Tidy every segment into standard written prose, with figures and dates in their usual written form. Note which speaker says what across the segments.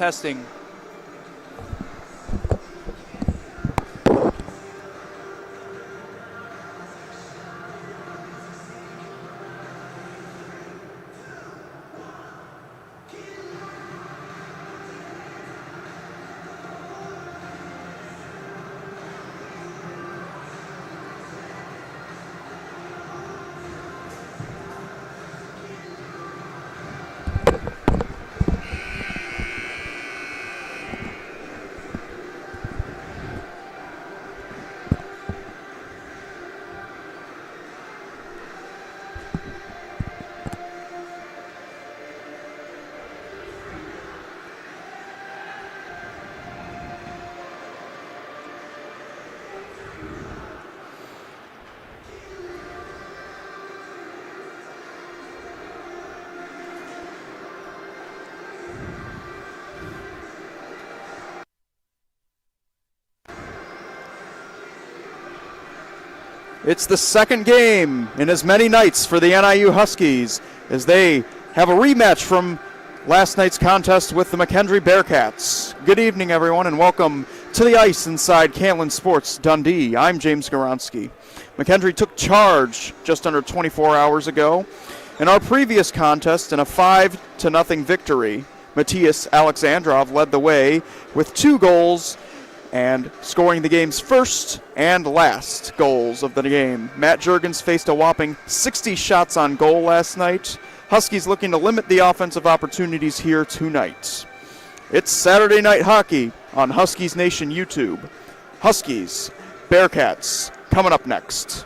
Speaker 1: testing. It's the second game in as many nights for the NIU Huskies as they have a rematch from last night's contest with the McKendree Bearcats. Good evening, everyone, and welcome to the ice inside Cantlin Sports Dundee. I'm James Goronsky. McKendree took charge just under 24 hours ago. In our previous contest, in a 5-0 victory, Matthias Alexandrov led the way with 2 goals and scoring the game's first and last goals of the game. Matt Juergens faced a whopping 60 shots on goal last night. Huskies looking to limit the offensive opportunities here tonight. It's Saturday Night Hockey on Huskies Nation YouTube. Huskies, Bearcats, coming up next.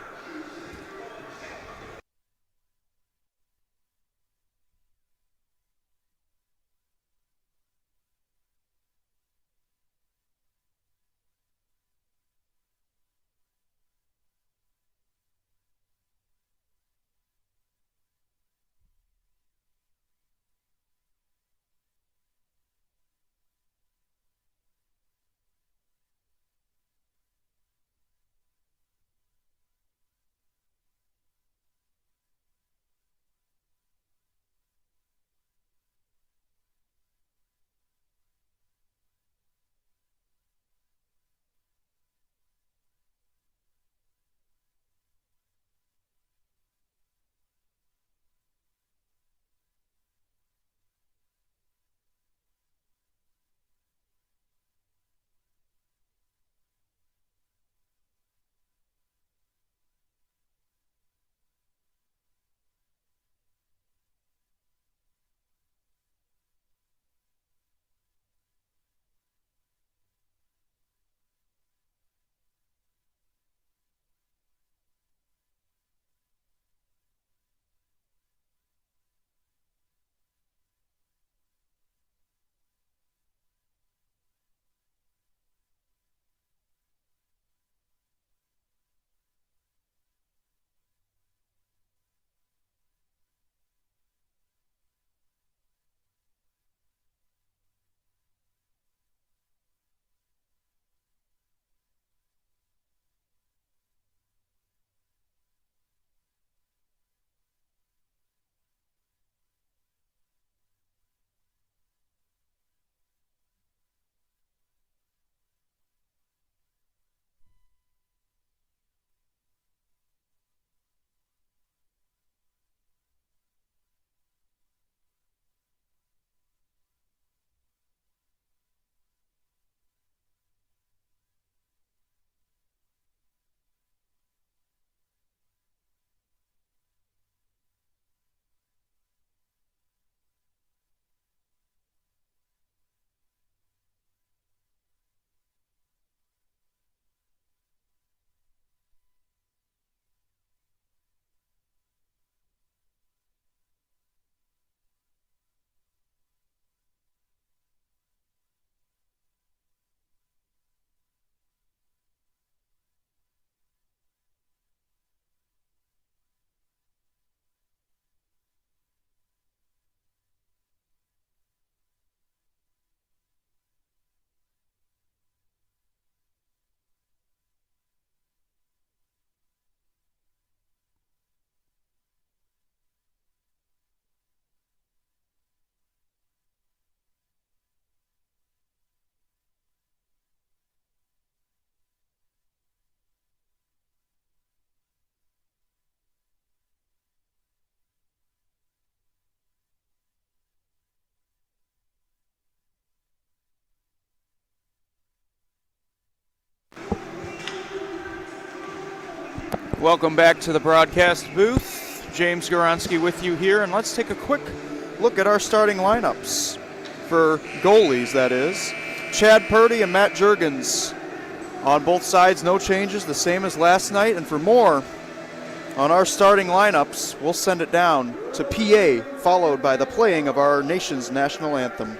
Speaker 1: Welcome back to the broadcast booth. James Goronsky with you here, and let's take a quick look at our starting lineups. For goalies, that is. Chad Purdy and Matt Juergens. On both sides, no changes, the same as last night. And for more on our starting lineups, we'll send it down to PA, followed by the playing of our nation's national anthem.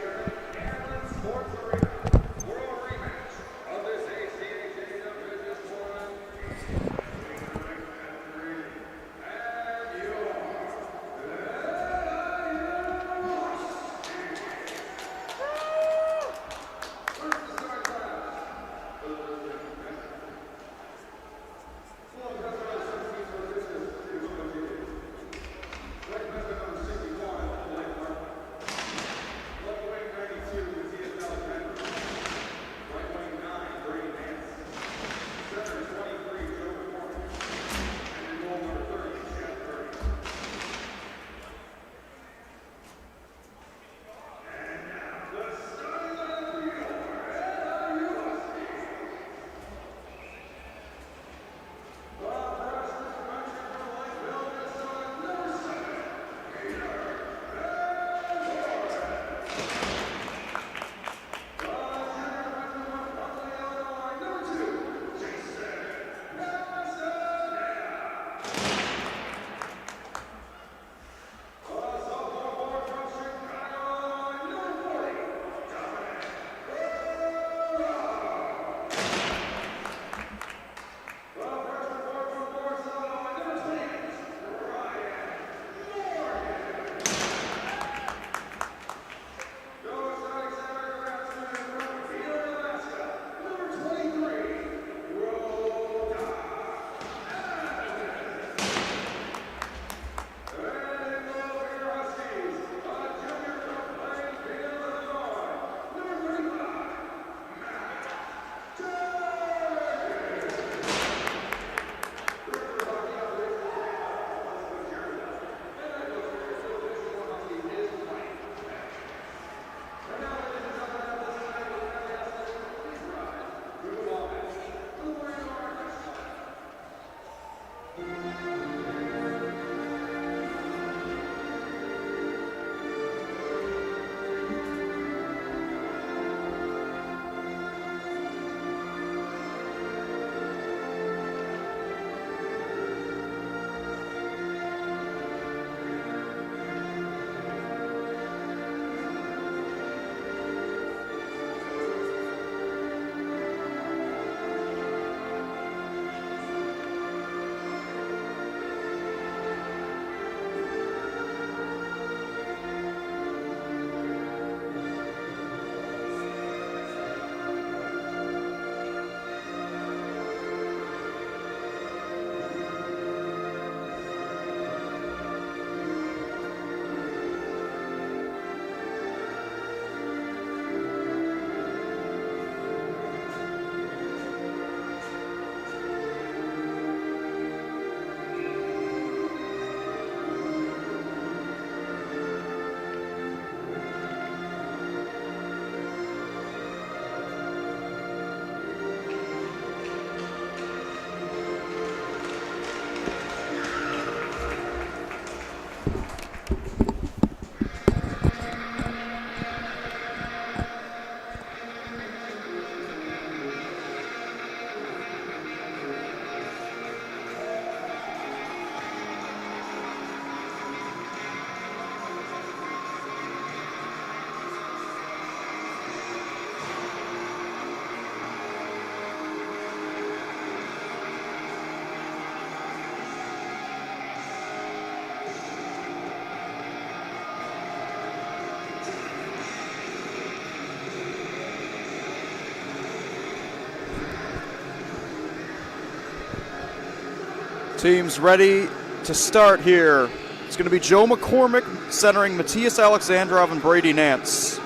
Speaker 1: Teams ready to start here. It's going to be Joe McCormick centering Matthias Alexandrov and Brady Nance.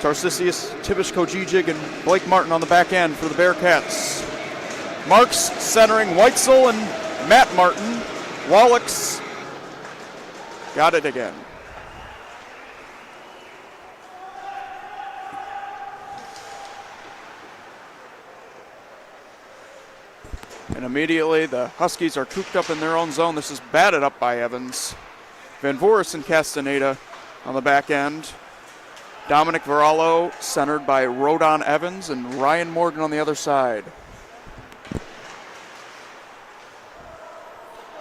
Speaker 1: Tarsisius Tibish Kojijig and Blake Martin on the back end for the Bearcats. Marks centering Weitzel and Matt Martin. Wallachs got it again. And immediately the Huskies are cooped up in their own zone. This is batted up by Evans. Van Voorhis and Castaneda on the back end. Dominic Varallo centered by Rodon Evans and Ryan Morgan on the other side.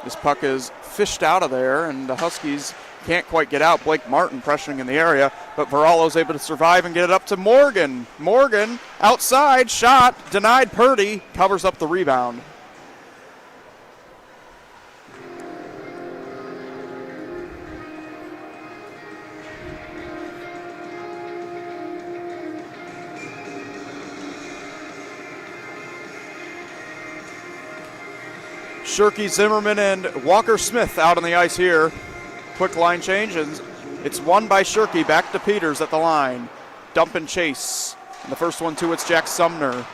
Speaker 1: This puck is fished out of there, and the Huskies can't quite get out. Blake Martin pressuring in the area, but Varallo's able to survive and get it up to Morgan. Morgan outside, shot, denied. Purdy covers up the rebound. Shirky, Zimmerman, and Walker Smith out on the ice here. Quick line change, and it's won by Shirky. Back to Peters at the line. Dump and chase. And the first one, too, it's Jack Sumner.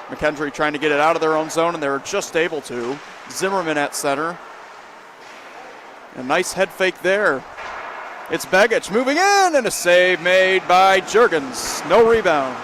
Speaker 1: McKendree trying to get it out of their own zone, and they're just able to. Zimmerman at center. A nice head fake there. It's Begich moving in, and a save made by Juergens. No rebound.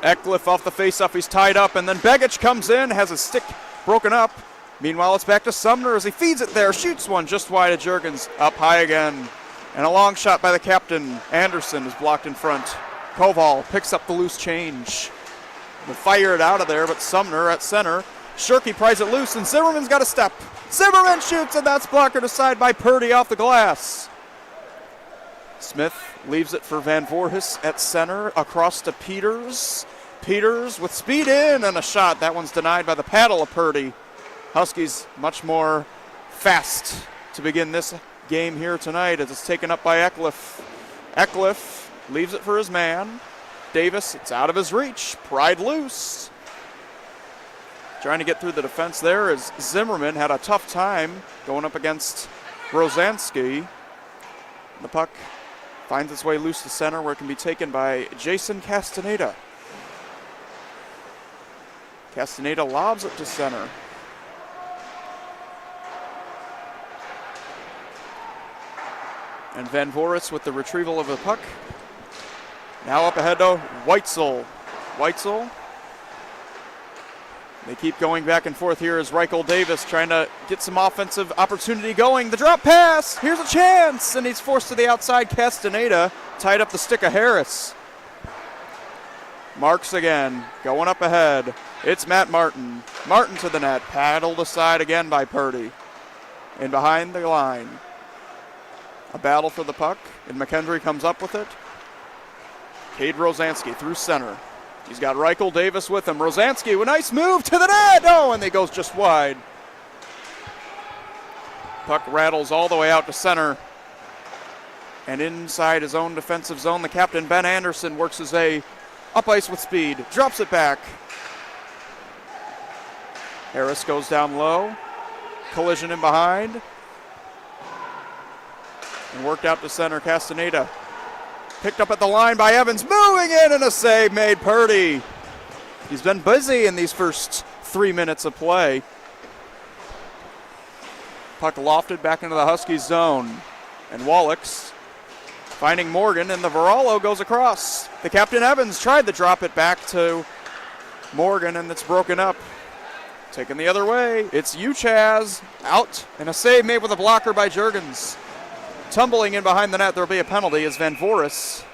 Speaker 1: Eckliff off the faceoff, he's tied up, and then Begich comes in, has his stick broken up. Meanwhile, it's back to Sumner as he feeds it there, shoots one just wide of Juergens, up high again. And a long shot by the captain. Anderson is blocked in front. Koval picks up the loose change. They fire it out of there, but Sumner at center. Shirky pries it loose, and Zimmerman's got a step. Zimmerman shoots, and that's blocked aside by Purdy off the glass. Smith leaves it for Van Voorhis at center, across to Peters. Peters with speed in and a shot. That one's denied by the paddle of Purdy. Huskies much more fast to begin this game here tonight as it's taken up by Eckliff. Eckliff leaves it for his man. Davis, it's out of his reach. Pried loose. Trying to get through the defense there as Zimmerman had a tough time going up against Rosansky. The puck finds its way loose to center where it can be taken by Jason Castaneda. Castaneda lobs it to center. And Van Voorhis with the retrieval of the puck. Now up ahead to Weitzel. Weitzel. They keep going back and forth here as Reichel Davis trying to get some offensive opportunity going. The drop pass, here's a chance, and he's forced to the outside. Castaneda tied up the stick of Harris. Marks again, going up ahead. It's Matt Martin. Martin to the net, paddled aside again by Purdy. And behind the line. A battle for the puck, and McKendree comes up with it. Cade Rosansky through center. He's got Reichel Davis with him. Rosansky, a nice move to the net. Oh, and he goes just wide. Puck rattles all the way out to center. And inside his own defensive zone, the captain, Ben Anderson, works his way up ice with speed. Drops it back. Harris goes down low. Collision in behind. And worked out to center. Castaneda picked up at the line by Evans. Moving in and a save made. Purdy. He's been busy in these first 3 minutes of play. Puck lofted back into the Huskies zone. And Wallachs finding Morgan, and the Varallo goes across. The captain Evans tried to drop it back to Morgan, and it's broken up. Taken the other way. It's Uchaz out, and a save made with a blocker by Juergens. Tumbling in behind the net, there'll be a penalty as Van Voorhis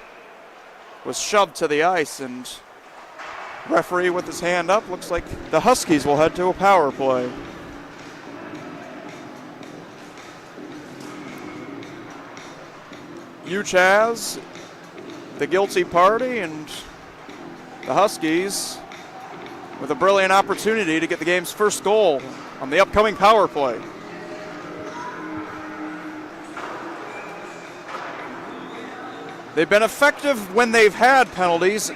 Speaker 1: was shoved to the ice, and referee with his hand up. Looks like the Huskies will head to a power play. Uchaz, the guilty party, and the Huskies with a brilliant opportunity to get the game's first goal on the upcoming power play. They've been effective when they've had penalties.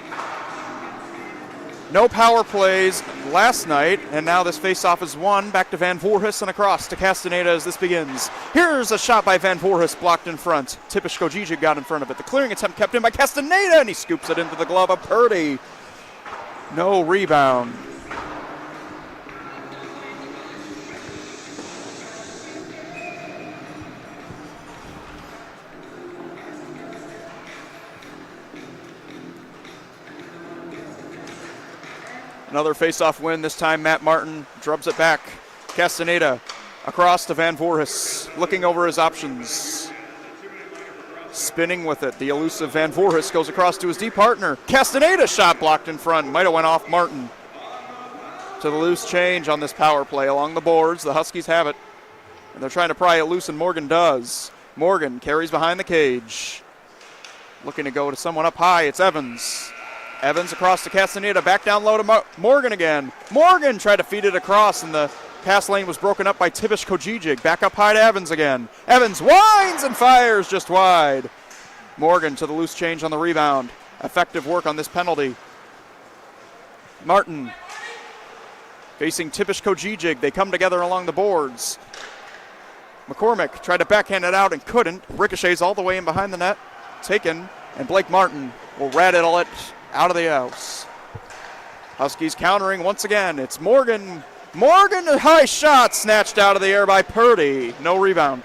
Speaker 1: No power plays last night, and now this faceoff is won. Back to Van Voorhis and across to Castaneda as this begins. Here's a shot by Van Voorhis, blocked in front. Tipish Kojijic got in front of it. The clearing attempt kept in by Castaneda, and he scoops it into the glove of Purdy. No rebound. Another face-off win. This time Matt Martin drubs it back. Castaneda across to Van Voorhis, looking over his options. Spinning with it, the elusive Van Voorhis goes across to his D partner. Castaneda shot blocked in front. Might have went off Martin. To the loose change on this power play along the boards. The Huskies have it. And they're trying to pry it loose, and Morgan does. Morgan carries behind the cage. Looking to go to someone up high. It's Evans. Evans across to Castaneda. Back down low to Morgan again. Morgan tried to feed it across, and the pass lane was broken up by Tibish Kojijig. Back up high to Evans again. Evans winds and fires just wide. Morgan to the loose change on the rebound. Effective work on this penalty. Martin facing Tibish Kojijig. They come together along the boards. McCormick tried to backhand it out and couldn't. Ricochets all the way in behind the net. Taken, and Blake Martin will rattle it out of the house. Huskies countering once again. It's Morgan. Morgan, a high shot snatched out of the air by Purdy. No rebound.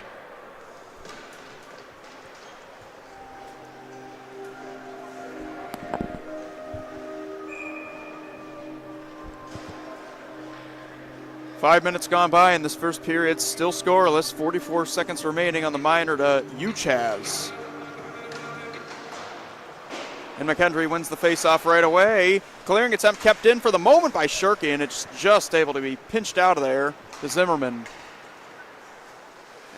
Speaker 1: Five minutes gone by in this first period, still scoreless. 44 seconds remaining on the minor to Uchaz. And McKendree wins the faceoff right away. Clearing attempt kept in for the moment by Shirky, and it's just able to be pinched out of there to Zimmerman.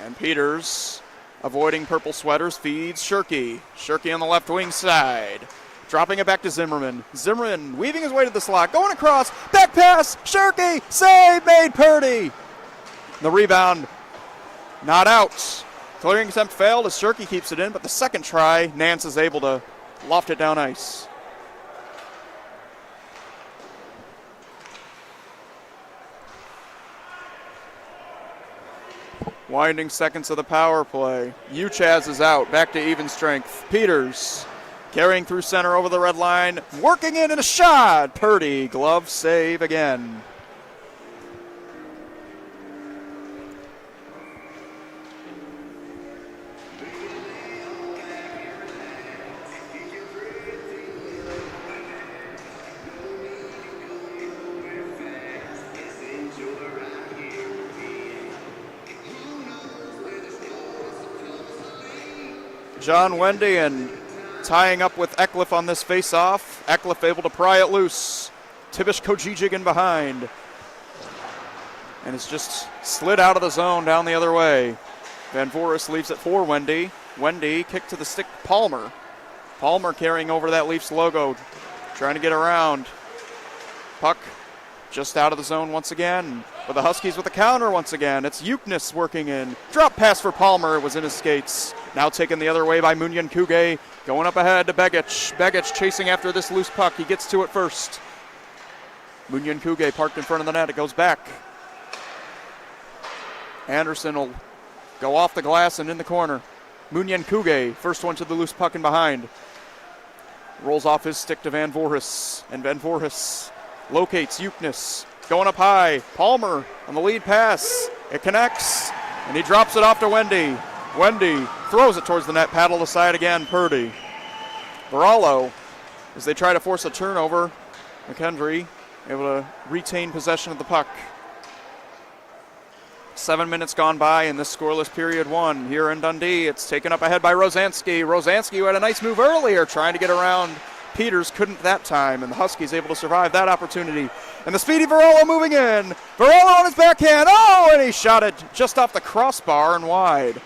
Speaker 1: And Peters, avoiding purple sweaters, feeds Shirky. Shirky on the left wing side. Dropping it back to Zimmerman. Zimmerman weaving his way to the slot. Going across. Back pass. Shirky. Save made Purdy. The rebound not out. Clearing attempt failed as Shirky keeps it in, but the second try, Nance is able to loft it down ice. Winding seconds of the power play. Uchaz is out. Back to even strength. Peters carrying through center over the red line. Working in and a shot. Purdy, glove save again. John Wendy and tying up with Eckliff on this face-off. Eckliff able to pry it loose. Tibish Kojijig in behind. And it's just slid out of the zone down the other way. Van Voorhis leaves it for Wendy. Wendy kick to the stick, Palmer. Palmer carrying over that Leafs logo. Trying to get around. Puck just out of the zone once again. But the Huskies with a counter once again. It's Yuknes working in. Drop pass for Palmer. It was in his skates. Now taken the other way by Munyan Kuge. Going up ahead to Begic. Begic chasing after this loose puck. He gets to it first. Munyan Kuge parked in front of the net. It goes back. Anderson will go off the glass and in the corner. Munyan Kuge, first one to the loose puck and behind. Rolls off his stick to Van Voorhis. And Van Voorhis locates Yuknes. Going up high. Palmer on the lead pass. It connects. And he drops it off to Wendy. Wendy throws it towards the net. Paddle aside again. Purdy. Varallo, as they try to force a turnover. McKendree able to retain possession of the puck. 7 minutes gone by in this scoreless period one. Here in Dundee, it's taken up ahead by Rosansky. Rosansky, who had a nice move earlier, trying to get around Peters, couldn't that time, and the Huskies able to survive that opportunity. And the speedy Varallo moving in. Varallo on his backhand. Oh, and he shot it just off the crossbar and wide.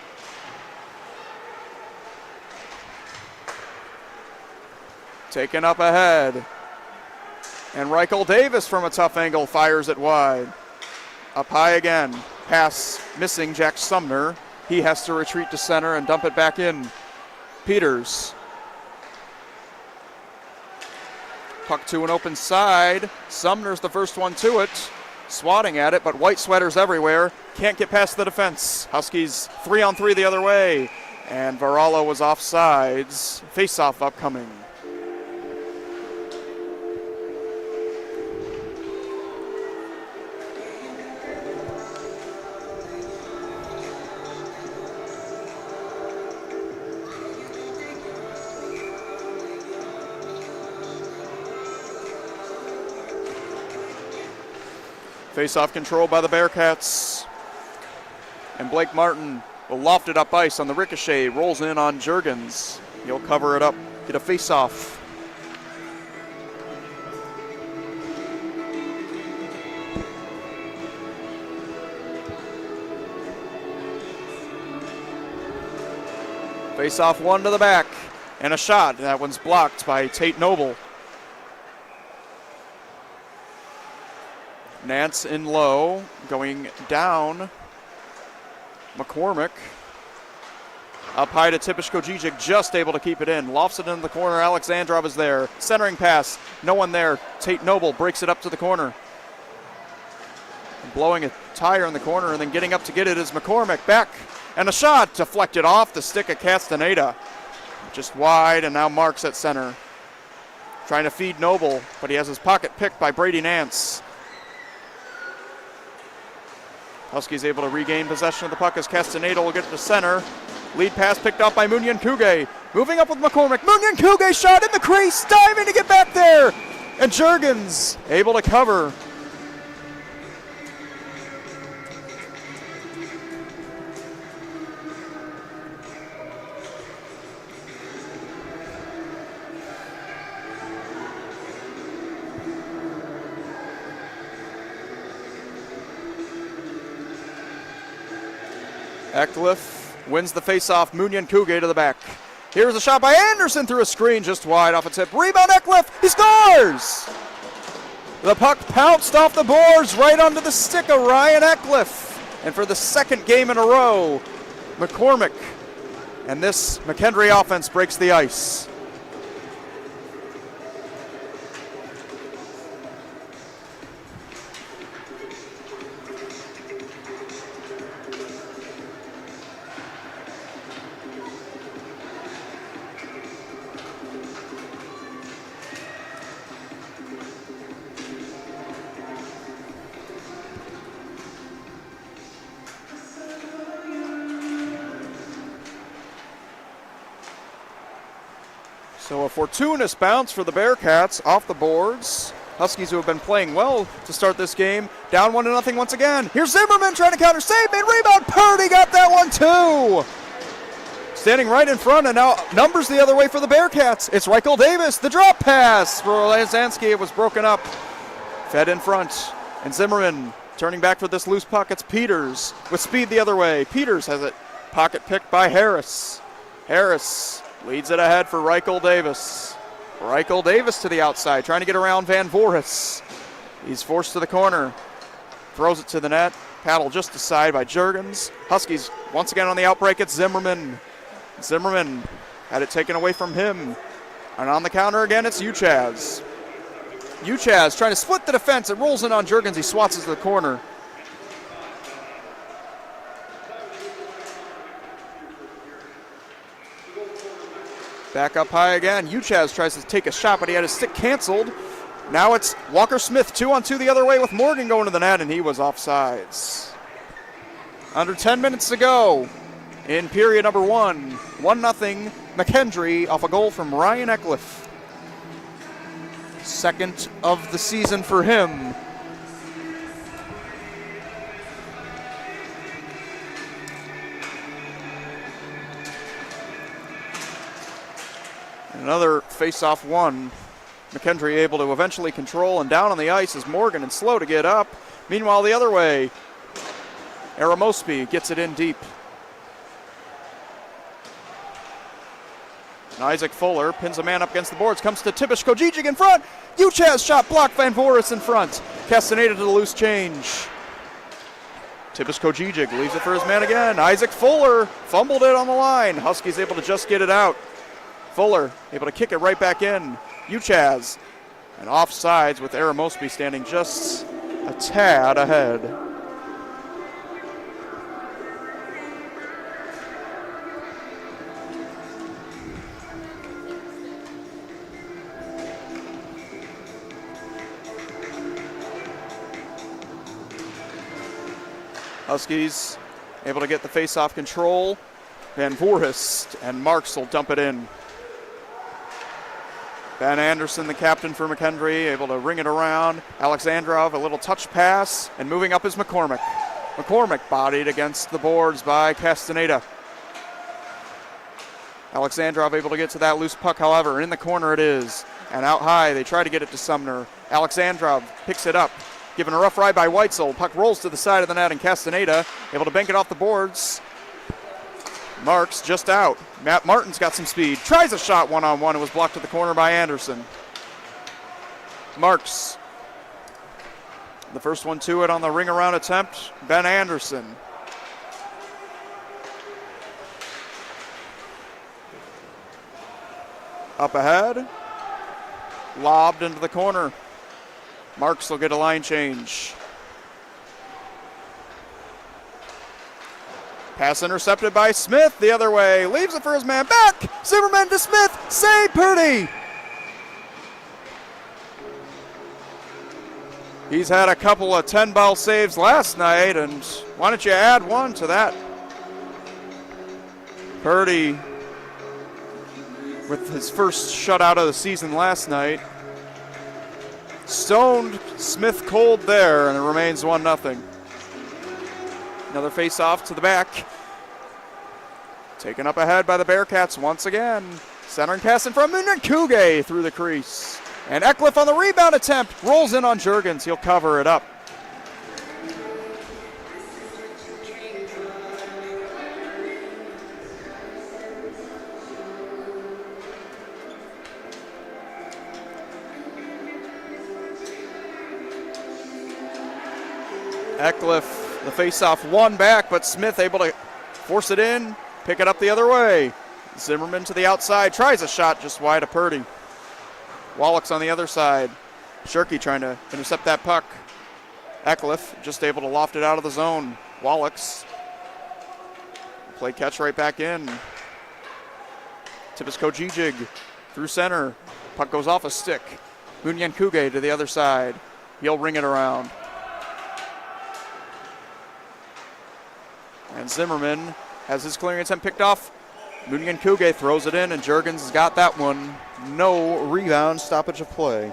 Speaker 1: Taken up ahead. And Reichel Davis from a tough angle fires it wide. Up high again. Pass missing Jack Sumner. He has to retreat to center and dump it back in. Peters. Puck to an open side. Sumner's the first one to it. Swatting at it, but white sweaters everywhere. Can't get past the defense. Huskies 3-on-3 the other way. And Varallo was offsides. Face-off upcoming. Face-off control by the Bearcats. And Blake Martin will loft it up ice on the ricochet, rolls in on Juergens. He'll cover it up, get a face-off. Face-off one to the back, and a shot. That one's blocked by Tate Noble. Nance in low, going down. McCormick. Up high to Tipish Kojijic, just able to keep it in. Lofts it into the corner, Alexandrov is there. Centering pass, no one there. Tate Noble breaks it up to the corner. Blowing a tire in the corner and then getting up to get it is McCormick. Back. And a shot deflected off the stick of Castaneda. Just wide, and now Marks at center. Trying to feed Noble, but he has his pocket picked by Brady Nance. Huskies able to regain possession of the puck as Castaneda will get to center. Lead pass picked up by Munyan Kuge. Moving up with McCormick. Munyan Kuge shot in the crease, diving to get back there. And Juergens able to cover. Eckliff wins the faceoff. Munyan Kuge to the back. Here's a shot by Anderson through a screen, just wide off its hip. Rebound Eckliff. He scores! The puck pounced off the boards right onto the stick of Ryan Eckliff. And for the second game in a row, McCormick and this McKendree offense breaks the ice. So a fortuitous bounce for the Bearcats off the boards. Huskies, who have been playing well to start this game, down 1-0 once again. Here's Zimmerman trying to counter, save, made rebound. Purdy got that one too. Standing right in front, and now numbers the other way for the Bearcats. It's Reichel Davis, the drop pass for Lazansky. It was broken up, fed in front, and Zimmerman turning back for this loose puck. It's Peters with speed the other way. Peters has it pocket picked by Harris. Harris leads it ahead for Reichel Davis. Reichel Davis to the outside, trying to get around Van Voorhis. He's forced to the corner. Throws it to the net. Paddle just aside by Juergens. Huskies once again on the outbreak. It's Zimmerman. Zimmerman had it taken away from him. And on the counter again, it's Uchaz. Uchaz trying to split the defense. It rolls in on Juergens. He swats it to the corner. Back up high again. Uchaz tries to take a shot, but he had his stick canceled. Now it's Walker Smith, 2-on-2 the other way with Morgan going to the net, and he was offsides. Under 10 minutes to go in period number 1. 1-0 McKendree off a goal from Ryan Eckliff. Second of the season for him. Another face-off one. McKendree able to eventually control, and down on the ice is Morgan and slow to get up. Meanwhile, the other way, Aramospi gets it in deep. And Isaac Fuller pins a man up against the boards, comes to Tipish Kojijic in front. Uchaz shot blocked, Van Voorhis in front. Castaneda to the loose change. Tipish Kojijic leaves it for his man again. Isaac Fuller fumbled it on the line. Huskies able to just get it out. Fuller able to kick it right back in. Uchaz, and offsides with Aramospi standing just a tad ahead. Huskies able to get the face-off control. Van Voorhis and Marks will dump it in. Ben Anderson, the captain for McKendree, able to ring it around. Alexandrov, a little touch pass, and moving up is McCormick. McCormick bodied against the boards by Castaneda. Alexandrov able to get to that loose puck, however, in the corner it is. And out high, they try to get it to Sumner. Alexandrov picks it up, given a rough ride by Weitzel. Puck rolls to the side of the net, and Castaneda able to bank it off the boards. Marks just out. Matt Martin's got some speed. Tries a shot one-on-one. It was blocked to the corner by Anderson. Marks. The first one to it on the ring around attempt, Ben Anderson. Up ahead. Lobbed into the corner. Marks will get a line change. Pass intercepted by Smith the other way. Leaves it for his man back. Zimmerman to Smith. Save Purdy. He's had a couple of 10-ball saves last night, and why don't you add one to that? Purdy with his first shutout of the season last night. Stoned Smith cold there, and it remains 1-0. Another face-off to the back. Taken up ahead by the Bearcats once again. Centering pass in front of Kuge through the crease. And Eckliff on the rebound attempt. Rolls in on Juergens. He'll cover it up. Eckliff, the face-off one back, but Smith able to force it in, pick it up the other way. Zimmerman to the outside, tries a shot just wide of Purdy. Wallach's on the other side. Shirky trying to intercept that puck. Eckliff just able to loft it out of the zone. Wallach's play catch right back in. Tipisko Gijig through center. Puck goes off a stick. Munyan Kuge to the other side. He'll ring it around. And Zimmerman has his clearing attempt picked off. Munyan Kuge throws it in, and Juergens has got that one. No rebound, stoppage of play.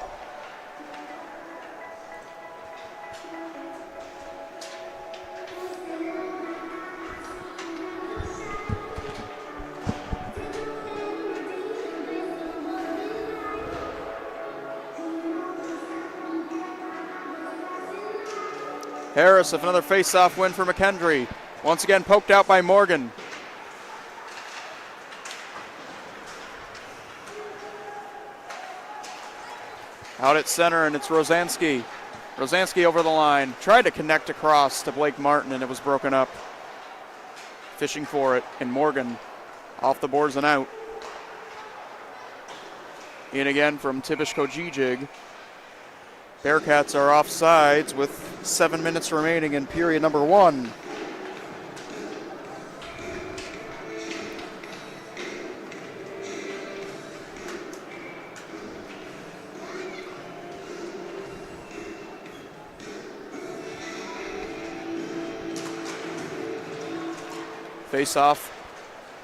Speaker 1: Harris with another face-off win for McKendree. Once again poked out by Morgan. Out at center, and it's Rosansky. Rosansky over the line. Tried to connect across to Blake Martin, and it was broken up. Fishing for it, and Morgan off the boards and out. In again from Tipisko Gijig. Bearcats are offsides with 7 minutes remaining in period number 1. Face-off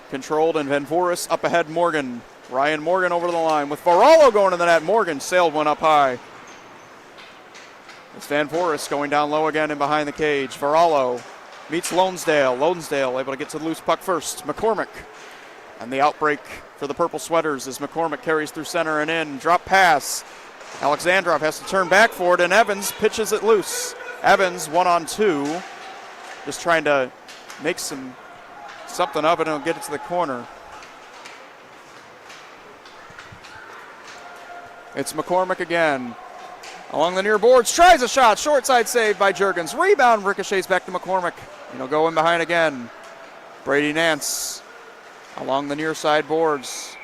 Speaker 1: controlled, and Van Voorhis up ahead. Morgan. Ryan Morgan over the line with Varallo going to the net. Morgan sailed one up high. It's Van Voorhis going down low again and behind the cage. Varallo meets Lonesdale. Lonesdale able to get to the loose puck first. McCormick. And the outbreak for the Purple Sweaters as McCormick carries through center and in. Drop pass. Alexandrov has to turn back for it, and Evans pitches it loose. Evans 1-on-2. Just trying to make something of it, and he'll get it to the corner. It's McCormick again. Along the near boards, tries a shot. Short side save by Juergens. Rebound ricochets back to McCormick. And he'll go in behind again. Brady Nance along the near side boards.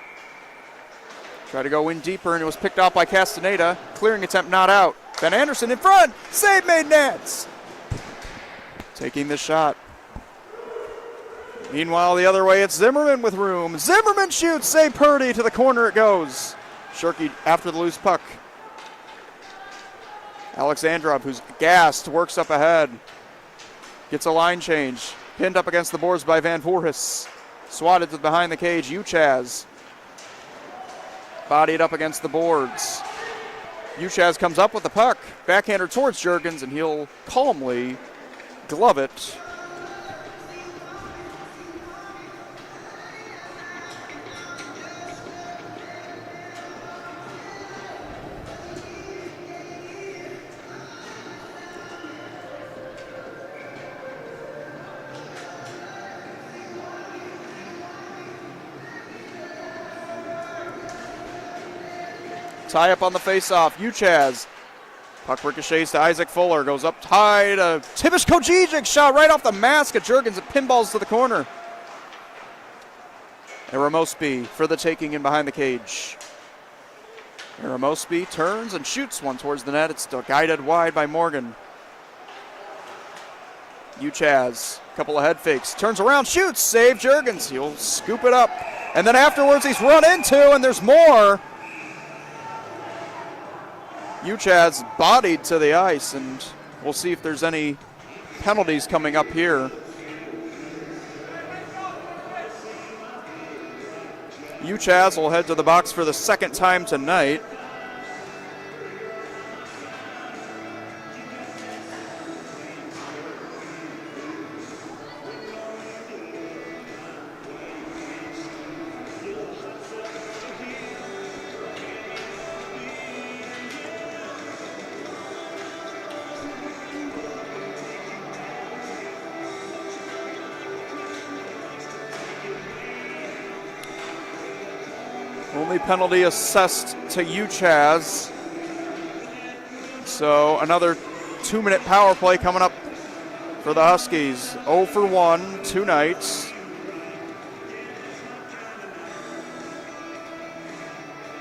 Speaker 1: Tried to go in deeper, and it was picked off by Castaneda. Clearing attempt not out. Ben Anderson in front. Save made Nance. Taking the shot. Meanwhile, the other way, it's Zimmerman with room. Zimmerman shoots. Save Purdy. To the corner it goes. Shirky after the loose puck. Alexandrov, who's gassed, works up ahead. Gets a line change. Pinned up against the boards by Van Voorhis. Swatted to behind the cage, Uchaz. bodied up against the boards. Uchaz comes up with the puck, backhander towards Juergens, and he'll calmly glove it. Tie up on the face-off. Uchaz. Puck ricochets to Isaac Fuller. Goes up high to Tibish Kojijic. Shot right off the mask at Juergens. It pinballs to the corner. Aramosby for the taking in behind the cage. Aramosby turns and shoots one towards the net. It's still guided wide by Morgan. Uchaz. Couple of head fakes. Turns around, shoots. Save Juergens. He'll scoop it up. And then afterwards he's run into, and there's more. Uchaz bodied to the ice, and we'll see if there's any penalties coming up here. Uchaz will head to the box for the second time tonight. Only penalty assessed to Uchaz. So another 2-minute power play coming up for the Huskies. 0 for 1 tonight.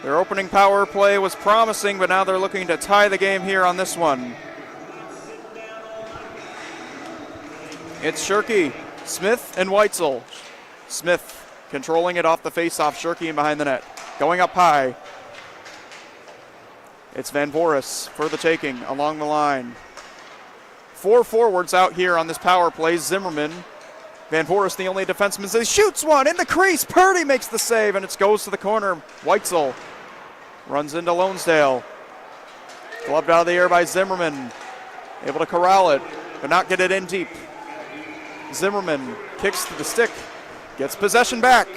Speaker 1: Their opening power play was promising, but now they're looking to tie the game here on this one. It's Shirky, Smith, and Weitzel. Smith controlling it off the face-off. Shirky in behind the net. Going up high. It's Van Voris for the taking along the line. 4 forwards out here on this power play. Zimmerman. Van Voris, the only defenseman, says shoots one in the crease. Purdy makes the save, and it goes to the corner. Weitzel runs into Lonesdale. Gloved out of the air by Zimmerman. Able to corral it, but not get it in deep. Zimmerman kicks to the stick. Gets possession back.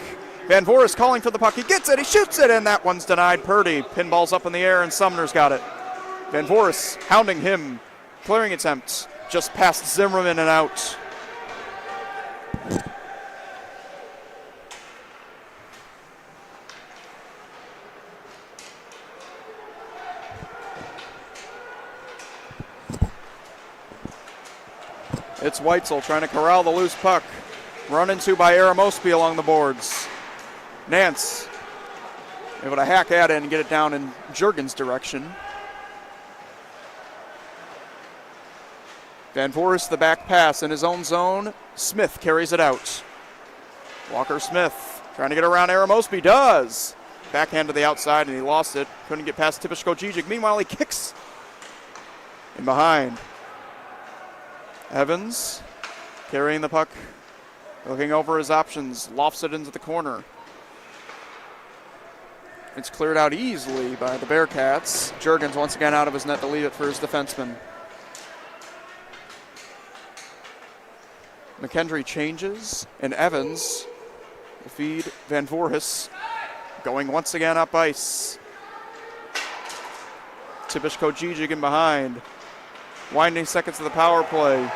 Speaker 1: Van Voris calling for the puck. He gets it. He shoots it, and that one's denied. Purdy pinballs up in the air, and Sumner's got it. Van Voris hounding him. Clearing attempt just past Zimmerman and out. It's Weitzel trying to corral the loose puck. Run into by Aramosby along the boards. Nance able to hack at it and get it down in Juergens' direction. Van Voris the back pass in his own zone. Smith carries it out. Walker Smith trying to get around Aramosby. Does. Backhand to the outside, and he lost it. Couldn't get past Tibish Kojijic. Meanwhile, he kicks in behind. Evans carrying the puck. Looking over his options. Lofts it into the corner. It's cleared out easily by the Bearcats. Juergens once again out of his net to leave it for his defenseman. McKendree changes, and Evans will feed Van Voris, going once again up ice. Tibish Kojijic in behind. Winding seconds of the power play.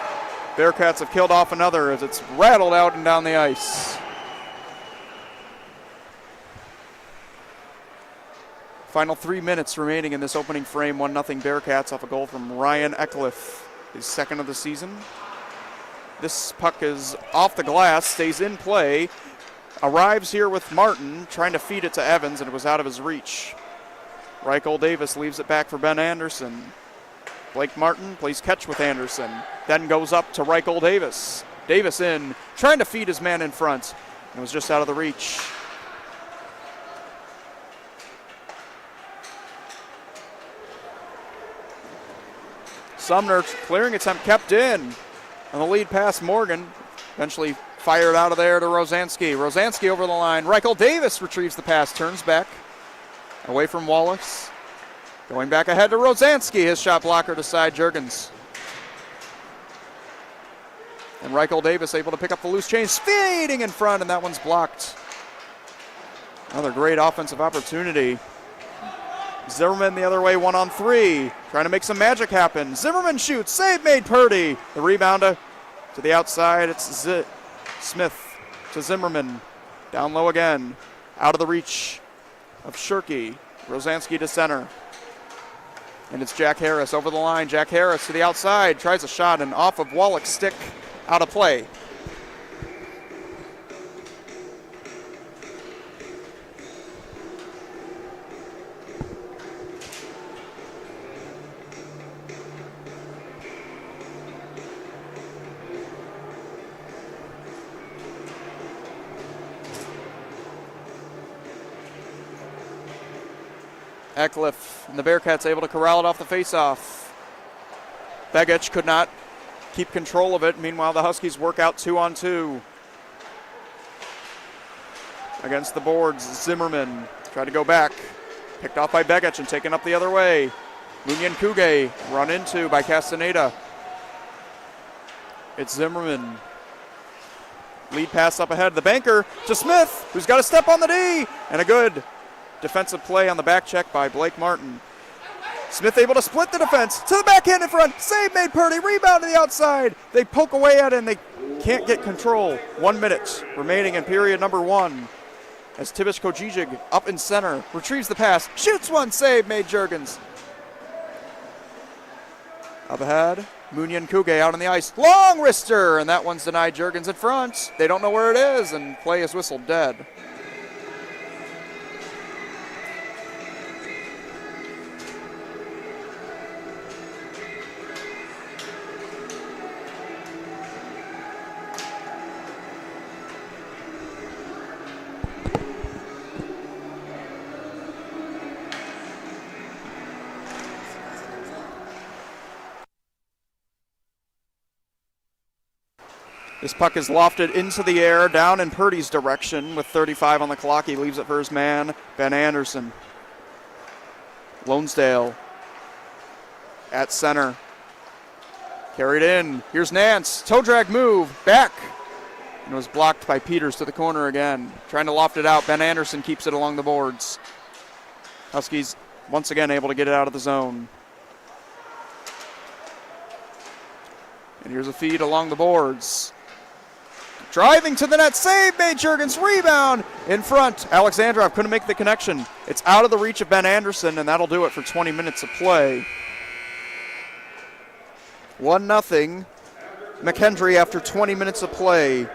Speaker 1: Bearcats have killed off another as it's rattled out and down the ice. Final 3 minutes remaining in this opening frame. 1-0 Bearcats off a goal from Ryan Eckliff, his second of the season. This puck is off the glass, stays in play. Arrives here with Martin, trying to feed it to Evans, and it was out of his reach. Reichel Davis leaves it back for Ben Anderson. Blake Martin plays catch with Anderson, then goes up to Reichel Davis. Davis in, trying to feed his man in front, and it was just out of the reach. Sumner clearing attempt kept in, and the lead pass Morgan eventually fired out of there to Rosansky. Rosansky over the line. Reichel Davis retrieves the pass, turns back. Away from Wallace. Going back ahead to Rosansky. His shot blocker to side Juergens. And Reichel Davis able to pick up the loose change. Speeding in front, and that one's blocked. Another great offensive opportunity. Zimmerman the other way, 1-on-3. Trying to make some magic happen. Zimmerman shoots. Save made Purdy. The rebound to the outside. It's Smith to Zimmerman. Down low again. Out of the reach of Shirky. Rosansky to center. And it's Jack Harris over the line. Jack Harris to the outside. Tries a shot and off of Wallach's stick. Out of play. Eckliff and the Bearcats able to corral it off the faceoff. Begich could not keep control of it. Meanwhile, the Huskies work out 2-on-2. Against the boards, Zimmerman tried to go back. Picked off by Begich and taken up the other way. Munyan Kuge run into by Castaneda. It's Zimmerman. Lead pass up ahead. The banker to Smith, who's got a step on the D. And a good defensive play on the back check by Blake Martin. Smith able to split the defense to the backhand in front. Save made Purdy. Rebound to the outside. They poke away at it and they can't get control. 1 minute remaining in period number 1. As Tibish Kojijig up in center. Retrieves the pass. Shoots one. Save made Juergens. Up ahead. Munyan Kuge out on the ice. Long wrister. And that one's denied Juergens in front. They don't know where it is and play is whistled dead. This puck is lofted into the air, down in Purdy's direction with 35 on the clock. He leaves it for his man, Ben Anderson. Lonesdale at center. Carried in. Here's Nance. Toe drag move. Back. And it was blocked by Peters to the corner again. Trying to loft it out. Ben Anderson keeps it along the boards. Huskies once again able to get it out of the zone. And here's a feed along the boards. Driving to the net, save made Juergens, rebound in front. Alexandrov couldn't make the connection. It's out of the reach of Ben Anderson, and that'll do it for 20 minutes of play. 1-0 McKendree after 20 minutes of play.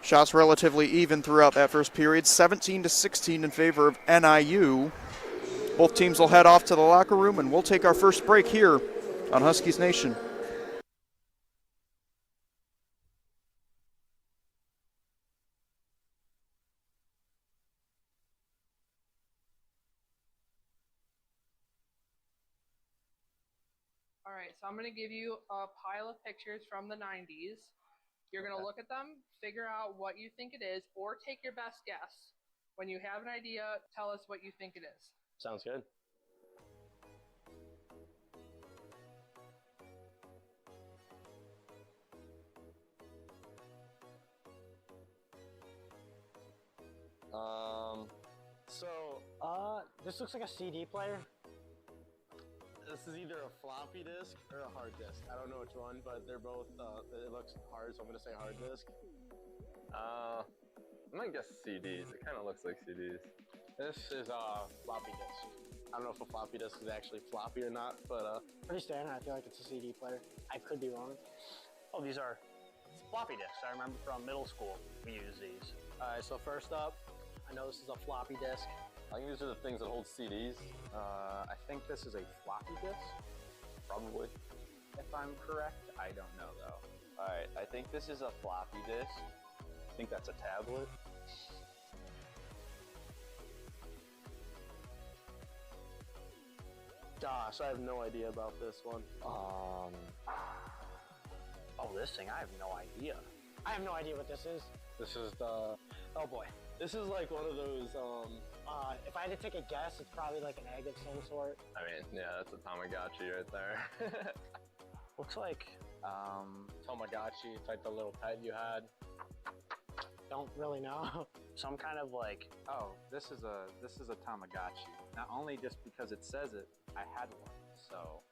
Speaker 1: Shots relatively even throughout that first period, 17-16 in favor of NIU. Both teams will head off to the locker room, and we'll take our first break here on Huskies Nation.
Speaker 2: All right, so I'm going to give you a pile of pictures from the 90s. You're going to look at them, figure out what you think it is, or take your best guess. When you have an idea, tell us what you think it is.
Speaker 3: Sounds good.
Speaker 4: This looks like a CD player.
Speaker 3: This is either a floppy disk or a hard disk. I don't know which one, but they're both, it looks hard, so I'm going to say hard disk.
Speaker 5: I might guess CDs. It kind of looks like CDs.
Speaker 4: This is a floppy disk.
Speaker 3: I don't know if a floppy disk is actually floppy or not, but
Speaker 4: Pretty standard. I feel like it's a CD player. I could be wrong.
Speaker 6: Oh, these are floppy disks. I remember from middle school we used these.
Speaker 4: All right, so first up, I know this is a floppy disk.
Speaker 5: I think these are the things that hold CDs.
Speaker 6: I think this is a floppy disk,
Speaker 5: Probably.
Speaker 6: if I'm correct. I don't know though.
Speaker 5: Alright, I think this is a floppy disk.
Speaker 6: I think that's a tablet.
Speaker 3: Gosh, I have no idea about this one.
Speaker 6: Oh, this thing, I have no idea.
Speaker 4: I have no idea what this is.
Speaker 3: This is the.
Speaker 4: Oh boy.
Speaker 3: This is like one of those.
Speaker 4: If I had to take a guess, it's probably like an egg of some sort.
Speaker 5: I mean, yeah, that's a Tamagotchi right there.
Speaker 6: Looks like,
Speaker 3: Tamagotchi, it's like the little pet you had.
Speaker 4: Don't really know.
Speaker 6: some kind of like, oh, this is a Tamagotchi. Not only just because it says it, I had one. So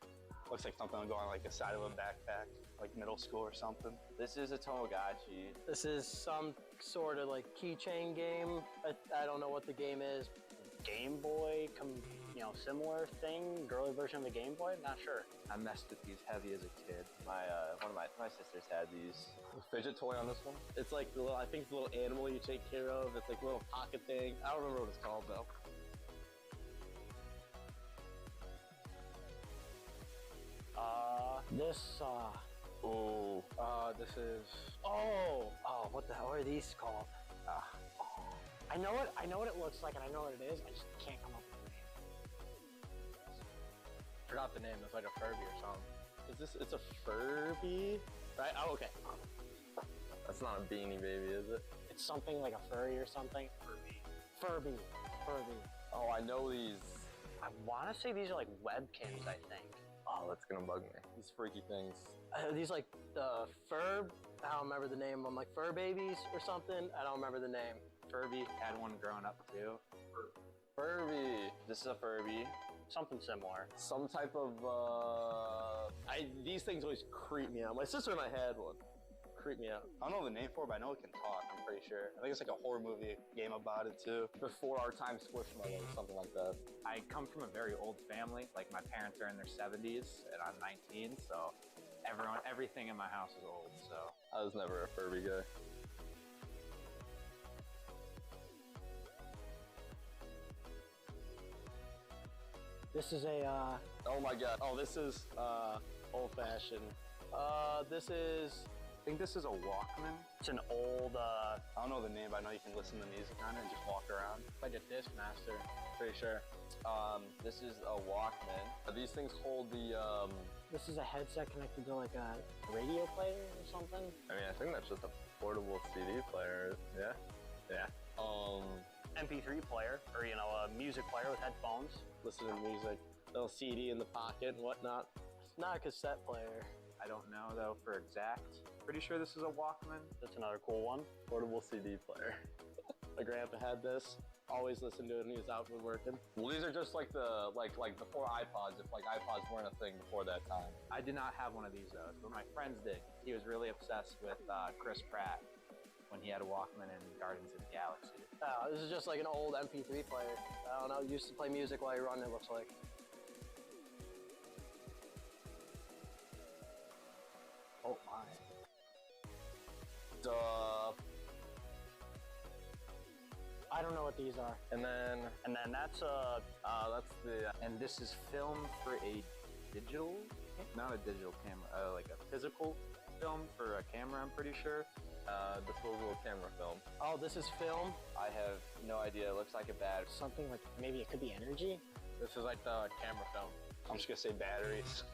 Speaker 3: Looks like something going on like the side of a backpack, like middle school or something.
Speaker 7: This is a Tamagotchi.
Speaker 8: This is some sort of like keychain game. I don't know what the game is.
Speaker 6: Game Boy, similar thing, girly version of the Game Boy. Not sure.
Speaker 7: I messed with these heavy as a kid. One of my sisters had these.
Speaker 3: The fidget toy on this one. It's like the little, I think it's the little animal you take care of. It's like a little pocket thing. I don't remember what it's called though.
Speaker 6: This is.
Speaker 4: What the hell are these called? I know what it looks like, and I know what it is. I just can't come up with the name.
Speaker 6: Forgot the name. It's like a Furby or something.
Speaker 3: It's a Furby? Right? Oh, okay.
Speaker 5: That's not a Beanie Baby, is it?
Speaker 4: It's something like a furry or something. Furby.
Speaker 5: Oh, I know these.
Speaker 6: I want to say these are like webcams. I think.
Speaker 5: Oh, that's gonna bug me.
Speaker 3: These freaky things.
Speaker 8: These like the fur. I don't remember the name of them. Like fur babies or something. I don't remember the name.
Speaker 6: Furby had one growing up too.
Speaker 3: Furby.
Speaker 7: This is a Furby.
Speaker 6: Something similar.
Speaker 3: Some type of, these things always creep me out. My sister and I had one. Creep me out. I don't know the name for it, but I know it can talk, I'm pretty sure. I think it's like a horror movie game about it too. Before our time, Squishmallow, something like that.
Speaker 6: I come from a very old family. Like my parents are in their 70s and I'm 19, so everything in my house is old. So
Speaker 5: I was never a Furby guy.
Speaker 4: This is a,
Speaker 3: Oh my god. Oh, this is, old-fashioned.
Speaker 6: I think this is a Walkman. It's an old,
Speaker 3: I don't know the name, but I know you can listen to music on it and just walk around.
Speaker 6: like a Discmaster, pretty sure.
Speaker 7: This is a Walkman.
Speaker 3: These things hold the,
Speaker 4: this is a headset connected to like a radio player or something.
Speaker 5: I mean, I think that's just a portable CD player. Yeah. Yeah.
Speaker 6: MP3 player, or a music player with headphones.
Speaker 3: listen to music, little CD in the pocket and whatnot.
Speaker 8: It's not a cassette player.
Speaker 6: I don't know though for exact. Pretty sure this is a Walkman. That's another cool one.
Speaker 5: Portable CD player.
Speaker 3: My grandpa had this. Always listened to it when he was out woodworking. Well, these are just like the like before iPods, if like iPods weren't a thing before that time.
Speaker 6: I did not have one of these though, but my friends did. He was really obsessed with Chris Pratt when he had a Walkman in Guardians of the Galaxy.
Speaker 8: This is just like an old MP3 player. I don't know. Used to play music while you run. It looks like.
Speaker 6: Oh my.
Speaker 3: Duh.
Speaker 4: I don't know what these are.
Speaker 5: And then
Speaker 6: that's
Speaker 5: the
Speaker 6: and this is film for a digital, not a digital camera, like a physical film for a camera. I'm pretty sure.
Speaker 5: disposable camera film.
Speaker 8: Oh, this is film.
Speaker 7: I have no idea. It looks like a battery.
Speaker 4: Something like, maybe it could be energy?
Speaker 6: This is like the camera film.
Speaker 3: I'm just gonna say batteries.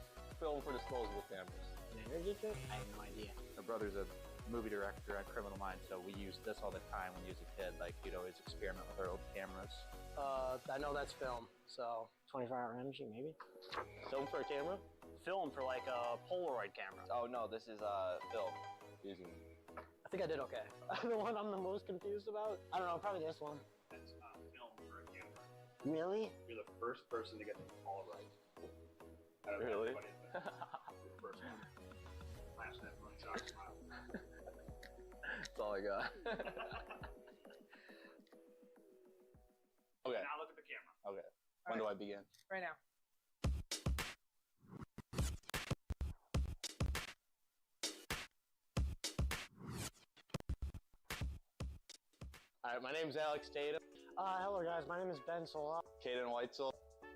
Speaker 3: Film for disposable cameras.
Speaker 4: An energy kit? I have no idea.
Speaker 6: My brother's a movie director at Criminal Minds, so we used this all the time when he was a kid. Like, he'd always experiment with our old cameras.
Speaker 8: I know that's film. So
Speaker 4: 24-hour energy, maybe?
Speaker 3: Film for a camera?
Speaker 6: Film for like a Polaroid camera.
Speaker 7: Oh no, this is film.
Speaker 3: Easy.
Speaker 8: I think I did okay.
Speaker 4: The one I'm the most confused about? I don't know, probably this one.
Speaker 6: That's film for a camera.
Speaker 4: Really?
Speaker 6: You're the first person to get the Polaroid.
Speaker 3: Really?
Speaker 6: The first one. Flash that one shot smile.
Speaker 5: That's all I got.
Speaker 3: Okay.
Speaker 6: Now look at the camera.
Speaker 3: Okay. When do I begin?
Speaker 2: Right now.
Speaker 3: All right, my name's Alex Tatum.
Speaker 4: Hello guys, my name is Ben Sola.
Speaker 3: Caden Weitzel.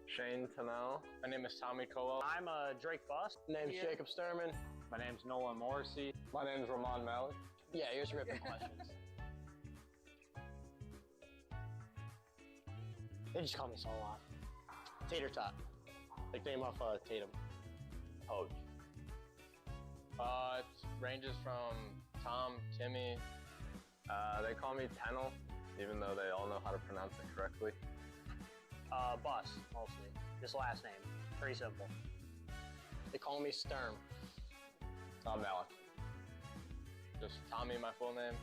Speaker 5: Shane Tennell.
Speaker 3: My name is Tommy Koa.
Speaker 6: I'm Drake Bust.
Speaker 8: name's
Speaker 2: Yeah.
Speaker 8: Jacob Sturman.
Speaker 6: My name's Nolan Morrissey.
Speaker 3: My name's Ramon Malik.
Speaker 8: Yeah, here's ripping questions.
Speaker 4: They just call me Sola.
Speaker 8: Tater tot. Like name off Tatum.
Speaker 5: Poach.
Speaker 9: It ranges from Tom, Timmy.
Speaker 5: They call me Tennel, even though they all know how to pronounce it correctly.
Speaker 4: Bus, mostly. Just last name. Pretty simple.
Speaker 8: They call me Sturm.
Speaker 3: Malik.
Speaker 9: Just Tommy, my full name.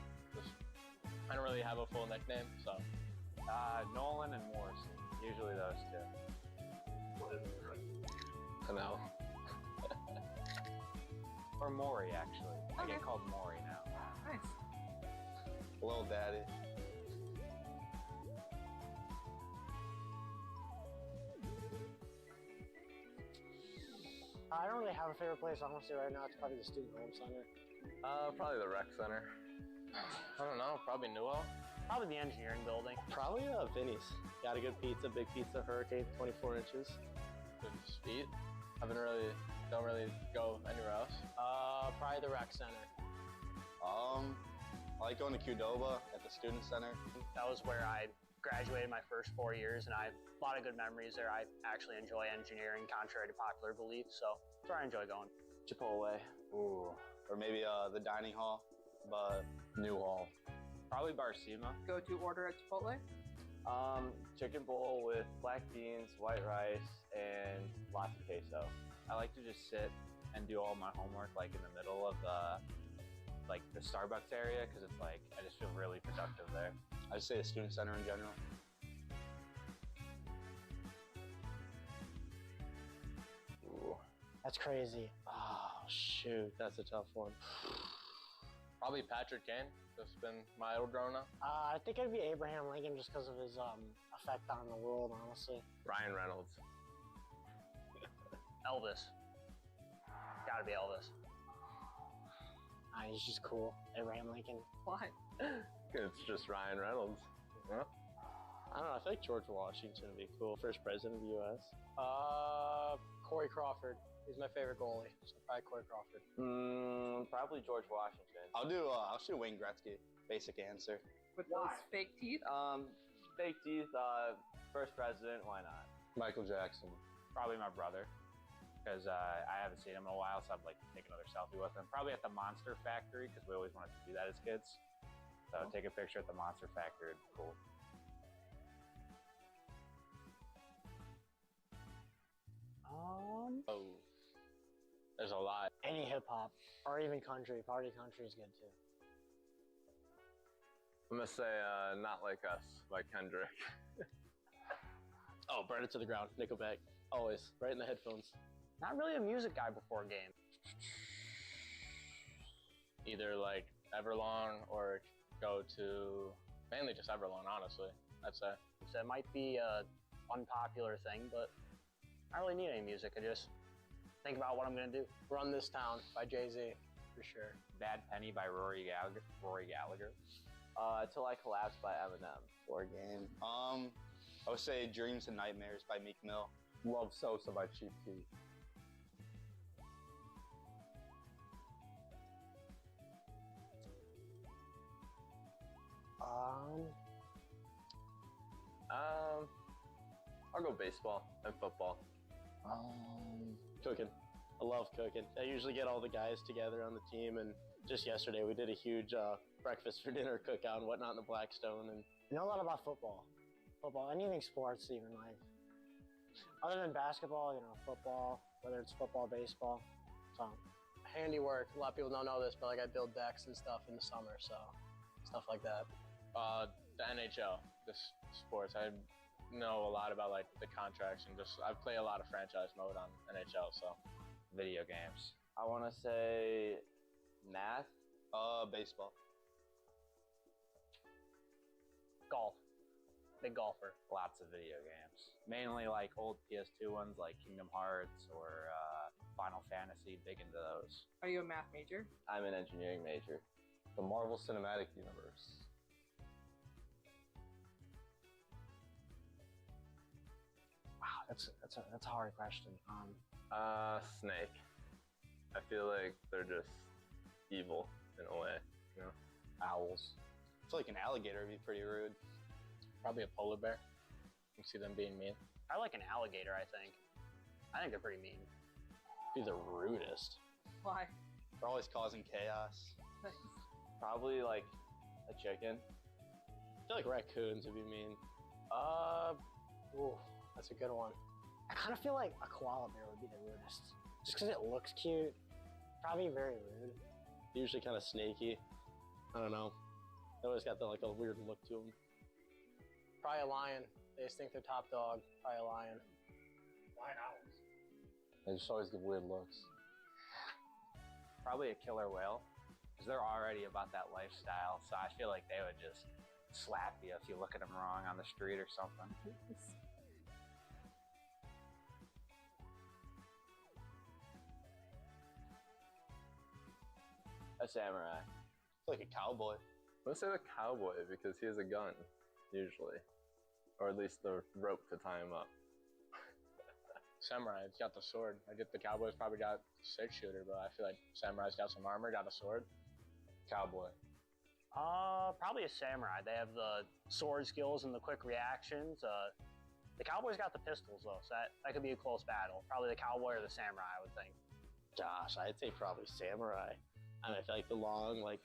Speaker 9: I don't really have a full nickname, so.
Speaker 6: Nolan and Morrison. Usually those two.
Speaker 5: Tennel.
Speaker 6: Or Maury, actually. I
Speaker 2: Okay.
Speaker 6: get called Maury now.
Speaker 2: Nice.
Speaker 3: Little Daddy.
Speaker 4: I don't really have a favorite place, honestly, right now. It's probably the Student Home Center.
Speaker 5: Probably the rec center.
Speaker 9: I don't know, probably Newell.
Speaker 4: Probably the engineering building.
Speaker 3: Probably Vinny's. Got a good pizza, big pizza, Hurricane, 24 inches.
Speaker 9: Good speed. Don't really go anywhere else.
Speaker 8: Probably the rec center.
Speaker 3: I like going to Qdoba at the Student Center.
Speaker 4: That was where I graduated my first 4 years, and I have a lot of good memories there. I actually enjoy engineering, contrary to popular belief, so that's where I enjoy going.
Speaker 3: Chipotle. Ooh. Or maybe the dining hall, but
Speaker 5: New Hall.
Speaker 6: Probably Barcima.
Speaker 2: Go to order at Chipotle.
Speaker 7: Chicken bowl with black beans, white rice, and lots of queso.
Speaker 6: I like to just sit and do all my homework like in the middle of the Starbucks area, because it's like I just feel really productive there.
Speaker 3: I'd say the Student Center in general.
Speaker 5: Ooh.
Speaker 4: That's crazy.
Speaker 3: Oh, shoot. That's a tough one.
Speaker 9: Probably Patrick Kane. That's been my idol growing up.
Speaker 4: I think it'd be Abraham Lincoln just because of his effect on the world, honestly.
Speaker 5: Ryan Reynolds.
Speaker 4: Elvis. Gotta be Elvis. He's just cool. Abraham Lincoln.
Speaker 2: Why?
Speaker 5: It's just Ryan Reynolds. Huh?
Speaker 3: I don't know. I feel like George Washington would be cool. First president of the U.S.
Speaker 8: Corey Crawford. He's my favorite goalie, so probably Corey Crawford.
Speaker 7: Probably George Washington.
Speaker 3: I'll shoot Wayne Gretzky. Basic answer.
Speaker 2: With those fake teeth?
Speaker 7: Fake teeth, first president, why not?
Speaker 5: Michael Jackson.
Speaker 6: Probably my brother, because I haven't seen him in a while, so I'd like to take another selfie with him. Probably at the Monster Factory, because we always wanted to do that as kids. So take a picture at the Monster Factory would be cool.
Speaker 9: Oh. There's a lot.
Speaker 4: Any hip hop, or even country. Party country is good too.
Speaker 5: I'm gonna say Not Like Us by Kendrick.
Speaker 3: Oh, burn it to the ground. Nickelback. Always. Right in the headphones.
Speaker 4: Not really a music guy before a game.
Speaker 9: Either like Everlong or go to mainly just Everlong, honestly, I'd say.
Speaker 4: So it might be a unpopular thing, but I don't really need any music. I just think about what I'm gonna do.
Speaker 8: Run This Town by Jay-Z, for sure.
Speaker 6: Bad Penny by Rory Gallagher.
Speaker 7: Till I Collapse by Eminem.
Speaker 3: Or game. I would say Dreams and Nightmares by Meek Mill.
Speaker 5: Love Sosa by Cheap Key. I'll go baseball and football.
Speaker 3: Cooking. I love cooking. I usually get all the guys together on the team, and just yesterday we did a huge breakfast for dinner cookout and whatnot in the Blackstone. And
Speaker 4: I know a lot about football. Football, anything sports, even like other than basketball, football, whether it's football, baseball. So
Speaker 8: Handiwork. A lot of people don't know this, but like I build decks and stuff in the summer, so stuff like that.
Speaker 9: The NHL, this sports. I know a lot about like the contracts and I play a lot of franchise mode on NHL, so.
Speaker 6: Video games.
Speaker 7: I want to say math.
Speaker 3: Baseball.
Speaker 4: golf. Big golfer.
Speaker 6: Lots of video games. Mainly like old PS2 ones like Kingdom Hearts or Final Fantasy, big into those.
Speaker 2: Are you a math major?
Speaker 7: I'm an engineering major.
Speaker 5: The Marvel Cinematic Universe.
Speaker 4: Wow, that's a hard question.
Speaker 5: Snake. I feel like they're just evil in a way,
Speaker 3: Owls. I feel like an alligator would be pretty rude.
Speaker 9: Probably a polar bear. You can see them being mean.
Speaker 4: I like an alligator, I think. I think they're pretty mean.
Speaker 3: Be the rudest.
Speaker 2: Why?
Speaker 3: They're always causing chaos.
Speaker 7: Probably like a chicken.
Speaker 3: I feel like raccoons would be mean.
Speaker 8: Ooh, that's a good one. I kind of feel like a koala bear would be the rudest. Just because it looks cute. Probably very rude.
Speaker 3: Usually kind of snaky. I don't know. They always got like a weird look to them.
Speaker 8: Probably a lion. They just think they're top dog. Probably a lion. Lion owls.
Speaker 3: They just always give weird looks.
Speaker 6: Probably a killer whale, because they're already about that lifestyle. So I feel like they would just slap you if you look at them wrong on the street or something.
Speaker 7: A samurai.
Speaker 3: It's like a cowboy.
Speaker 5: Let's say the cowboy because he has a gun, usually. Or at least the rope to tie him up.
Speaker 9: Samurai, it's got the sword. I get the Cowboys probably got 6-shooter, but I feel like Samurai's got some armor, got a sword.
Speaker 3: Cowboy.
Speaker 4: Probably a samurai. They have the sword skills and the quick reactions. The Cowboys got the pistols though, so that could be a close battle. Probably the cowboy or the samurai, I would think.
Speaker 3: Gosh, I'd say probably samurai. I mean, I feel like the long, like,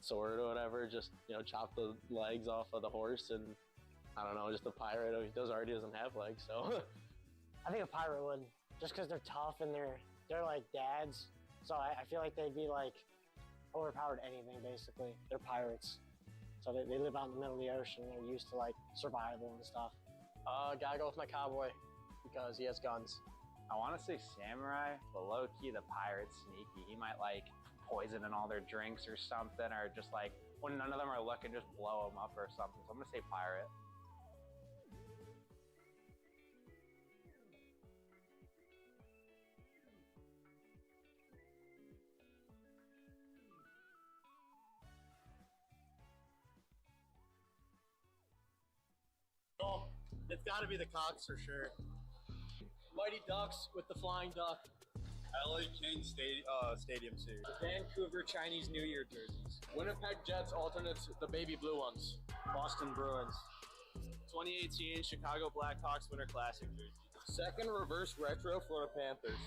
Speaker 3: sword or whatever, just, you know, chop the legs off of the horse, and I don't know, just a pirate, he already doesn't have legs, so.
Speaker 8: I think a pirate would, just because they're tough and they're like dads. So I feel like they'd be like overpowered anything basically. They're pirates. So they live out in the middle of the ocean. They're used to like survival and stuff. Gotta go with my cowboy because he has guns.
Speaker 6: I want to say samurai, but low-key the pirate's sneaky. He might like poison in all their drinks or something, or just like when none of them are looking, just blow them up or something. So I'm gonna say pirate.
Speaker 10: Oh, it's got to be the Cox for sure. Mighty Ducks with the Flying Duck.
Speaker 11: LA Kings Stadium Series.
Speaker 10: Vancouver Chinese New Year jerseys.
Speaker 11: Winnipeg Jets alternates, the baby blue ones.
Speaker 10: Boston Bruins.
Speaker 11: 2018 Chicago Blackhawks Winter Classic jersey. Second reverse retro Florida Panthers.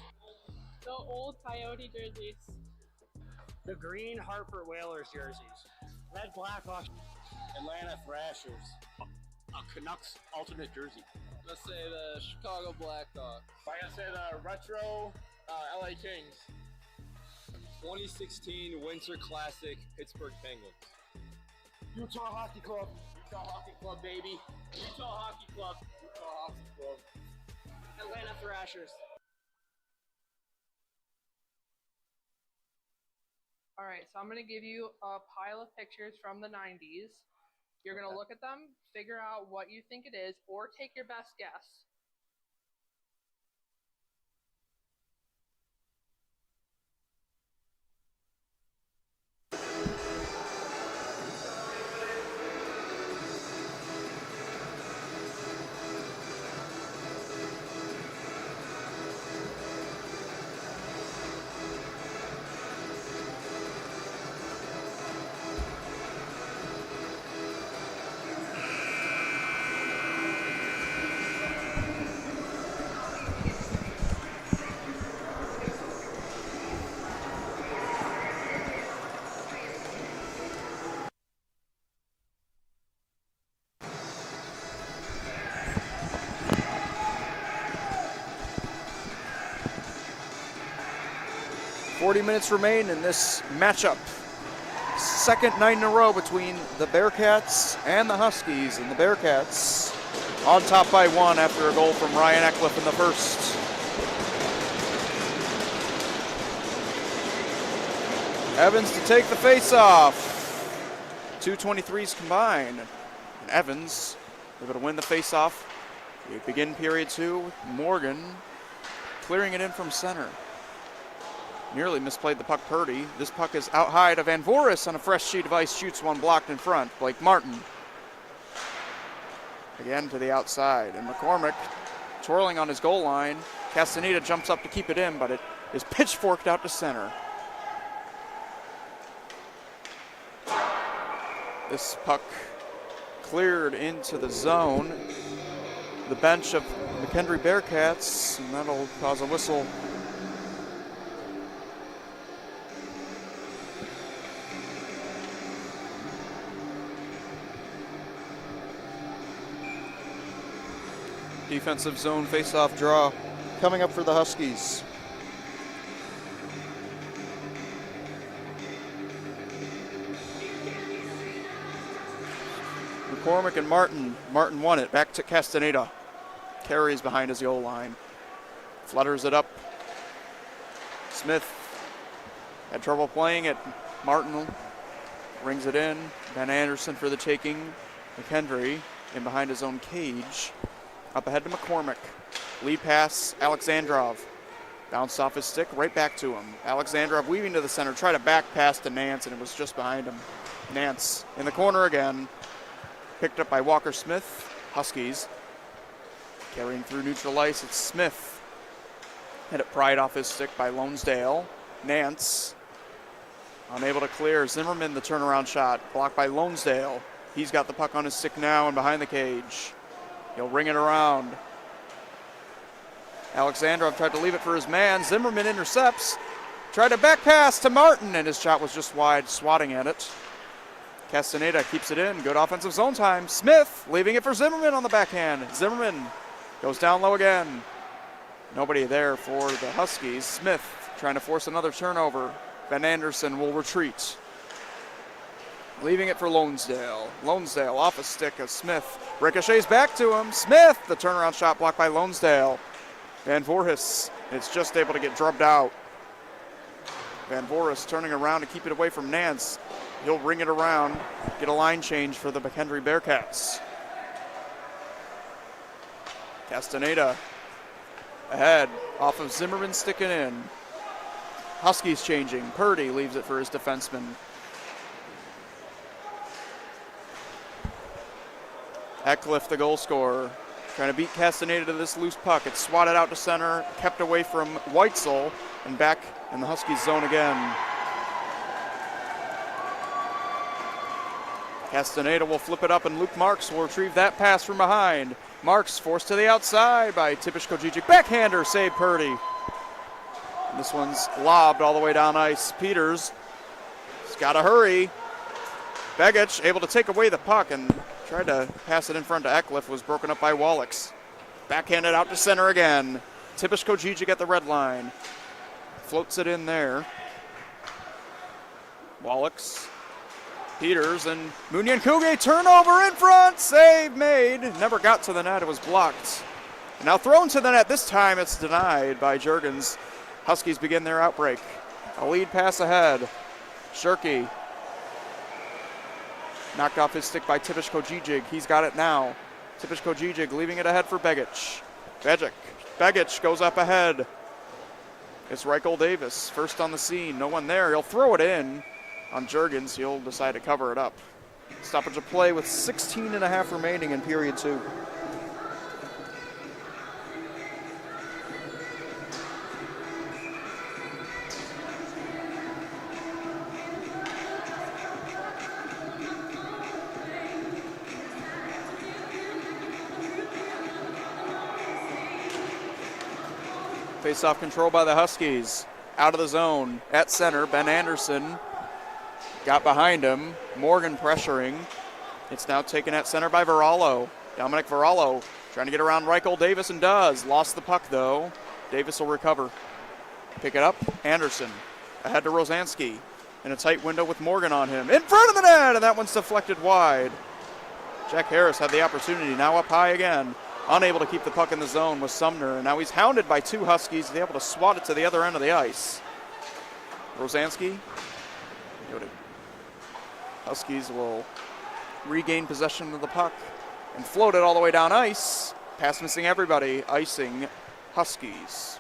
Speaker 12: The old Coyote jerseys.
Speaker 10: The green Hartford Whalers jerseys. Red Blackhawks.
Speaker 11: Atlanta Thrashers.
Speaker 10: A Canucks alternate jersey.
Speaker 11: Let's say the Chicago Blackhawks.
Speaker 9: I gotta say the retro LA Kings.
Speaker 11: 2016 Winter Classic Pittsburgh Penguins.
Speaker 10: Utah Hockey Club.
Speaker 11: Utah Hockey Club, baby. Utah Hockey Club. Utah Hockey Club.
Speaker 10: Atlanta Thrashers.
Speaker 2: All right, so I'm going to give you a pile of pictures from the 90s. You're going to look at them, figure out what you think it is, or take your best guess.
Speaker 1: Minutes remain in this matchup. Second night in a row between the Bearcats and the Huskies, and the Bearcats on top by 1 after a goal from Ryan Eckliff in the first. Evans to take the face-off. 2:23s combined. And Evans able to win the face-off. We begin period 2 with Morgan clearing it in from center. Nearly misplayed the puck Purdy. This puck is out high to Van Voris on a fresh sheet of ice, shoots one blocked in front. Blake Martin. Again to the outside, and McCormick twirling on his goal line. Castaneda jumps up to keep it in, but it is pitchforked out to center. This puck cleared into the zone. the bench of McKendree Bearcats, and that'll cause a whistle. Defensive zone face-off draw coming up for the Huskies. McCormick and Martin. Martin won it. Back to Castaneda. Carries behind his goal line. Flutters it up. Smith had trouble playing it. Martin rings it in. Ben Anderson for the taking. McKendree in behind his own cage. Up ahead to McCormick. Lead pass, Alexandrov. Bounced off his stick, right back to him. Alexandrov weaving to the center, tried a back pass to Nance, and it was just behind him. Nance in the corner again. Picked up by Walker Smith. Huskies carrying through neutral ice. It's Smith. Had it pried off his stick by Lonesdale. Nance unable to clear. Zimmerman the turnaround shot. Blocked by Lonesdale. He's got the puck on his stick now and behind the cage. He'll ring it around. Alexandrov tried to leave it for his man. Zimmerman intercepts. Tried a back pass to Martin, and his shot was just wide, swatting at it. Castaneda keeps it in. Good offensive zone time. Smith leaving it for Zimmerman on the backhand. Zimmerman goes down low again. Nobody there for the Huskies. Smith trying to force another turnover. Ben Anderson will retreat. Leaving it for Lonesdale. Lonesdale off a stick of Smith. Ricochets back to him. Smith, the turnaround shot blocked by Lonesdale. Van Voorhis is just able to get drubbed out. Van Voorhis turning around to keep it away from Nance. He'll ring it around, get a line change for the McKendree Bearcats. Castaneda ahead, off of Zimmerman sticking in. Huskies changing. Purdy leaves it for his defenseman. Eckliff, the goal scorer, trying to beat Castaneda to this loose puck. It's swatted out to center, kept away from Weitzel, and back in the Huskies zone again. Castaneda will flip it up, and Luke Marks will retrieve that pass from behind. Marks forced to the outside by Tipish Kojic. Backhander, save Purdy. And this one's lobbed all the way down ice. Peters has got to hurry. Begich able to take away the puck and tried to pass it in front to Eckliff, was broken up by Wallach. Backhanded out to center again. Tipish Kojic at the red line. Floats it in there. Wallach. Peters and Munyankuge turnover in front. Save made. Never got to the net. It was blocked. Now thrown to the net. This time it's denied by Juergens. Huskies begin their outbreak. A lead pass ahead. Shirky. Knocked off his stick by Tipish Kojic. He's got it now. Tipish Kojic leaving it ahead for Begich. Begich goes up ahead. It's Reichel Davis, first on the scene. No one there. He'll throw it in on Juergens. He'll decide to cover it up. Stoppage of play with 16.5 remaining in period 2. Face-off control by the Huskies. Out of the zone. At center, Ben Anderson got behind him. Morgan pressuring. It's now taken at center by Varallo. Dominic Varallo trying to get around Reichel Davis and does. Lost the puck though. Davis will recover. Pick it up. Anderson ahead to Rosansky. In a tight window with Morgan on him. In front of the net, and that one's deflected wide. Jack Harris had the opportunity. Now up high again. Unable to keep the puck in the zone was Sumner, and now he's hounded by two Huskies. He's able to swat it to the other end of the ice. Rosansky. Huskies will regain possession of the puck and float it all the way down ice. Pass missing everybody, icing Huskies.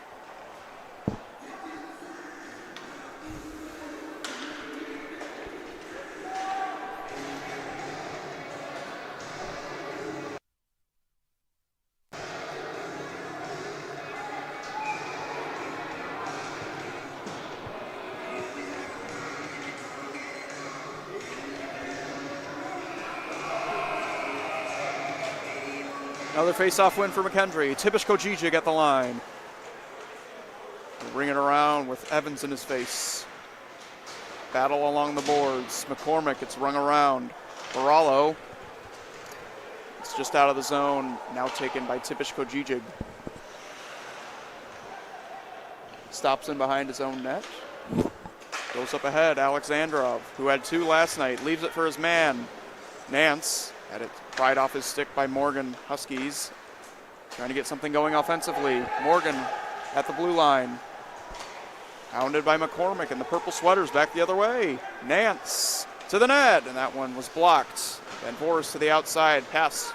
Speaker 1: Another face-off win for McKendree. Tibish Kojijig at the line. He'll bring it around with Evans in his face. Battle along the boards. McCormick, it's rung around. Baralo. It's just out of the zone. Now taken by Tibish Kojijig. Stops in behind his own net. Goes up ahead. Alexandrov, who had 2 last night, leaves it for his man. Nance had it pried off his stick by Morgan Huskies. Trying to get something going offensively. Morgan at the blue line. Hounded by McCormick, and the purple sweaters back the other way. Nance to the net, and that one was blocked. Van Forest to the outside. Pass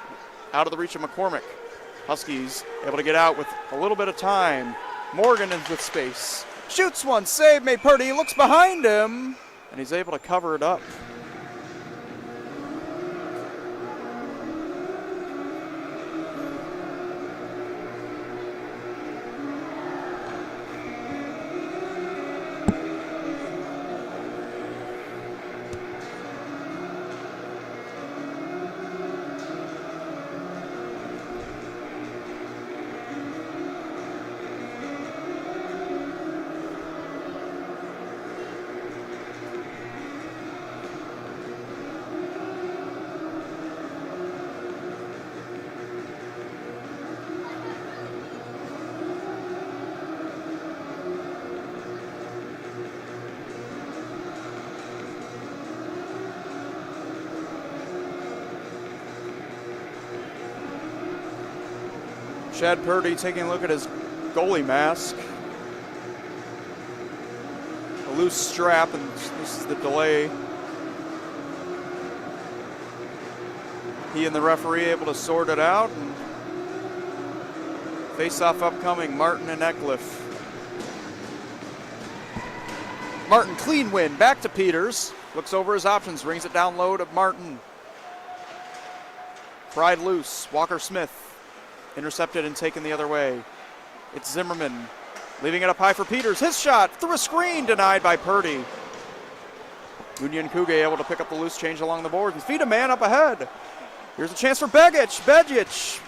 Speaker 1: out of the reach of McCormick. Huskies able to get out with a little bit of time. Morgan is with space. Shoots one, save made Purdy, looks behind him, and he's able to cover it up. Chad Purdy taking a look at his goalie mask. A loose strap, and this is the delay. He and the referee able to sort it out. And face-off upcoming, Martin and Eckliff. Martin, clean win, back to Peters. Looks over his options, brings it down low to Martin. Pried loose, Walker Smith. Intercepted and taken the other way. It's Zimmerman leaving it up high for Peters. His shot through a screen, denied by Purdy. Union Kuge able to pick up the loose change along the board and feed a man up ahead. Here's a chance for Begic.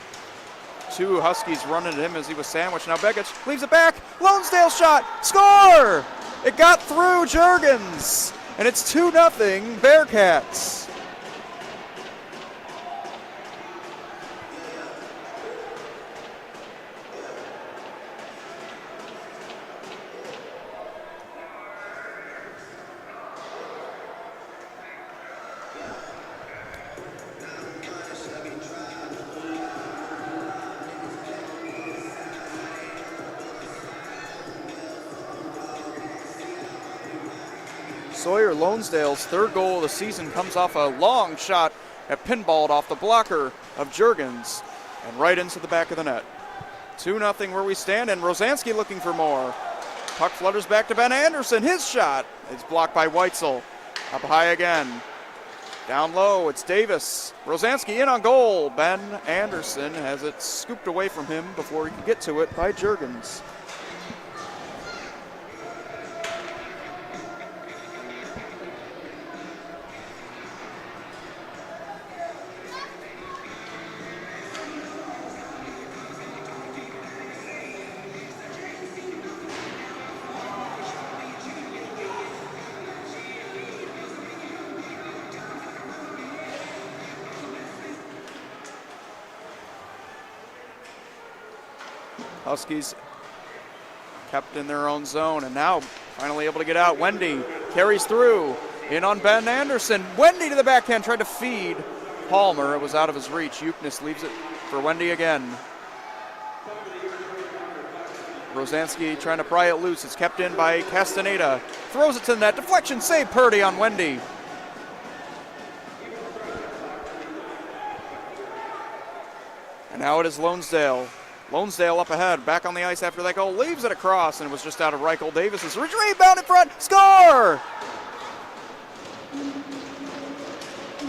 Speaker 1: 2 Huskies running at him as he was sandwiched. Now Begic leaves it back. Lonesdale shot. Score! It got through Juergens. And it's 2-0 Bearcats. Sawyer Lonesdale's 3rd goal of the season comes off a long shot at pinballed off the blocker of Juergens and right into the back of the net. 2-0 where we stand, and Rosansky looking for more. Puck flutters back to Ben Anderson. His shot is blocked by Weitzel. Up high again. Down low, it's Davis. Rosansky in on goal. Ben Anderson has it scooped away from him before he could get to it by Juergens. Huskies kept in their own zone, and now finally able to get out. Wendy carries through, in on Ben Anderson. Wendy to the backhand, tried to feed Palmer. It was out of his reach. Uknes leaves it for Wendy again. Rosansky trying to pry it loose. It's kept in by Castaneda. Throws it to the net. Deflection save, Purdy on Wendy. And now it is Lonesdale. Lonesdale up ahead, back on the ice after that goal, leaves it across, and it was just out of Reichel Davis's reach. Rebound in front, score!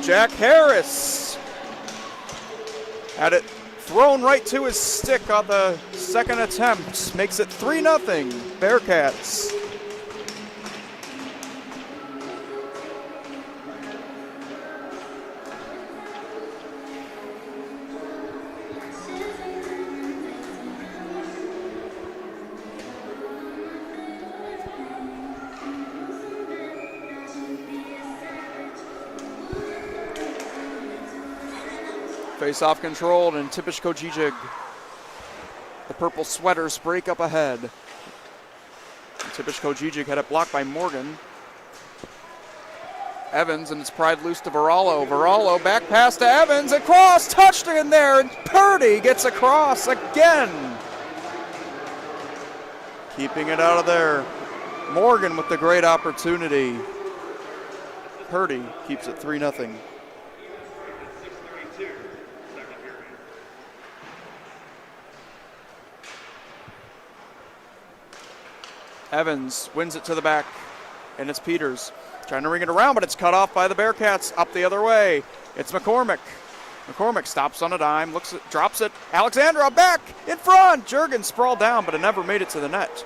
Speaker 1: Jack Harris had it thrown right to his stick on the second attempt. Makes it 3-0 Bearcats. Face-off controlled, and Tipish Kojijig. The purple sweaters break up ahead. And Tipish Kojijig had it blocked by Morgan. Evans, and it's pried loose to Varallo. Varallo back pass to Evans, across, touched in there, and Purdy gets across again. Keeping it out of there. Morgan with the great opportunity. Purdy keeps it 3-0. Evans wins it to the back, and it's Peters. Trying to ring it around, but it's cut off by the Bearcats. Up the other way. It's McCormick. McCormick stops on a dime, drops it. Alexandra back in front. Jurgen sprawled down, but it never made it to the net.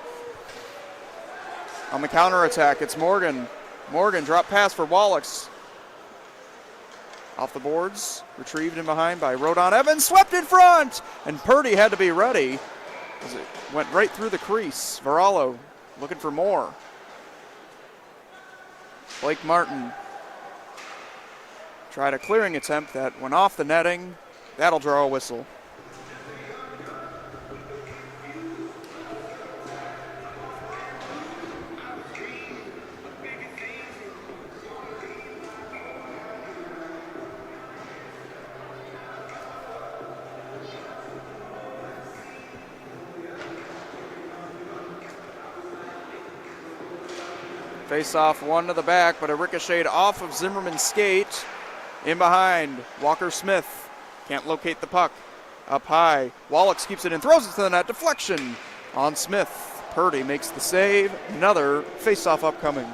Speaker 1: On the counterattack, it's Morgan. Morgan drop pass for Wallachs. Off the boards, retrieved in behind by Rodon Evans, swept in front, and Purdy had to be ready as it went right through the crease. Varallo looking for more. Blake Martin tried a clearing attempt that went off the netting. That'll draw a whistle. Face off one to the back, but a ricocheted off of Zimmerman's skate. In behind, Walker Smith can't locate the puck. Up high, Wallachs keeps it and throws it to the net. Deflection on Smith. Purdy makes the save. Another face-off upcoming.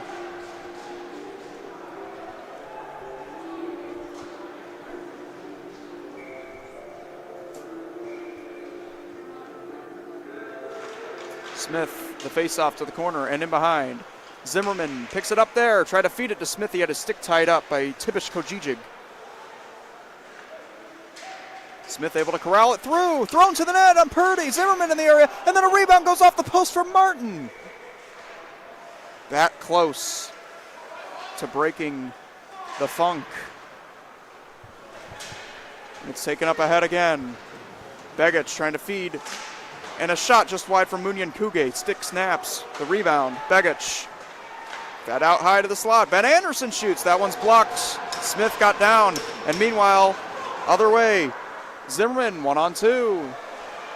Speaker 1: Smith, the face-off to the corner and in behind. Zimmerman picks it up there, try to feed it to Smith. He had his stick tied up by Tipish Kojijig. Smith able to corral it through, thrown to the net on Purdy. Zimmerman in the area, and then a rebound goes off the post from Martin. That close to breaking the funk. It's taken up ahead again. Begich trying to feed, and a shot just wide from Munyan Kuge. Stick snaps, the rebound, Begich. That out high to the slot. Ben Anderson shoots. That one's blocked. Smith got down. And meanwhile, other way. Zimmerman 1-on-2.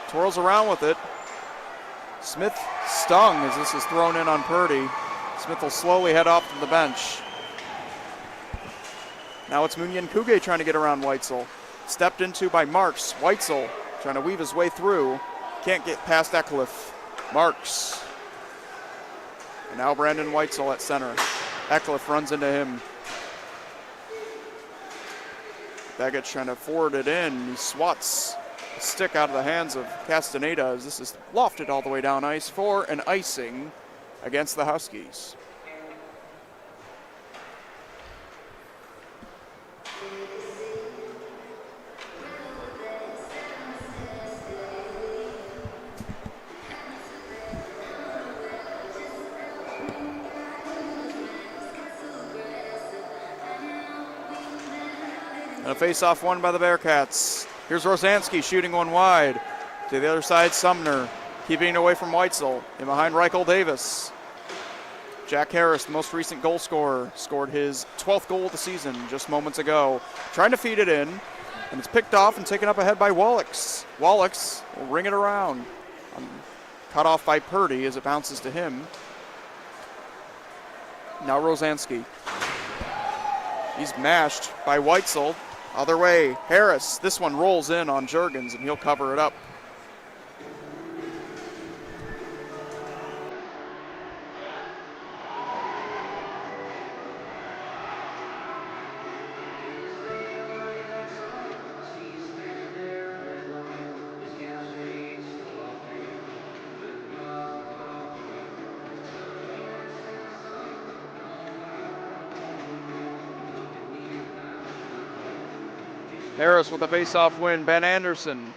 Speaker 1: Twirls around with it. Smith stung as this is thrown in on Purdy. Smith will slowly head off to the bench. Now it's Munyan Kuge trying to get around Weitzel. Stepped into by Marks. Weitzel trying to weave his way through. Can't get past Eckliff. Marks. And now Brandon Weitzel at center. Eckliff runs into him. Begich trying to forward it in. He swats the stick out of the hands of Castaneda as this is lofted all the way down ice for an icing against the Huskies. And a face-off won by the Bearcats. Here's Rosansky shooting one wide. To the other side, Sumner keeping it away from Weitzel. In behind, Reichel Davis. Jack Harris, the most recent goal scorer, scored his 12th goal of the season just moments ago. Trying to feed it in, and it's picked off and taken up ahead by Wallachs. Wallachs will ring it around. Cut off by Purdy as it bounces to him. Now Rosansky. He's mashed by Weitzel. Other way, Harris. This one rolls in on Jurgens, and he'll cover it up. Harris with a face-off win. Ben Anderson.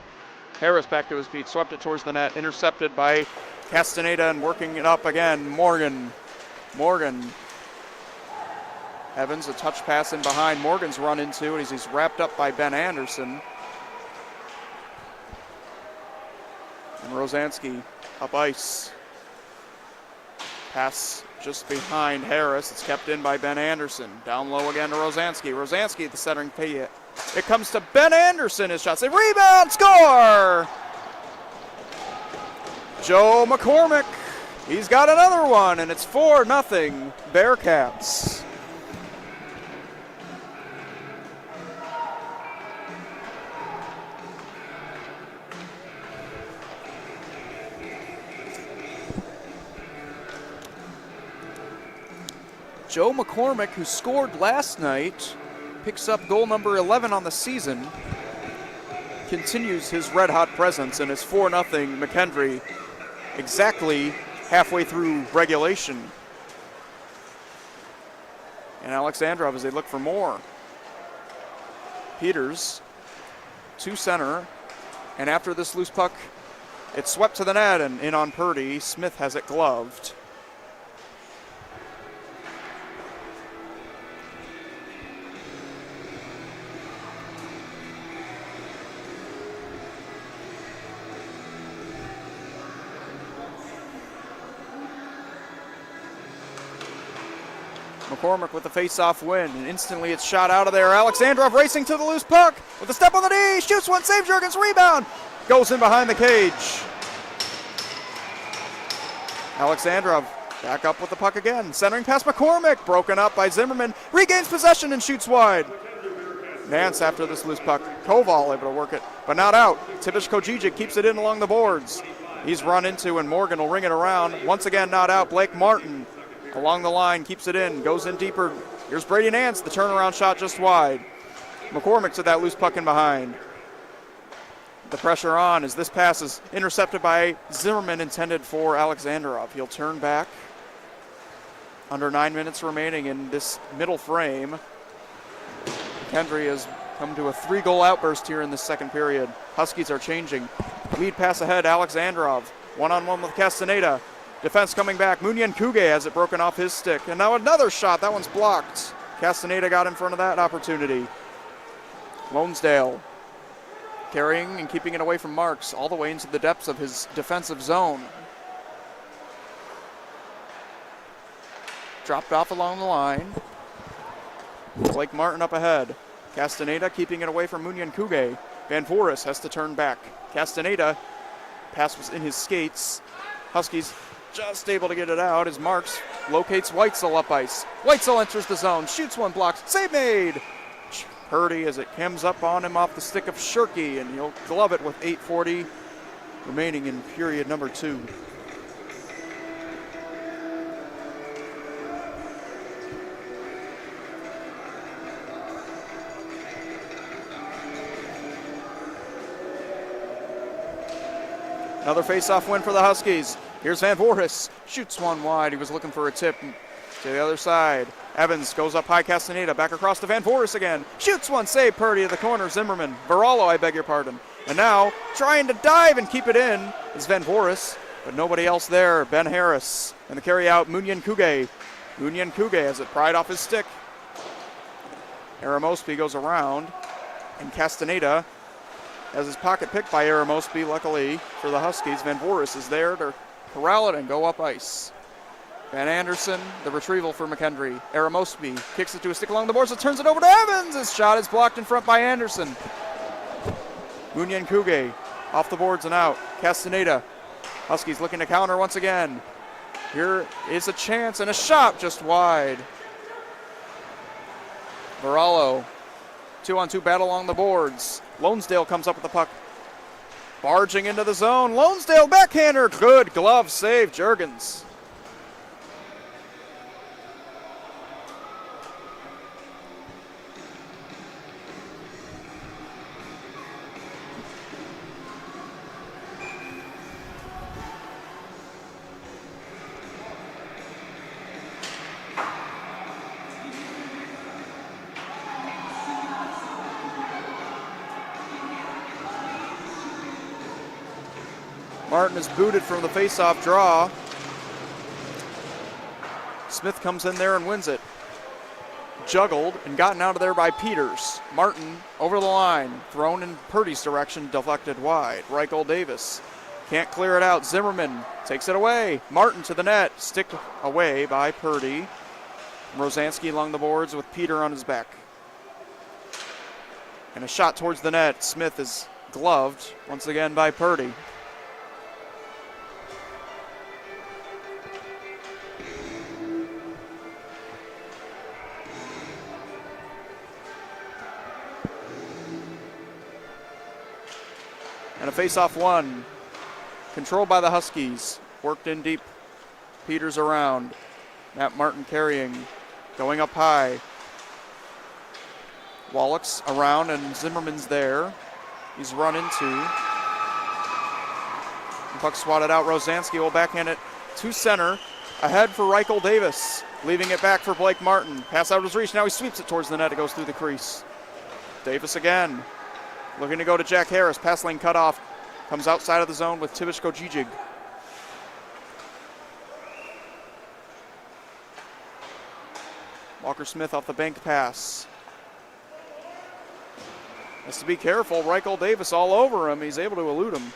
Speaker 1: Harris back to his feet, swept it towards the net, intercepted by Castaneda and working it up again. Morgan. Evans, a touch pass in behind. Morgan's run into it as he's wrapped up by Ben Anderson. And Rosansky up ice. Pass just behind Harris. It's kept in by Ben Anderson. Down low again to Rosansky. Rosansky at the centering pay. It comes to Ben Anderson. His shot save. Rebound. Score! Joe McCormick. He's got another one, and it's 4-0 Bearcats. Joe McCormick, who scored last night, picks up goal number 11 on the season, continues his red-hot presence, and it's 4-0 McKendree exactly halfway through regulation. And Alexandrov as they look for more. Peters to center, and after this loose puck, it's swept to the net and in on Purdy. Smith has it gloved. McCormick with the face-off win, and instantly it's shot out of there. Alexandrov racing to the loose puck with a step on the D, shoots one, saves Jurgens, rebound, goes in behind the cage. Alexandrov back up with the puck again, centering past McCormick, broken up by Zimmerman, regains possession and shoots wide. Nance after this loose puck, Koval able to work it, but not out. Tibish Kojijic keeps it in along the boards. He's run into, and Morgan will ring it around. Once again, not out. Blake Martin along the line, keeps it in, goes in deeper. Here's Brady Nance, the turnaround shot just wide. McCormick to that loose puck in behind. The pressure on as this pass is intercepted by Zimmerman, intended for Alexandrov. He'll turn back. Under 9 minutes remaining in this middle frame. McKendree has come to a 3-goal outburst here in the second period. Huskies are changing. Lead pass ahead, Alexandrov. One-on-one with Castaneda. Defense coming back. Munyan Kuge has it broken off his stick. And now another shot. That one's blocked. Castaneda got in front of that opportunity. Lonesdale carrying and keeping it away from Marks all the way into the depths of his defensive zone. Dropped off along the line. Blake Martin up ahead. Castaneda keeping it away from Munyan Kuge. Van Voorhis has to turn back. Castaneda, pass was in his skates. Huskies just able to get it out as Marks locates Weitzel up ice. Weitzel enters the zone, shoots one, blocked, save made. Purdy as it comes up on him off the stick of Shirky, and he'll glove it with 8:40 remaining in period number 2. Another face-off win for the Huskies. Here's Van Voorhis, shoots one wide. He was looking for a tip to the other side. Evans goes up high, Castaneda, back across to Van Voorhis again. Shoots one, save Purdy to the corner, Zimmerman. Varallo, I beg your pardon. And now, trying to dive and keep it in is Van Voorhis, but nobody else there. Ben Harris, and the carry out, Munyan Kuge. Munyan Kuge has it pried off his stick. Aramospi goes around, and Castaneda has his pocket picked by Aramospi, luckily for the Huskies. Van Voorhis is there to corral it and go up ice. Van Anderson, the retrieval for McKendree. Aramospi kicks it to a stick along the boards, it turns it over to Evans. His shot is blocked in front by Anderson. Munyan Kuge off the boards and out. Castaneda. Huskies looking to counter once again. Here is a chance and a shot just wide. Varallo, 2-on-2 battle along the boards. Lonesdale comes up with the puck. Barging into the zone. Lonesdale backhander. Good glove save, Jurgens. Martin is booted from the face-off draw. Smith comes in there and wins it. Juggled and gotten out of there by Peters. Martin over the line, thrown in Purdy's direction, deflected wide. Reichel Davis Can't clear it out. Zimmerman takes it away. Martin to the net. Sticked away by Purdy. Rosansky along the boards with Peter on his back. And a shot towards the net. Smith is gloved once again by Purdy. And a face-off one. Controlled by the Huskies. Worked in deep. Peters around. Matt Martin carrying. Going up high. Wallach's around and Zimmerman's there. He's run into. The puck swatted out. Rosansky will backhand it to center. Ahead for Reichel Davis. Leaving it back for Blake Martin. Pass out of his reach. Now he sweeps it towards the net. It goes through the crease. Davis again. Looking to go to Jack Harris. Pass lane cut off. Comes outside of the zone with Tibishko Gijig. Walker Smith off the bank pass. Has to be careful. Reichel Davis all over him. He's able to elude him.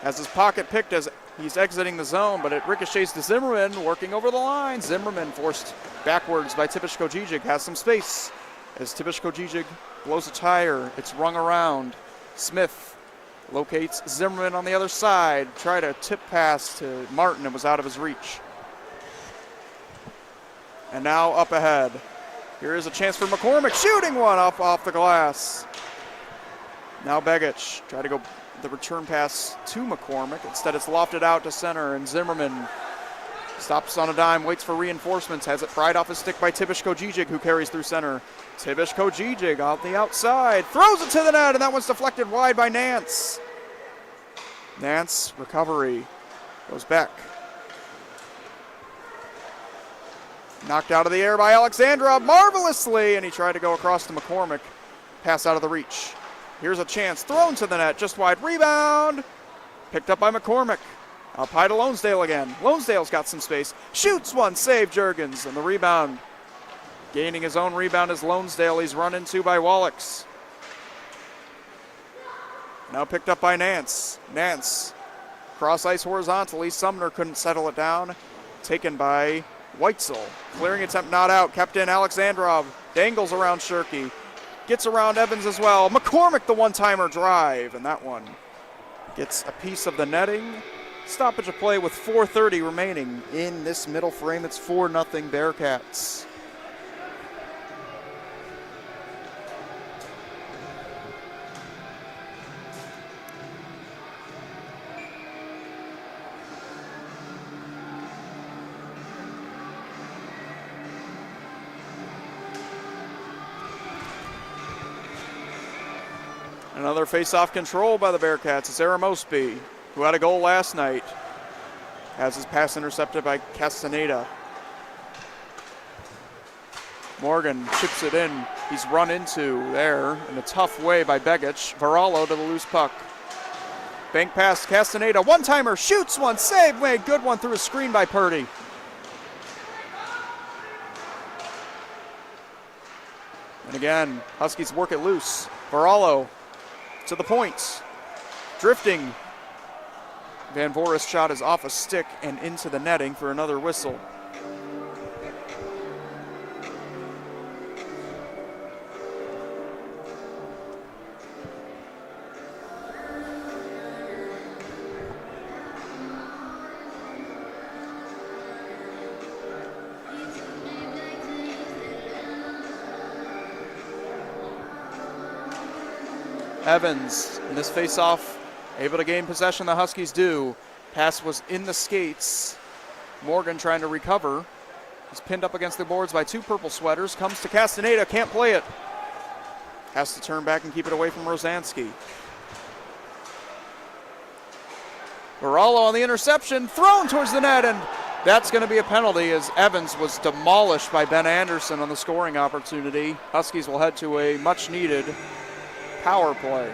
Speaker 1: Has his pocket picked as he's exiting the zone, but it ricochets to Zimmerman, working over the line. Zimmerman forced backwards by Tibishko Gijig. Has some space as Tibishko Gijig blows a tire. It's rung around. Smith locates Zimmerman on the other side. Tried a tip pass to Martin. It was out of his reach. And now up ahead. Here is a chance for McCormick. Shooting one off the glass. Now Begich. Try to go the return pass to McCormick. Instead it's lofted out to center, and Zimmerman stops on a dime, waits for reinforcements, has it pried off his stick by Tibishko Gijig, who carries through center. Tibishko Gijig out the outside, throws it to the net, and that one's deflected wide by Nance. Nance, recovery, goes back. Knocked out of the air by Alexandrov marvelously, and he tried to go across to McCormick. Pass out of the reach. Here's a chance, thrown to the net, just wide. Rebound, picked up by McCormick. Up high to Lonesdale again. Lonesdale's got some space. Shoots one, save Juergens, and the rebound. Gaining his own rebound is Lonesdale. He's run into by Wallachs. Now picked up by Nance. Nance, cross ice horizontally. Sumner couldn't settle it down. Taken by Weitzel. Clearing attempt not out. Kept in Alexandrov. Dangles around Shirky. Gets around Evans as well. McCormick the one-timer drive, and that one gets a piece of the netting. Stoppage of play with 4:30 remaining in this middle frame. It's 4-0 Bearcats. Another face-off control by the Bearcats. It's Aaron Mosby, who had a goal last night. Has his pass intercepted by Castaneda. Morgan chips it in. He's run into there in a tough way by Begich. Varallo to the loose puck. Bank pass, Castaneda. One-timer, shoots one, save, made. Good one through a screen by Purdy. And again, Huskies work it loose. Varallo to the point. Drifting. Van Voorhis' shot is off a stick and into the netting for another whistle. Evans in this face-off, able to gain possession. The Huskies do. Pass was in the skates. Morgan trying to recover. He's pinned up against the boards by two purple sweaters. Comes to Castaneda, can't play it. Has to turn back and keep it away from Rosansky. Varallo on the interception, thrown towards the net, and that's going to be a penalty as Evans was demolished by Ben Anderson on the scoring opportunity. Huskies will head to a much-needed power play.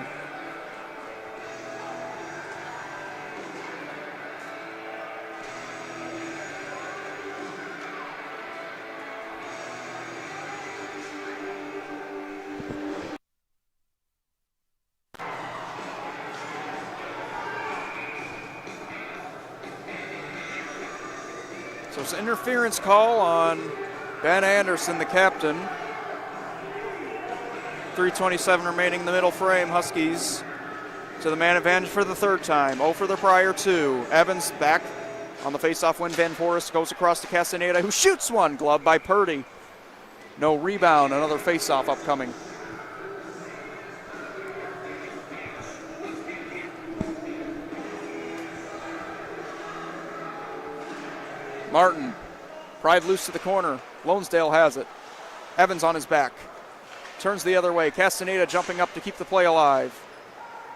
Speaker 1: There's an interference call on Ben Anderson, the captain. 3:27 remaining in the middle frame. Huskies to the man advantage for the third time. 0 for the prior 2. Evans back on the faceoff win. Van Forest goes across to Castaneda, who shoots one. Glove by Purdy. No rebound. Another faceoff upcoming. Martin, pried loose to the corner. Lonesdale has it. Evans on his back. Turns the other way. Castaneda jumping up to keep the play alive.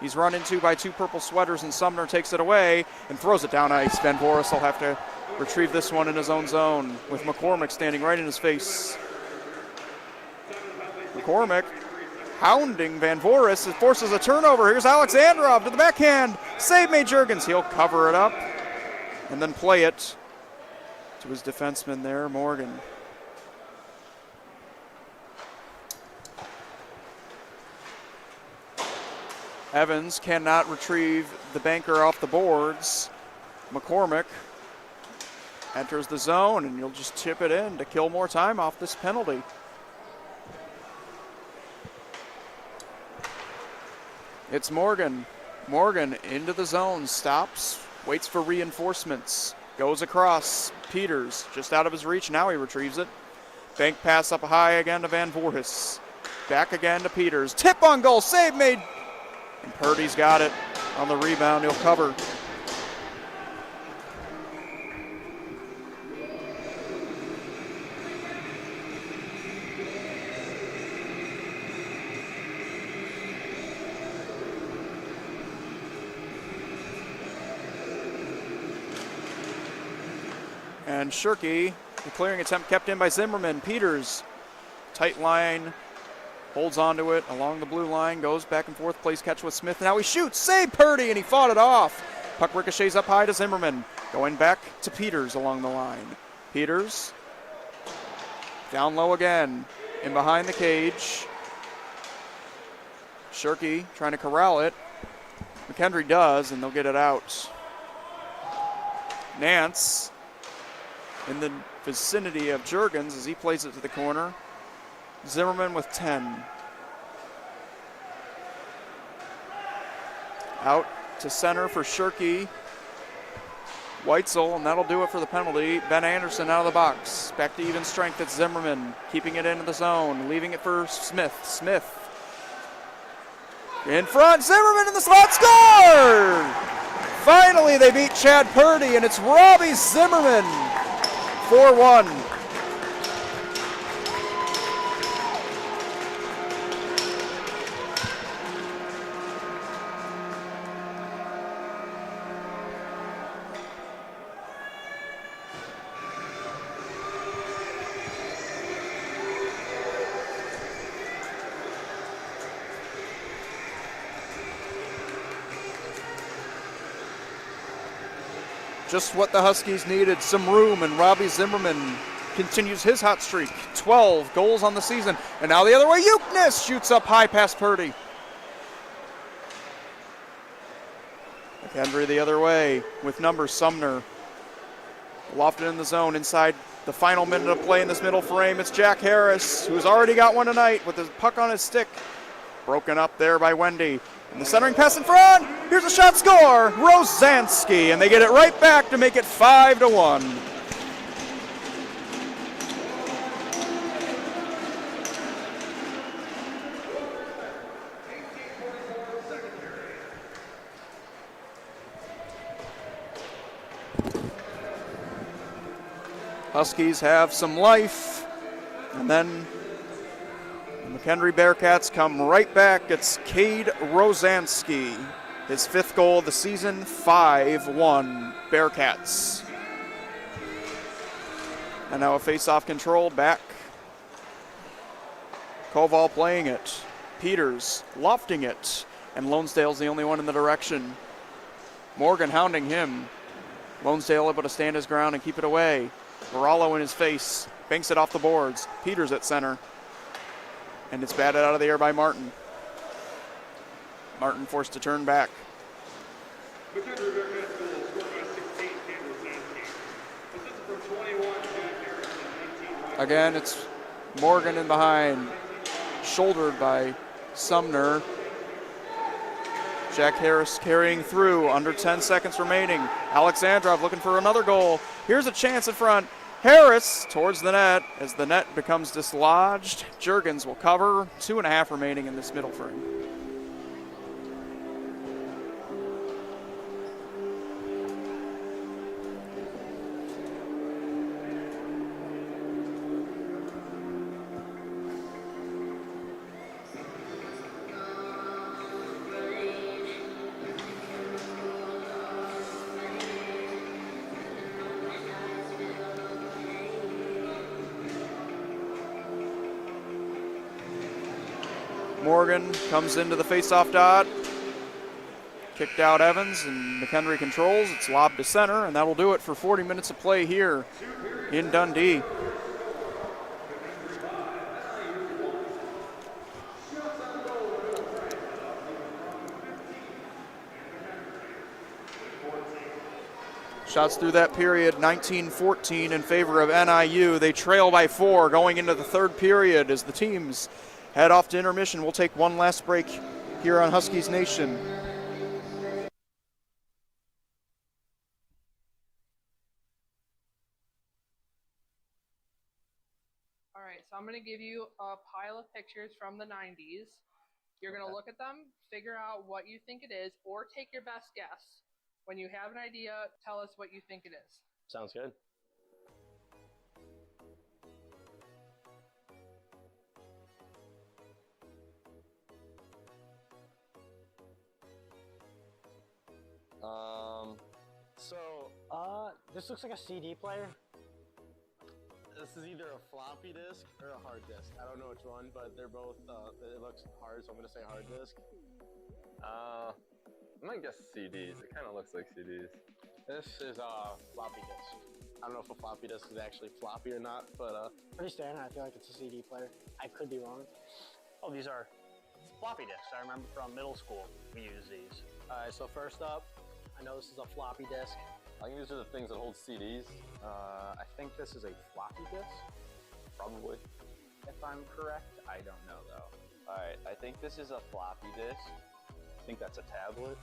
Speaker 1: He's run into by 2 purple sweaters, and Sumner takes it away and throws it down ice. Van Voris will have to retrieve this one in his own zone with McCormick standing right in his face. McCormick hounding Van Voris. It forces a turnover. Here's Alexandrov to the backhand. Save made Juergens. He'll cover it up and then play it to his defenseman there, Morgan. Evans cannot retrieve the banker off the boards. McCormick enters the zone, and you'll just chip it in to kill more time off this penalty. It's Morgan. Morgan into the zone, stops, waits for reinforcements, goes across. Peters just out of his reach. Now he retrieves it. Bank pass up high again to Van Voorhis. Back again to Peters. Tip on goal. Save made. And Purdy's got it on the rebound. He'll cover. And Shirky, the clearing attempt kept in by Zimmerman. Peters, tight line, holds onto it along the blue line, goes back and forth, plays catch with Smith. Now he shoots, save Purdy, and he fought it off. Puck ricochets up high to Zimmerman, going back to Peters along the line. Peters, down low again, in behind the cage. Shirky trying to corral it. McKendree does, and they'll get it out. Nance in the vicinity of Juergens as he plays it to the corner. Zimmerman with 10. Out to center for Shirky. Weitzel, and that'll do it for the penalty. Ben Anderson out of the box. Back to even strength at Zimmerman, keeping it into the zone, leaving it for Smith. Smith in front, Zimmerman in the slot, scored! Finally they beat Chad Purdy, and it's Robbie Zimmerman. 4-1. Just what the Huskies needed, some room, and Robbie Zimmerman continues his hot streak. 12 goals on the season. And now the other way, Uknes shoots up high past Purdy. McKendree the other way with numbers. Sumner lofted in the zone inside the final minute of play in this middle frame. It's Jack Harris, who's already got one tonight with his puck on his stick. Broken up there by Wendy. And the centering pass in front. Here's a shot, score. Rosansky, and they get it right back to make it 5-1. Huskies have some life, and then the McKendree Bearcats come right back. It's Cade Rosansky, his 5th goal of the season. 5-1 Bearcats. And now a face-off control back. Koval playing it. Peters lofting it, and Lonesdale's the only one in the direction. Morgan hounding him. Lonesdale able to stand his ground and keep it away. Barallo in his face, banks it off the boards. Peters at center. And it's batted out of the air by Martin. Martin forced to turn back. Again, it's Morgan in behind, shouldered by Sumner. Jack Harris carrying through, under 10 seconds remaining. Alexandrov looking for another goal. Here's a chance in front. Harris towards the net as the net becomes dislodged. Juergens will cover. 2.5 remaining in this middle frame. Morgan comes into the faceoff dot. Kicked out Evans, and McKendree controls. It's lobbed to center, and that'll do it for 40 minutes of play here in Dundee. Shots through that period, 19-14 in favor of NIU. They trail by 4 going into the third period as the teams head off to intermission. We'll take one last break here on Huskies Nation.
Speaker 2: All right, so I'm going to give you a pile of pictures from the 90s. You're going to look at them, figure out what you think it is, or take your best guess. When you have an idea, tell us what you think it is.
Speaker 3: Sounds good.
Speaker 8: This looks like a CD player.
Speaker 3: This is either a floppy disk or a hard disk. I don't know which one, but they're both, it looks hard, so I'm gonna say hard disk.
Speaker 5: I might guess CDs. It kind of looks like CDs.
Speaker 3: This is a floppy disk. I don't know if a floppy disk is actually floppy or not, but
Speaker 8: Pretty standard. I feel like it's a CD player. I could be wrong.
Speaker 4: Oh, these are floppy disks. I remember from middle school we used these.
Speaker 3: all right. So first up,
Speaker 8: I know this is a floppy disk.
Speaker 5: I think these are the things that hold CDs.
Speaker 6: I think this is a floppy disk,
Speaker 5: Probably.
Speaker 6: if I'm correct. I don't know though.
Speaker 7: Alright, I think this is a floppy disk.
Speaker 6: I think that's a tablet.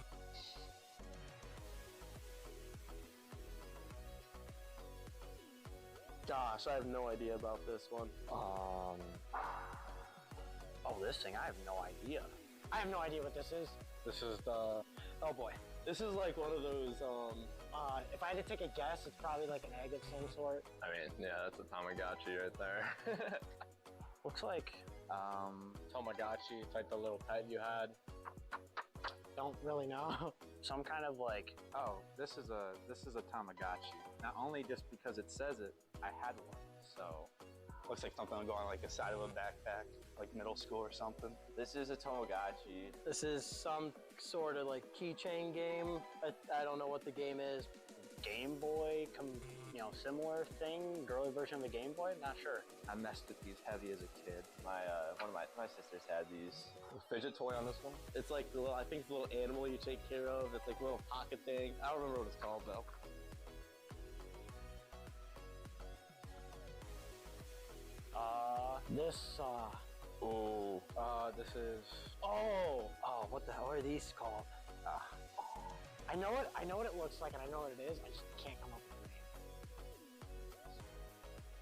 Speaker 3: gosh, I have no idea about this one.
Speaker 4: Oh, this thing, I have no idea.
Speaker 8: I have no idea what this is.
Speaker 3: This is the,
Speaker 8: Oh boy.
Speaker 3: this is like one of those,
Speaker 8: If I had to take a guess, it's probably like an egg of some sort.
Speaker 5: I mean, yeah, that's a Tamagotchi right there.
Speaker 4: Looks like,
Speaker 9: Tamagotchi, it's like the little pet you had.
Speaker 8: Don't really know.
Speaker 4: some kind of like,
Speaker 6: Oh, this is a Tamagotchi. Not only just because it says it, I had one. So looks like something would go on like the side of a backpack, like middle school or something.
Speaker 7: This is a Tamagotchi.
Speaker 13: This is some sort of like keychain game. I don't know what the game is.
Speaker 4: Game Boy, similar thing, girly version of the Game Boy. Not sure.
Speaker 6: I messed with these heavy as a kid.
Speaker 7: One of my sisters had these.
Speaker 5: Fidget toy on this one?
Speaker 3: it's like the little, I think it's the little animal you take care of. It's like a little pocket thing. I don't remember what it's called though.
Speaker 6: This is
Speaker 8: What the hell are these called? I know what it looks like, and I know what it is. I just can't come up with the name.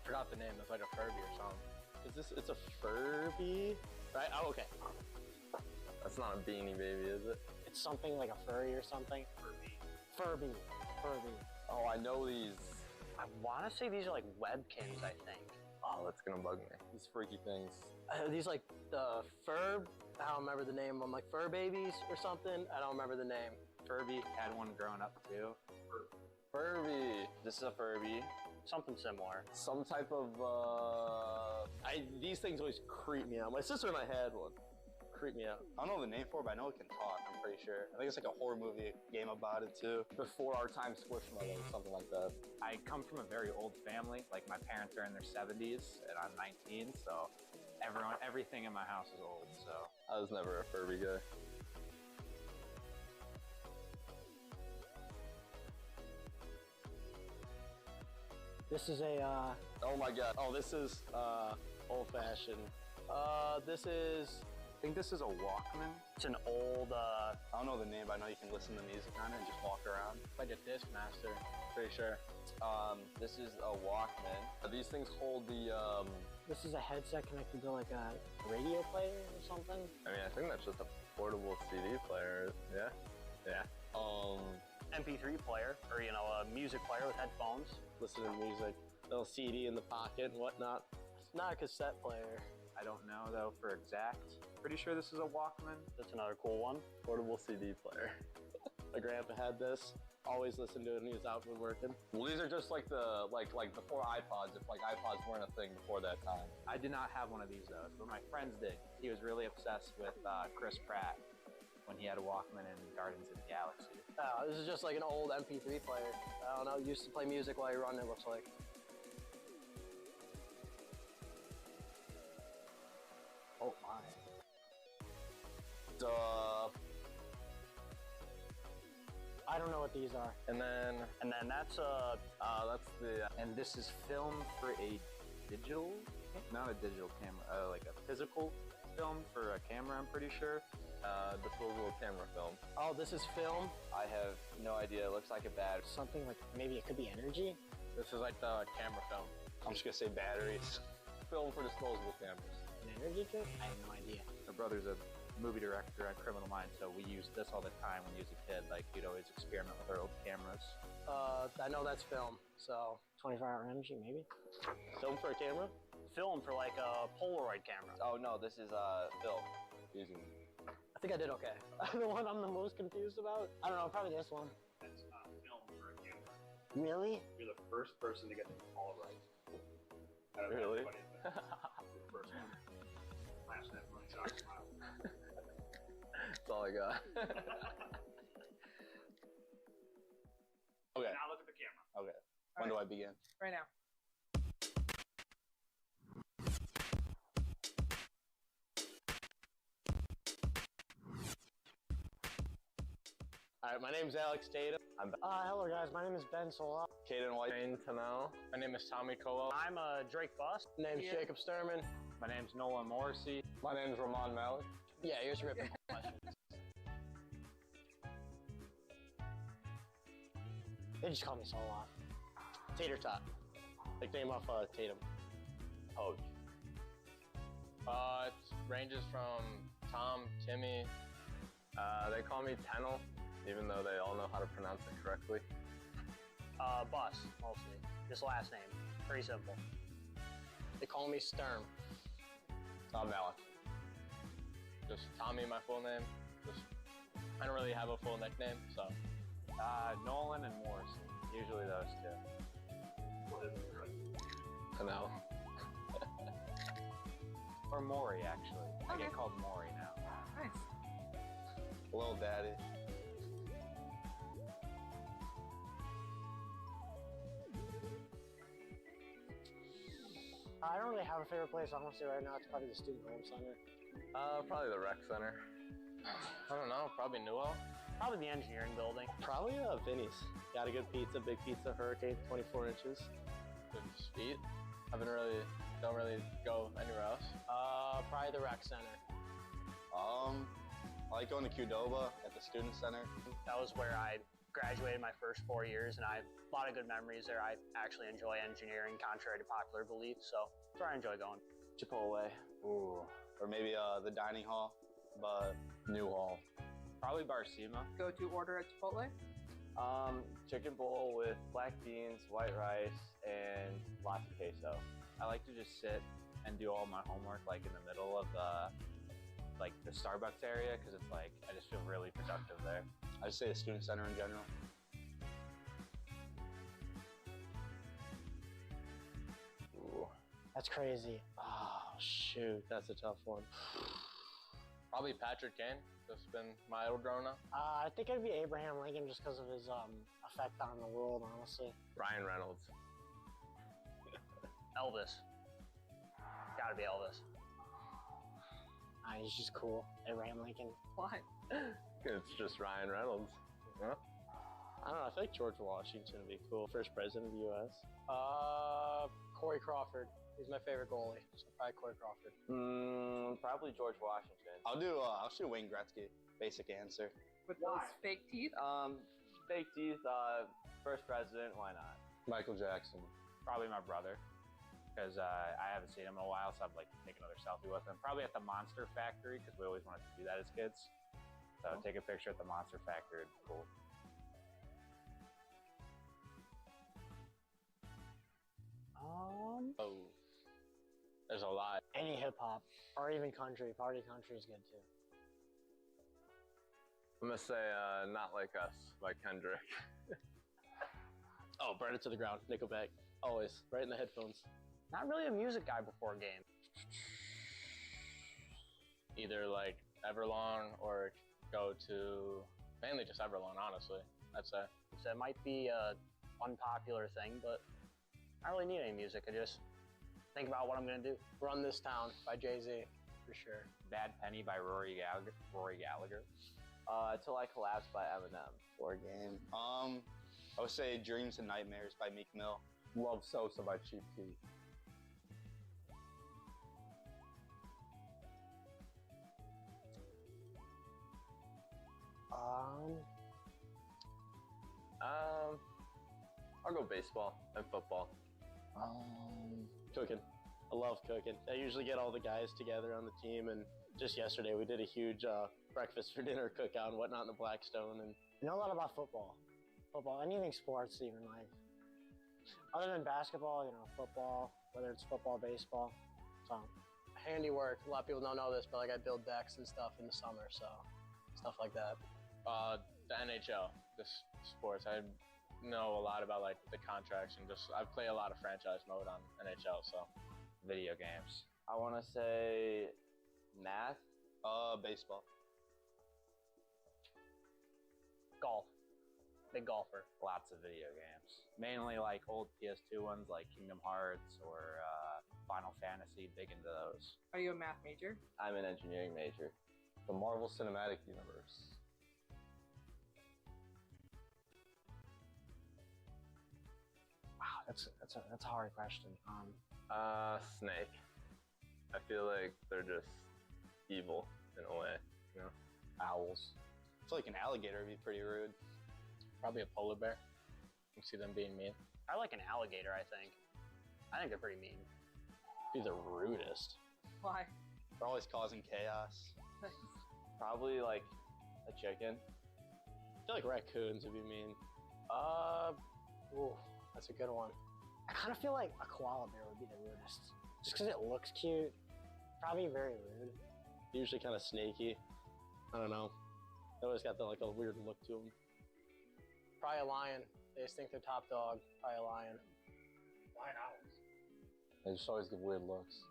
Speaker 9: Forgot the name. It's like a Furby or something.
Speaker 3: It's a Furby? Right? Oh, okay.
Speaker 5: That's not a Beanie Baby, is it?
Speaker 8: It's something like a furry or something. Furby.
Speaker 5: Oh, I know these.
Speaker 4: I want to say these are like webkins, I think.
Speaker 5: Oh, that's gonna bug me. These freaky things.
Speaker 13: These like the fur. I don't remember the name of them. Like fur babies or something. I don't remember the name.
Speaker 6: Furby. Had one growing up too.
Speaker 5: Furby.
Speaker 7: This is a Furby.
Speaker 4: Something similar.
Speaker 3: Some type of, these things always creep me out. My sister and I had one. Creep me out.
Speaker 6: I don't know the name for it, but I know it can talk. I'm pretty sure. I think it's like a horror movie game about it too.
Speaker 5: Before our time, Squishmallow, something like that.
Speaker 6: I come from a very old family. Like my parents are in their 70s and I'm 19, so everything in my house is old. So
Speaker 5: I was never a Furby guy.
Speaker 13: This is a,
Speaker 3: Oh my god. Oh, this is old-fashioned. This is.
Speaker 6: I think this is a Walkman.
Speaker 4: It's an old,
Speaker 6: I don't know the name, but I know you can listen to music on it and just walk around.
Speaker 9: Like a Discmaster, pretty sure.
Speaker 7: This is a Walkman.
Speaker 3: These things hold the.
Speaker 8: This is a headset connected to like a radio player or something.
Speaker 5: I mean, I think that's just a portable CD player. Yeah. Yeah.
Speaker 4: MP3 player, or a music player with headphones.
Speaker 3: Listen to music. Little CD in the pocket and whatnot.
Speaker 13: it's not a cassette player.
Speaker 6: I don't know though for exact. Pretty sure this is a Walkman.
Speaker 4: That's another cool one.
Speaker 3: Portable CD player. My grandpa had this. Always listened to it when he was out and working. Well, these are just like the like before iPods. If like iPods weren't a thing before that time.
Speaker 6: I did not have one of these though, but my friends did. He was really obsessed with Chris Pratt when he had a Walkman in Guardians of the Galaxy.
Speaker 13: This is just like an old MP3 player. I don't know, used to play music while you run, it looks like.
Speaker 6: Oh my.
Speaker 8: I don't know what these are.
Speaker 3: And then
Speaker 4: that's
Speaker 3: the
Speaker 6: And this is film for a digital, not a digital camera, like a physical film for a camera, I'm pretty sure.
Speaker 5: Disposable camera film.
Speaker 13: Oh, this is film?
Speaker 7: I have no idea. It looks like a battery.
Speaker 8: Something like, maybe it could be energy?
Speaker 9: This is like the camera film.
Speaker 3: I'm just gonna say batteries. Film for disposable cameras.
Speaker 8: An energy drink? I have no idea.
Speaker 6: My brother's a movie director on Criminal Minds, so we used this all the time when he was a kid. Like, he'd always experiment with our old cameras.
Speaker 13: I know that's film, so.
Speaker 8: 24-hour energy, maybe?
Speaker 3: Film for a camera?
Speaker 4: film for like a Polaroid camera.
Speaker 7: Oh no, this is film.
Speaker 3: Using.
Speaker 13: I think I did okay.
Speaker 8: The one I'm the most confused about? I don't know, probably this one.
Speaker 4: That's film for a camera.
Speaker 8: Really?
Speaker 4: You're the first person to get the Polaroid.
Speaker 3: Really?
Speaker 4: The first one. Flash that money shot smile.
Speaker 5: That's all I got.
Speaker 3: Okay.
Speaker 4: Now look at the camera.
Speaker 3: Okay. When do I begin?
Speaker 2: Right now.
Speaker 3: All right, my name's Alex Tatum.
Speaker 8: Hello guys, my name is Ben Sola.
Speaker 3: Caden White.
Speaker 5: Shane Tennell.
Speaker 9: My name is Tommy Colo.
Speaker 4: I'm Drake Bust.
Speaker 13: Name's Jacob Sturman.
Speaker 6: My name's Nolan Morrissey.
Speaker 5: My name's Ramon Malik.
Speaker 13: Yeah, here's your ripping questions.
Speaker 8: They just call me Sola.
Speaker 3: Tater Tot. Nickname off Tatum. Poach.
Speaker 9: It ranges from Tom, Timmy.
Speaker 5: They call me Tennell, even though they all know how to pronounce it correctly.
Speaker 4: Bus, mostly. Just last name. Pretty simple.
Speaker 13: They call me Sturm.
Speaker 3: Malik.
Speaker 9: Just Tommy, my full name. I don't really have a full nickname, so.
Speaker 6: Nolan and Morrissey. Usually those two.
Speaker 5: Tennell.
Speaker 6: Or Maury, actually. I
Speaker 2: Okay.
Speaker 6: get called Maury now.
Speaker 2: Nice.
Speaker 3: Little Daddy.
Speaker 8: I don't really have a favorite place, honestly, right now. It's probably the Student Home Center.
Speaker 5: Probably the rec center.
Speaker 9: I don't know, probably Newell.
Speaker 4: Probably the engineering building.
Speaker 3: Probably Vinny's. Got a good pizza, big pizza, Hurricane, 24 inches.
Speaker 9: Good speed. Don't really go anywhere else.
Speaker 13: Probably the rec center.
Speaker 3: I like going to Qdoba at the Student Center.
Speaker 4: That was where I graduated my first 4 years, and I have a lot of good memories there. I actually enjoy engineering, contrary to popular belief, so that's where I enjoy going.
Speaker 3: Chipotle. Ooh. Or maybe the dining hall, but New Hall.
Speaker 6: Probably Barcema.
Speaker 2: Go to order at Chipotle.
Speaker 7: Chicken bowl with black beans, white rice, and lots of queso.
Speaker 6: I like to just sit and do all my homework like in the middle of the Starbucks area, because it's like I just feel really productive there.
Speaker 3: I just say the Student Center in general.
Speaker 5: Ooh.
Speaker 8: That's crazy.
Speaker 3: Oh, shoot. That's a tough one.
Speaker 9: Probably Patrick Kane. That's been my idol growing up.
Speaker 8: I think it'd be Abraham Lincoln just because of his effect on the world, honestly.
Speaker 5: Ryan Reynolds.
Speaker 4: Elvis. Gotta be Elvis.
Speaker 8: He's just cool. Abraham Lincoln.
Speaker 2: Why?
Speaker 5: It's just Ryan Reynolds. Huh?
Speaker 3: I don't know. I feel like George Washington would be cool. First president of the U.S.
Speaker 13: Corey Crawford. He's my favorite goalie. So probably Corey Crawford.
Speaker 7: Probably George Washington.
Speaker 14: I'll shoot Wayne Gretzky. Basic answer.
Speaker 2: With those fake teeth?
Speaker 7: Fake teeth, first president, why not?
Speaker 5: Michael Jackson.
Speaker 6: Probably my brother, because I haven't seen him in a while, so I'd like to take another selfie with him. Probably at the Monster Factory, because we always wanted to do that as kids. So take a picture at the Monster Factory, it'd be cool.
Speaker 3: Oh, there's a lot.
Speaker 8: Any hip hop or even country. Party country is good too.
Speaker 5: I'm gonna say Not Like Us by Kendrick.
Speaker 3: Oh, Burn It to the Ground. Nickelback. Always. Right in the headphones.
Speaker 4: Not really a music guy before a game.
Speaker 9: Either like Everlong or go to mainly just Everlong, honestly, I'd say.
Speaker 4: So it might be a unpopular thing, but I don't really need any music. I just think about what I'm gonna do.
Speaker 13: Run This Town by Jay-Z, for sure.
Speaker 6: Bad Penny by Rory Gallagher.
Speaker 7: Till I Collapse by Eminem.
Speaker 14: Or game. I would say Dreams and Nightmares by Meek Mill.
Speaker 5: Love Sosa by Cheap Heat. I'll go baseball and football.
Speaker 3: Cooking. I love cooking. I usually get all the guys together on the team, and just yesterday we did a huge breakfast for dinner cookout and whatnot in the Blackstone. And
Speaker 8: I know a lot about football. Anything sports, even like. Other than basketball, football, whether it's football, baseball. So.
Speaker 13: Handiwork. A lot of people don't know this, but like I build decks and stuff in the summer, so stuff like that.
Speaker 9: The NHL, this sports. I know a lot about like the contracts and just I play a lot of franchise mode on NHL, so
Speaker 6: Video games.
Speaker 7: I want to say math.
Speaker 14: Baseball.
Speaker 4: Golf. Big golfer.
Speaker 6: Lots of video games. Mainly like old PS2 ones like Kingdom Hearts or Final Fantasy, big into those.
Speaker 2: Are you a math major?
Speaker 7: I'm an engineering major.
Speaker 5: The Marvel Cinematic Universe.
Speaker 8: Wow, that's a hard question.
Speaker 5: Snake. I feel like they're just evil in a way,
Speaker 14: Owls. I feel like an alligator would be pretty rude.
Speaker 9: probably a polar bear. You see them being mean.
Speaker 4: I like an alligator, I think. I think they're pretty mean.
Speaker 3: Be the rudest.
Speaker 2: Why?
Speaker 14: They're always causing chaos.
Speaker 7: Probably like a chicken.
Speaker 3: I feel like raccoons would be mean.
Speaker 8: Ooh, that's a good one. I kind of feel like a koala bear would be the rudest. Just because it looks cute. Probably very rude.
Speaker 3: Usually kind of snaky. I don't know. They always got like a weird look to them.
Speaker 13: Probably a lion. They just think they're top dog. Probably a lion. Lion owls.
Speaker 5: They just always give weird looks.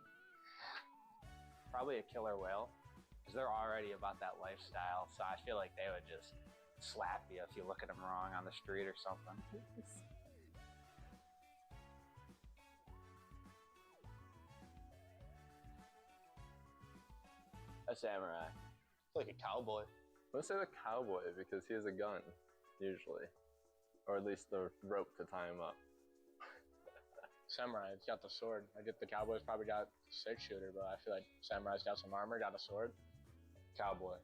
Speaker 6: Probably a killer whale, because they're already about that lifestyle, so I feel like they would just slap you if you look at them wrong on the street or something.
Speaker 7: A samurai.
Speaker 14: It's like a cowboy.
Speaker 5: Let's say the cowboy because he has a gun, usually. Or at least the rope to tie him up.
Speaker 9: Samurai, it's got the sword. I get the Cowboys probably got a 6-shooter, but I feel like Samurai's got some armor, got a sword. Cowboy.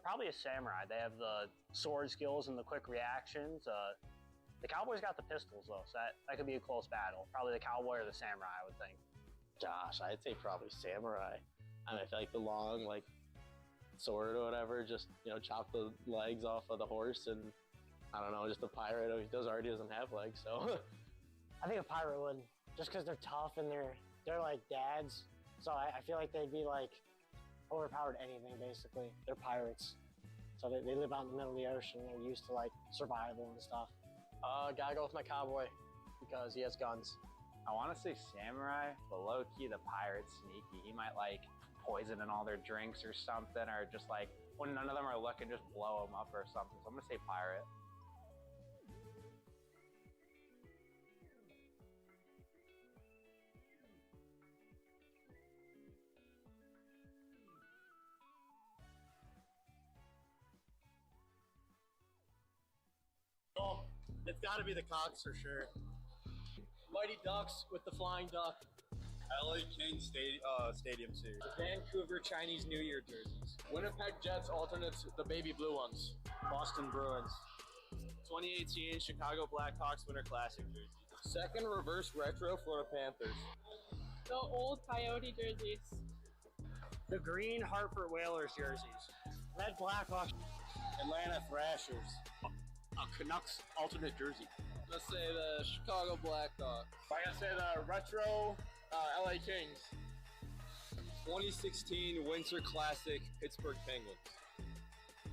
Speaker 4: Probably a samurai. They have the sword skills and the quick reactions. The Cowboys got the pistols though, so that could be a close battle. Probably the cowboy or the samurai, I would think.
Speaker 3: Gosh, I'd say probably samurai. I mean, I feel like the long, sword or whatever, just, chop the legs off of the horse and, I don't know, just a pirate. He already doesn't have legs, so.
Speaker 8: I think a pirate would, just because they're tough and they're like dads. So I feel like they'd be overpowered anything basically. They're pirates. So they live out in the middle of the ocean. They're used to survival and stuff.
Speaker 13: Gotta go with my cowboy because he has guns.
Speaker 6: I want to say samurai, but low-key the pirate's sneaky. He might poison in all their drinks or something, or just when none of them are looking, just blow them up or something. So I'm gonna say pirate.
Speaker 10: It's got to be the Cox for sure. Mighty Ducks with the Flying Duck.
Speaker 11: LA Kings Stadium Series.
Speaker 10: Vancouver Chinese New Year jerseys.
Speaker 11: Winnipeg Jets alternates, the baby blue ones.
Speaker 10: Boston Bruins.
Speaker 11: 2018 Chicago Blackhawks Winter Classic jersey. Second reverse retro Florida Panthers.
Speaker 12: The old Coyote jerseys.
Speaker 8: The green Hartford Whalers jerseys. Red Blackhawks.
Speaker 10: Atlanta Thrashers.
Speaker 11: A Canucks alternate jersey. Let's say the Chicago Blackhawks. I'm gonna say the retro LA Kings. 2016 Winter Classic Pittsburgh Penguins.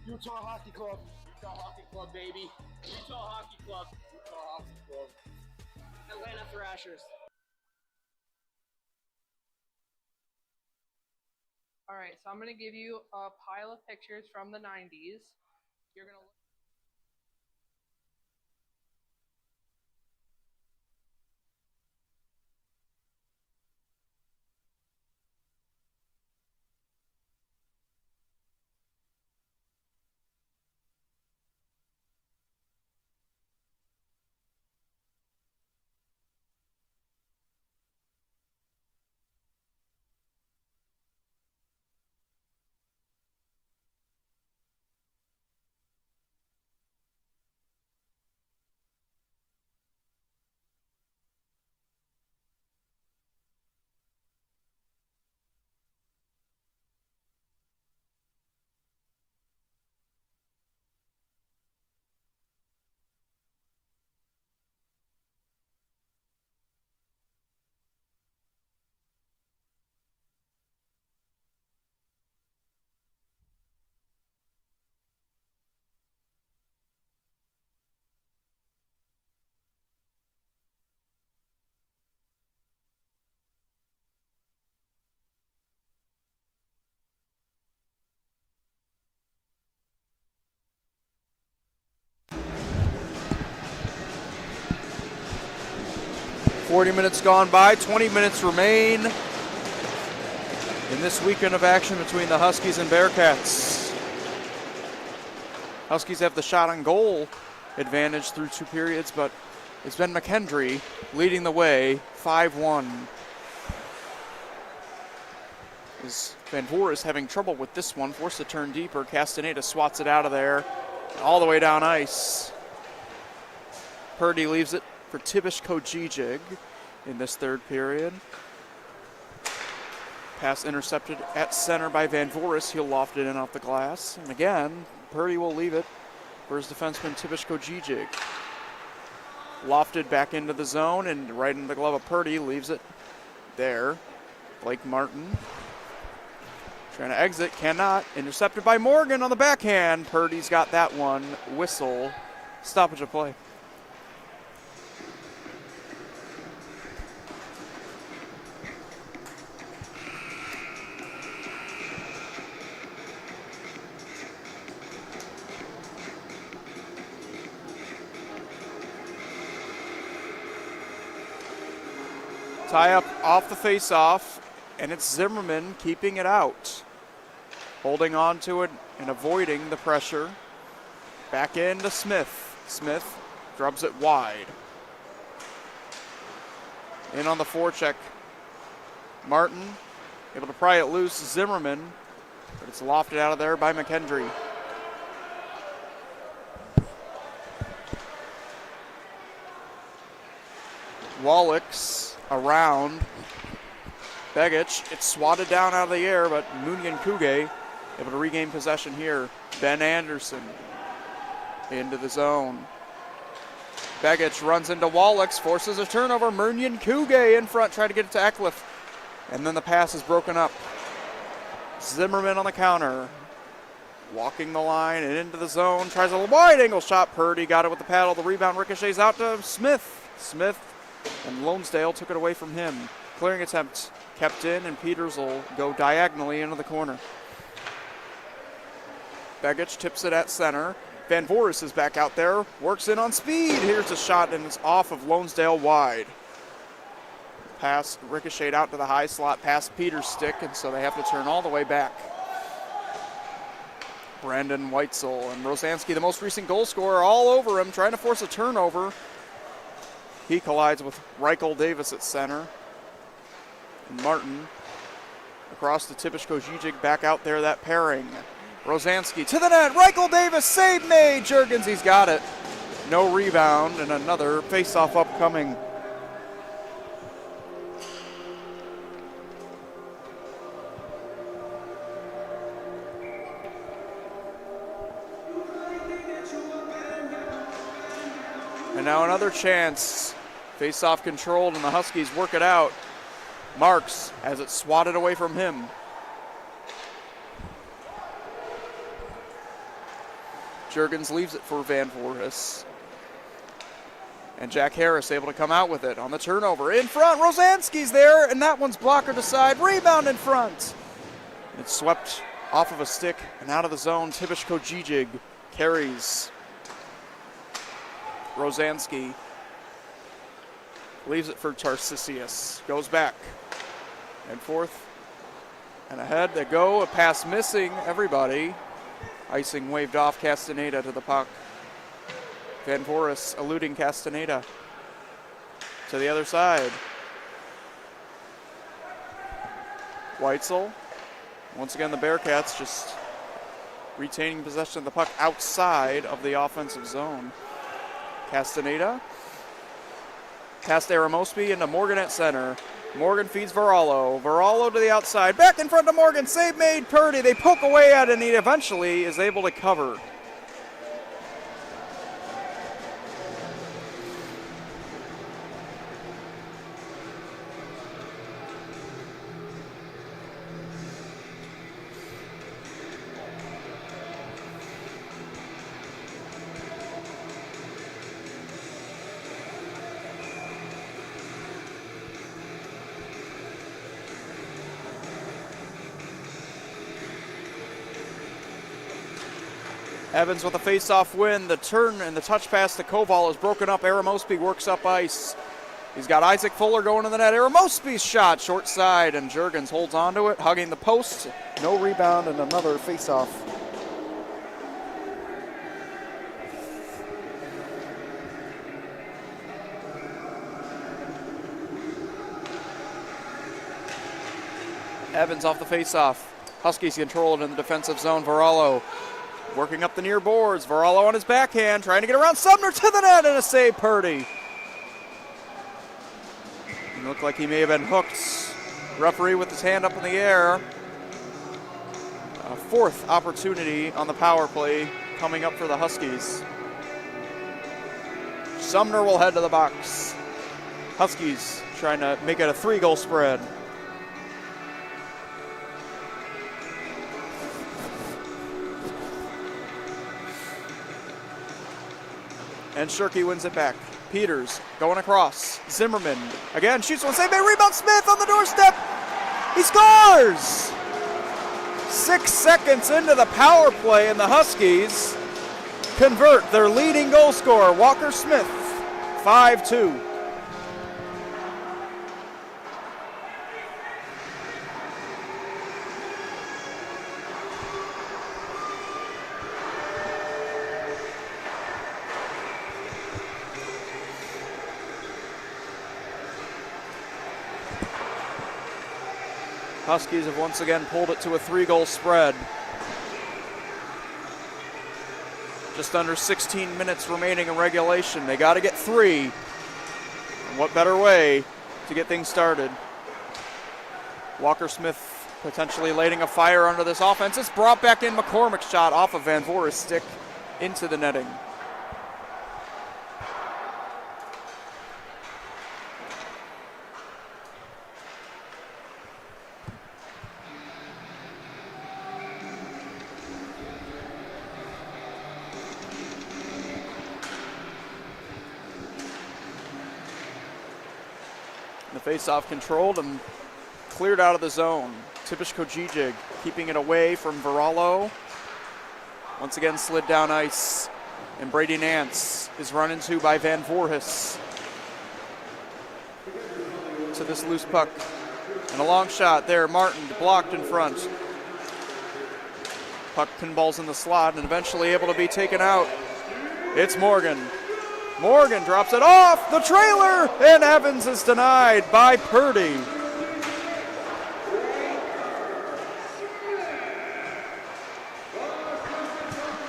Speaker 10: Utah Hockey Club.
Speaker 11: Utah Hockey Club, baby. Utah Hockey Club. Utah Hockey Club.
Speaker 10: Atlanta Thrashers.
Speaker 2: All right, so I'm going to give you a pile of pictures from the 90s. You're going to look.
Speaker 1: Minutes gone by, 20 minutes remain in this weekend of action between the Huskies and Bearcats. Huskies have the shot on goal advantage through 2 periods, but it's been McKendree leading the way, 5-1. As Van Voorhis having trouble with this one, forced to turn deeper. Castaneda swats it out of there, all the way down ice. Purdy leaves it for Tibish Kojijig in this 3rd period. Pass intercepted at center by Van Voorhis. He'll loft it in off the glass. And again, Purdy will leave it for his defenseman Tibish Kojijig. Lofted back into the zone and right into the glove of Purdy. Leaves it there. Blake Martin trying to exit, cannot. Intercepted by Morgan on the backhand. Purdy's got that one. Whistle. Stoppage of play. Tie up off the face-off, and it's Zimmerman keeping it out. Holding on to it and avoiding the pressure. Back into Smith. Smith drubs it wide. In on the forecheck. Martin able to pry it loose. Zimmerman, but it's lofted out of there by McKendree. Wallach's around Begich. It's swatted down out of the air, but Munyan Kuge able to regain possession here. Ben Anderson into the zone. Begich runs into Wallach's, forces a turnover. Munyan Kuge in front, trying to get it to Eckliff. And then the pass is broken up. Zimmerman on the counter. Walking the line and into the zone. Tries a wide angle shot. Purdy got it with the paddle. The rebound ricochets out to Smith. Smith and Lonesdale took it away from him. Clearing attempt kept in, and Peters will go diagonally into the corner. Begich tips it at center. Van Voorhis is back out there. Works in on speed. Here's a shot, and it's off of Lonesdale wide. Pass ricocheted out to the high slot past Peters' stick, and so they have to turn all the way back. Brandon Weitzel. And Rosansky, the most recent goal scorer, all over him, trying to force a turnover. He collides with Reichel Davis at center. And Martin across to Tipish Kojijic, back out there, that pairing. Rosansky to the net, Reichel Davis, save made. Juergens, he's got it. No rebound, and another face-off upcoming. And now another chance. Face-off controlled, and the Huskies work it out. Marks has it swatted away from him. Juergens leaves it for Van Voorhis. And Jack Harris able to come out with it on the turnover. In front, Rosansky's there, and that one's blockered aside. Rebound in front. It's swept off of a stick and out of the zone. Tipish Kojijic carries. Rosansky leaves it for Tarsisius. Goes back and forth and ahead they go. A pass missing everybody. Icing waved off Castaneda to the puck. Van Voorhis eluding Castaneda to the other side. Weitzel. Once again, the Bearcats just retaining possession of the puck outside of the offensive zone. Castaneda. Past Aramosby into Morgan at center. Morgan feeds Varallo. Varallo to the outside. Back in front of Morgan. Save made. Purdy. They poke away at it, and he eventually is able to cover. Evans with a face-off win. The turn and the touch pass to Koval is broken up. Aramosby works up ice. He's got Isaac Fuller going to the net. Aramosby's shot, short side, and Juergens holds onto it, hugging the post. No rebound and another face-off. Evans off the face-off. Huskies control it in the defensive zone. Varallo working up the near boards. Varallo on his backhand, trying to get around Sumner to the net, and a save, Purdy. It looked like he may have been hooked. Referee with his hand up in the air. A fourth opportunity on the power play coming up for the Huskies. Sumner will head to the box. Huskies trying to make it a 3-goal spread. And Shirky wins it back. Peters going across. Zimmerman again shoots one. Save made. Rebound. Smith on the doorstep. He scores! 6 seconds into the power play, and the Huskies convert their leading goal scorer, Walker Smith, 5-2. Huskies have once again pulled it to a 3-goal spread. Just under 16 minutes remaining in regulation. They got to get 3. And what better way to get things started? Walker Smith potentially lighting a fire under this offense. It's brought back in. McCormick's shot off of Van Voorhis' stick into the netting. The face-off controlled and cleared out of the zone. Tipish Kojijic keeping it away from Varallo. Once again slid down ice. And Brady Nance is run into by Van Voorhis. To this loose puck. And a long shot there. Martin blocked in front. Puck pinballs in the slot and eventually able to be taken out. It's Morgan. Morgan drops it off the trailer, and Evans is denied by Purdy.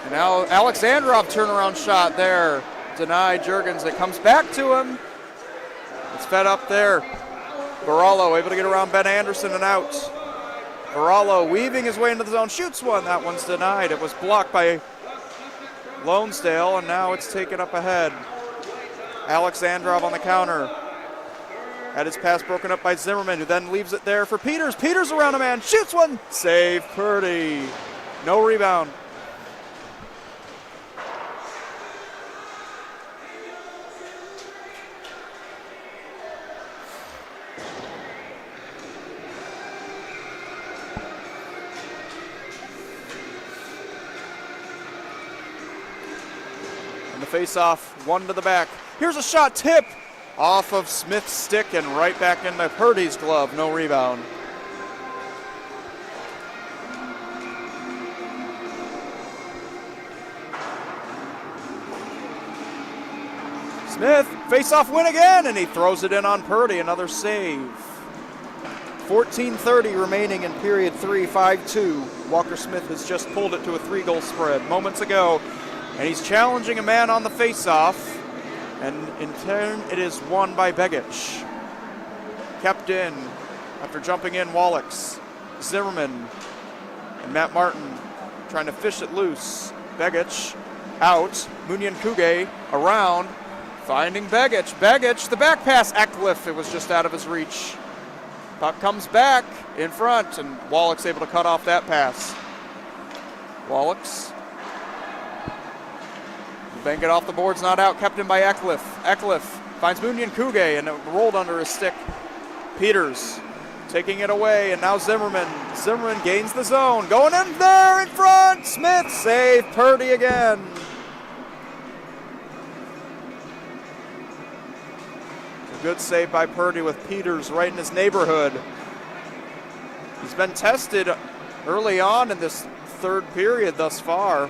Speaker 1: And now Alexandrov turnaround shot there. Denied Juergens. It comes back to him. It's fed up there. Barallo able to get around Ben Anderson and out. Barallo weaving his way into the zone, shoots one. That one's denied. It was blocked by Lonesdale, and now it's taken up ahead. Alexandrov on the counter. Had his pass broken up by Zimmerman, who then leaves it there for Peters. Peters around a man, shoots one. Save Purdy. No rebound. And the face-off, one to the back. Here's a shot, tip off of Smith's stick and right back into Purdy's glove. No rebound. Smith, face-off win again, and he throws it in on Purdy. Another save. 14:30 remaining in period 3, 5-2. Walker Smith has just pulled it to a 3-goal spread moments ago. And he's challenging a man on the face-off. And in turn, it is won by Begic. Kept in after jumping in Wallachs. Zimmerman and Matt Martin trying to fish it loose. Begic out. Munyan Kuge around. Finding Begic. Begic, the back pass. Eckliff, it was just out of his reach. Puck comes back in front, and Wallach's able to cut off that pass. Wallachs. Bank it off the boards, not out, kept in by Eckliff. Eckliff finds Munyan Kuge, and it rolled under his stick. Peters taking it away, and now Zimmerman. Zimmerman gains the zone, going in there in front. Smith save Purdy again. A good save by Purdy with Peters right in his neighborhood. He's been tested early on in this third period thus far.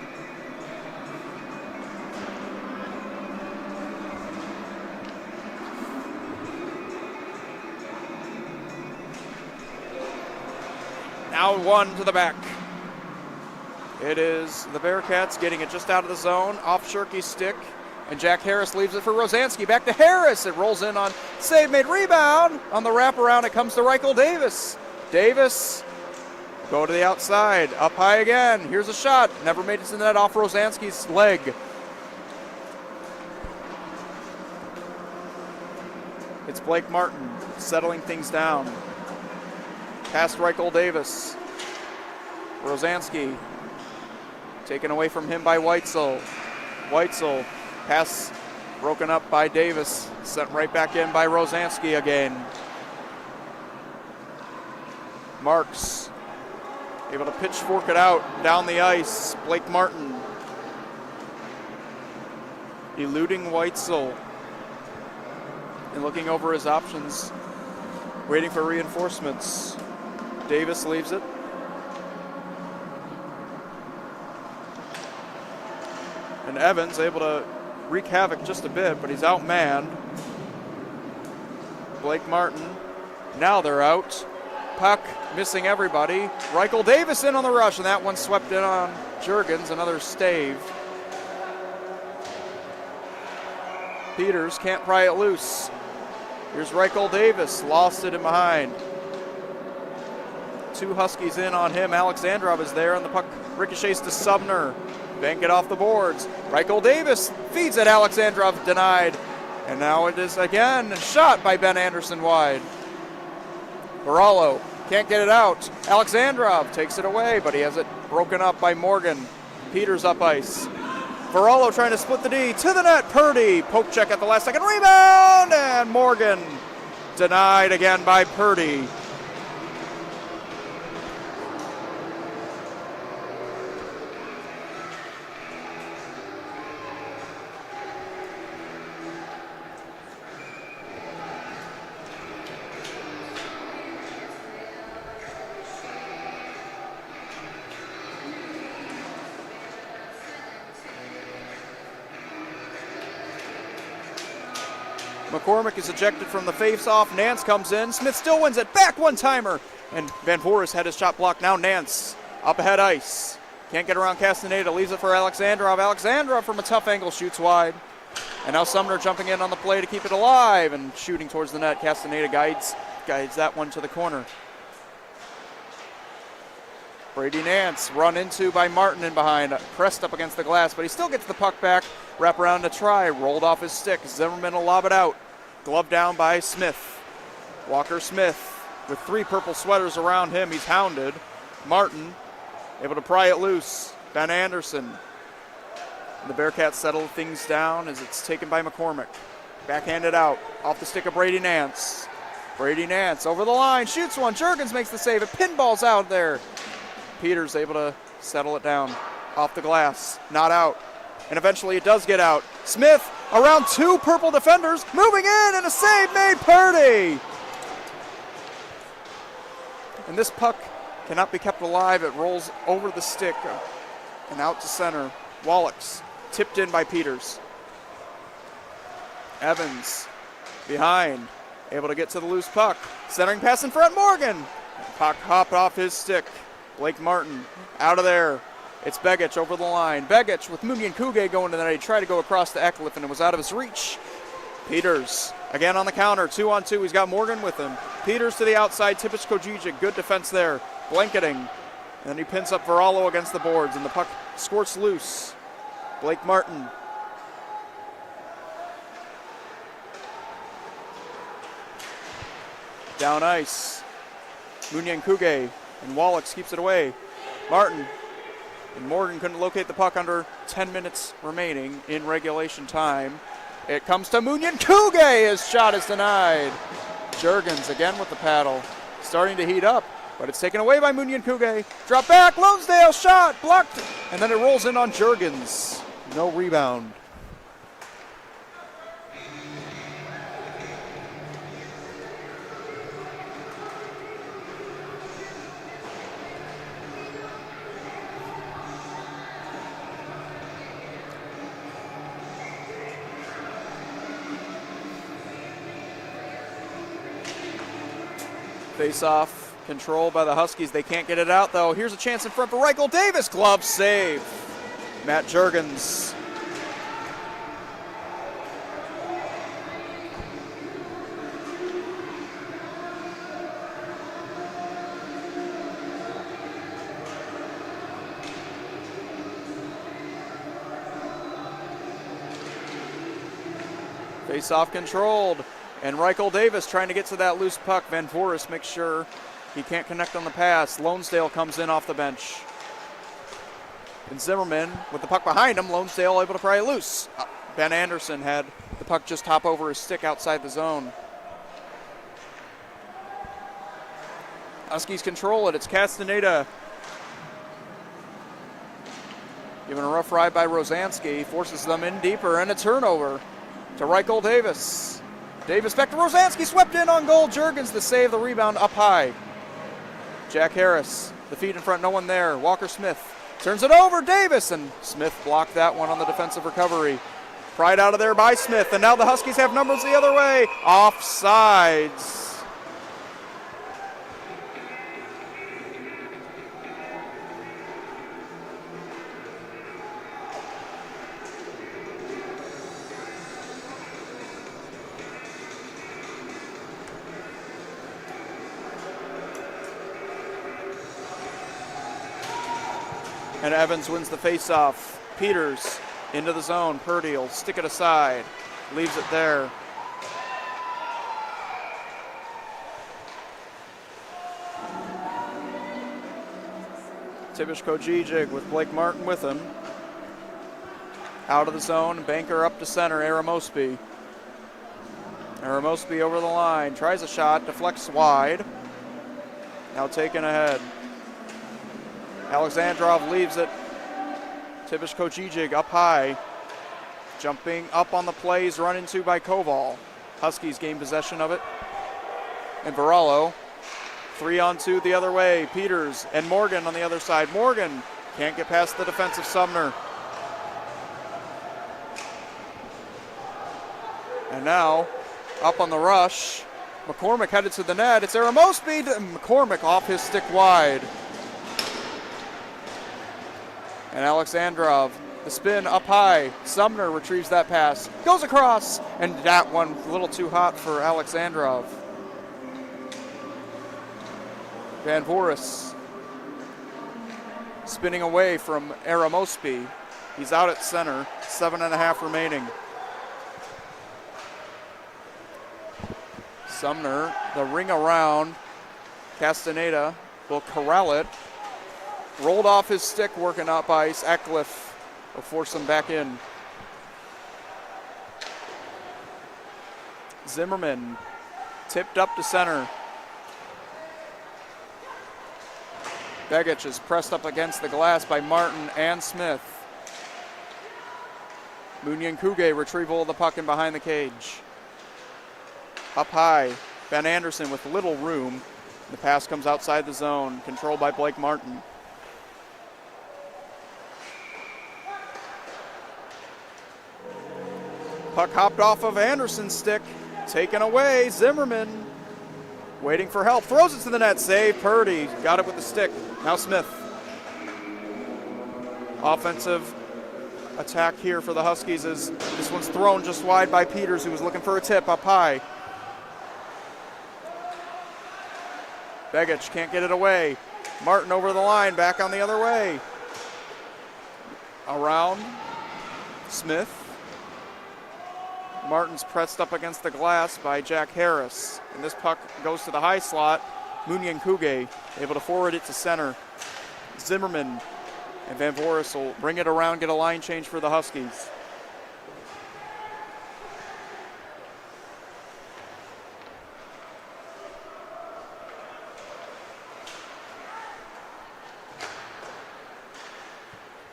Speaker 1: Now one to the back. It is the Bearcats getting it just out of the zone, off Shirky's stick, and Jack Harris leaves it for Rosansky. Back to Harris. It rolls in on save made, rebound. On the wraparound, it comes to Reichel Davis. Davis go to the outside, up high again. Here's a shot. Never made it to the net off Rosansky's leg. It's Blake Martin settling things down. Past Reichel Davis. Rosansky taken away from him by Weitzel. Weitzel, pass broken up by Davis. Sent right back in by Rosansky again. Marks able to pitchfork it out down the ice. Blake Martin eluding Weitzel and looking over his options, waiting for reinforcements. Davis leaves it. And Evans able to wreak havoc just a bit, but he's outmanned. Blake Martin, now they're out. Puck missing everybody. Reichel Davis in on the rush, and that one swept in on Juergens, another stave. Peters can't pry it loose. Here's Reichel Davis, lost it in behind. Two Huskies in on him. Alexandrov is there, and the puck ricochets to Sumner. Bank it off the boards. Reichel Davis feeds it. Alexandrov denied. And now it is again shot by Ben Anderson wide. Barallo can't get it out. Alexandrov takes it away, but he has it broken up by Morgan. Peters up ice. Barallo trying to split the D to the net. Purdy, poke check at the last second. Rebound, and Morgan denied again by Purdy. McCormick is ejected from the face-off. Nance comes in. Smith still wins it. Back one-timer. And Van Voorhis had his shot blocked. Now Nance up ahead ice. Can't get around Castaneda. Leaves it for Alexandrov. Alexandrov from a tough angle shoots wide. And now Sumner jumping in on the play to keep it alive and shooting towards the net. Castaneda guides that one to the corner. Brady Nance run into by Martin in behind. Pressed up against the glass, but he still gets the puck back. Wrap around to try. Rolled off his stick. Zimmerman will lob it out. Glove down by Smith. Walker Smith with 3 purple sweaters around him. He's hounded. Martin able to pry it loose. Ben Anderson. The Bearcats settle things down as it's taken by McCormick. Backhanded out. Off the stick of Brady Nance. Brady Nance over the line. Shoots one. Juergens makes the save. It pinballs out there. Peters able to settle it down. Off the glass. Not out. And eventually it does get out. Smith around 2 purple defenders. Moving in and a save made. Purdy. And this puck cannot be kept alive. It rolls over the stick and out to center. Wallachs tipped in by Peters. Evans behind, able to get to the loose puck. Centering pass in front, Morgan. Puck hopped off his stick. Blake Martin out of there. It's Begic over the line. Begic with Munyan Kuge going to the net. He tried to go across to Eckliff and it was out of his reach. Peters again on the counter, 2-on-2. He's got Morgan with him. Peters to the outside. Tipic Kojic, good defense there. Blanketing. And then he pins up Varallo against the boards and the puck squirts loose. Blake Martin. Down ice. Munyan Kuge and Wallachs keeps it away. Martin and Morgan couldn't locate the puck under 10 minutes remaining in regulation time. It comes to Munyan Kuge. His shot is denied. Juergens again with the paddle. Starting to heat up, but it's taken away by Munyan Kuge. Drop back, Lonesdale shot, blocked, and then it rolls in on Juergens. No rebound. Face-off control by the Huskies. They can't get it out, though. Here's a chance in front for Reichel Davis. Glove save. Matt Juergens. Face-off controlled. And Reichel Davis trying to get to that loose puck. Van Voorhis makes sure he can't connect on the pass. Lonesdale comes in off the bench. And Zimmerman with the puck behind him. Lonesdale able to pry it loose. Ben Anderson had the puck just hop over his stick outside the zone. Huskies control it. It's Castaneda. Given a rough ride by Rosansky. Forces them in deeper and a turnover to Reichel Davis. Davis back to Rosansky, swept in on goal. Juergens to save the rebound up high. Jack Harris, the feed in front, no one there. Walker Smith turns it over, Davis, and Smith blocked that one on the defensive recovery. Pried out of there by Smith, and now the Huskies have numbers the other way. Offsides. And Evans wins the faceoff. Peters into the zone. Purdy will stick it aside. Leaves it there. Tipic Kojic with Blake Martin with him. Out of the zone. Banker up to center. Aramosby. Aramosby over the line. Tries a shot. Deflects wide. Now taken ahead. Alexandrov leaves it. Tipic Kojic up high. Jumping up on the plays, run into by Koval. Huskies gain possession of it. And Varallo. 3-on-2 the other way. Peters and Morgan on the other side. Morgan can't get past the defensive Sumner. And now up on the rush. McCormick headed to the net. It's Aramosby. McCormick off his stick wide. And Alexandrov, the spin up high. Sumner retrieves that pass. Goes across. And that one a little too hot for Alexandrov. Van Voris spinning away from Aramosby. He's out at center. 7.5 remaining. Sumner, the ring around. Castaneda will corral it. Rolled off his stick, working up ice. Eckliff will force him back in. Zimmerman tipped up to center. Begich is pressed up against the glass by Martin and Smith. Munyan Kuge retrieval of the puck in behind the cage. Up high, Ben Anderson with little room. The pass comes outside the zone, controlled by Blake Martin. Puck hopped off of Anderson's stick, taken away. Zimmerman waiting for help, throws it to the net, save Purdy, got it with the stick. Now Smith. Offensive attack here for the Huskies as this one's thrown just wide by Peters, who was looking for a tip up high. Begich can't get it away. Martin over the line, back on the other way. Around Smith. Martin's pressed up against the glass by Jack Harris. And this puck goes to the high slot. Munyan Kuge able to forward it to center. Zimmerman and Van Voris will bring it around, get a line change for the Huskies.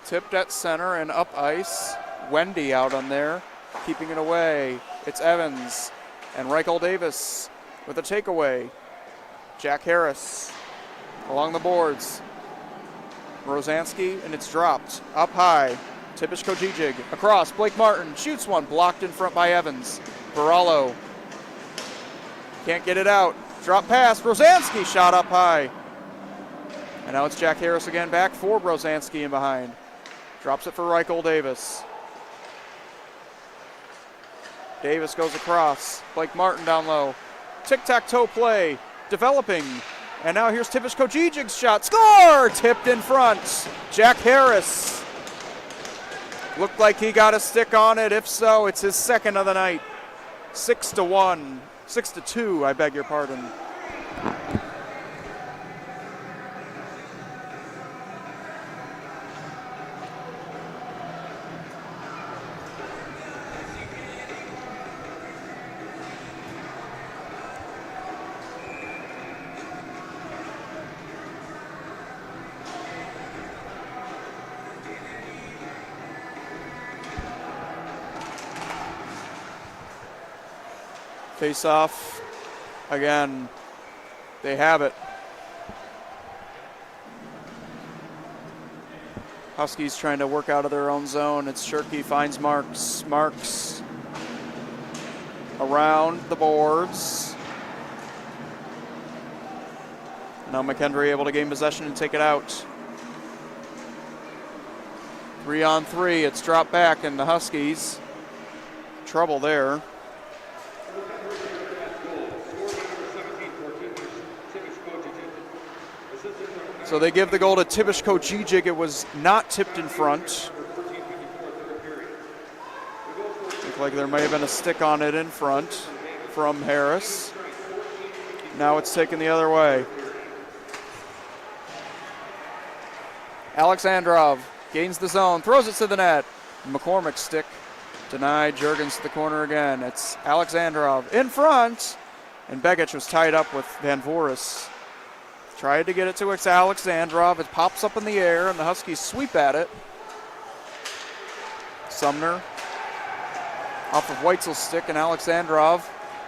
Speaker 1: Tipped at center and up ice. Wendy out on there, keeping it away. It's Evans and Reichel Davis with a takeaway. Jack Harris along the boards. Rosansky, and it's dropped. Up high. Tipish Kojijig across. Blake Martin shoots one, blocked in front by Evans. Baralo can't get it out. Drop pass. Rosansky shot up high. And now it's Jack Harris again, back for Rosansky in behind. Drops it for Reichel Davis. Davis goes across. Blake Martin down low. Tic-tac-toe play. Developing. And now here's Tipish Kojijig's shot. Score! Tipped in front. Jack Harris. Looked like he got a stick on it. If so, it's his second of the night. 6-1. 6-2, I beg your pardon. Face off again. They have it. Huskies trying to work out of their own zone. It's Shirky, finds Marks. Marks around the boards. Now McKendree able to gain possession and take it out. 3-on-3. It's dropped back, and the Huskies trouble there. So they give the goal to Tipish Kojijig. It was not tipped in front. Looked like there may have been a stick on it in front from Harris. Now it's taken the other way. Alexandrov gains the zone, throws it to the net. McCormick's stick denied. Juergens to the corner again. It's Alexandrov in front, and Begich was tied up with Van Voris. Tried to get it to Alexandrov. It pops up in the air, and the Huskies sweep at it. Sumner off of Weitzel's stick, and Alexandrov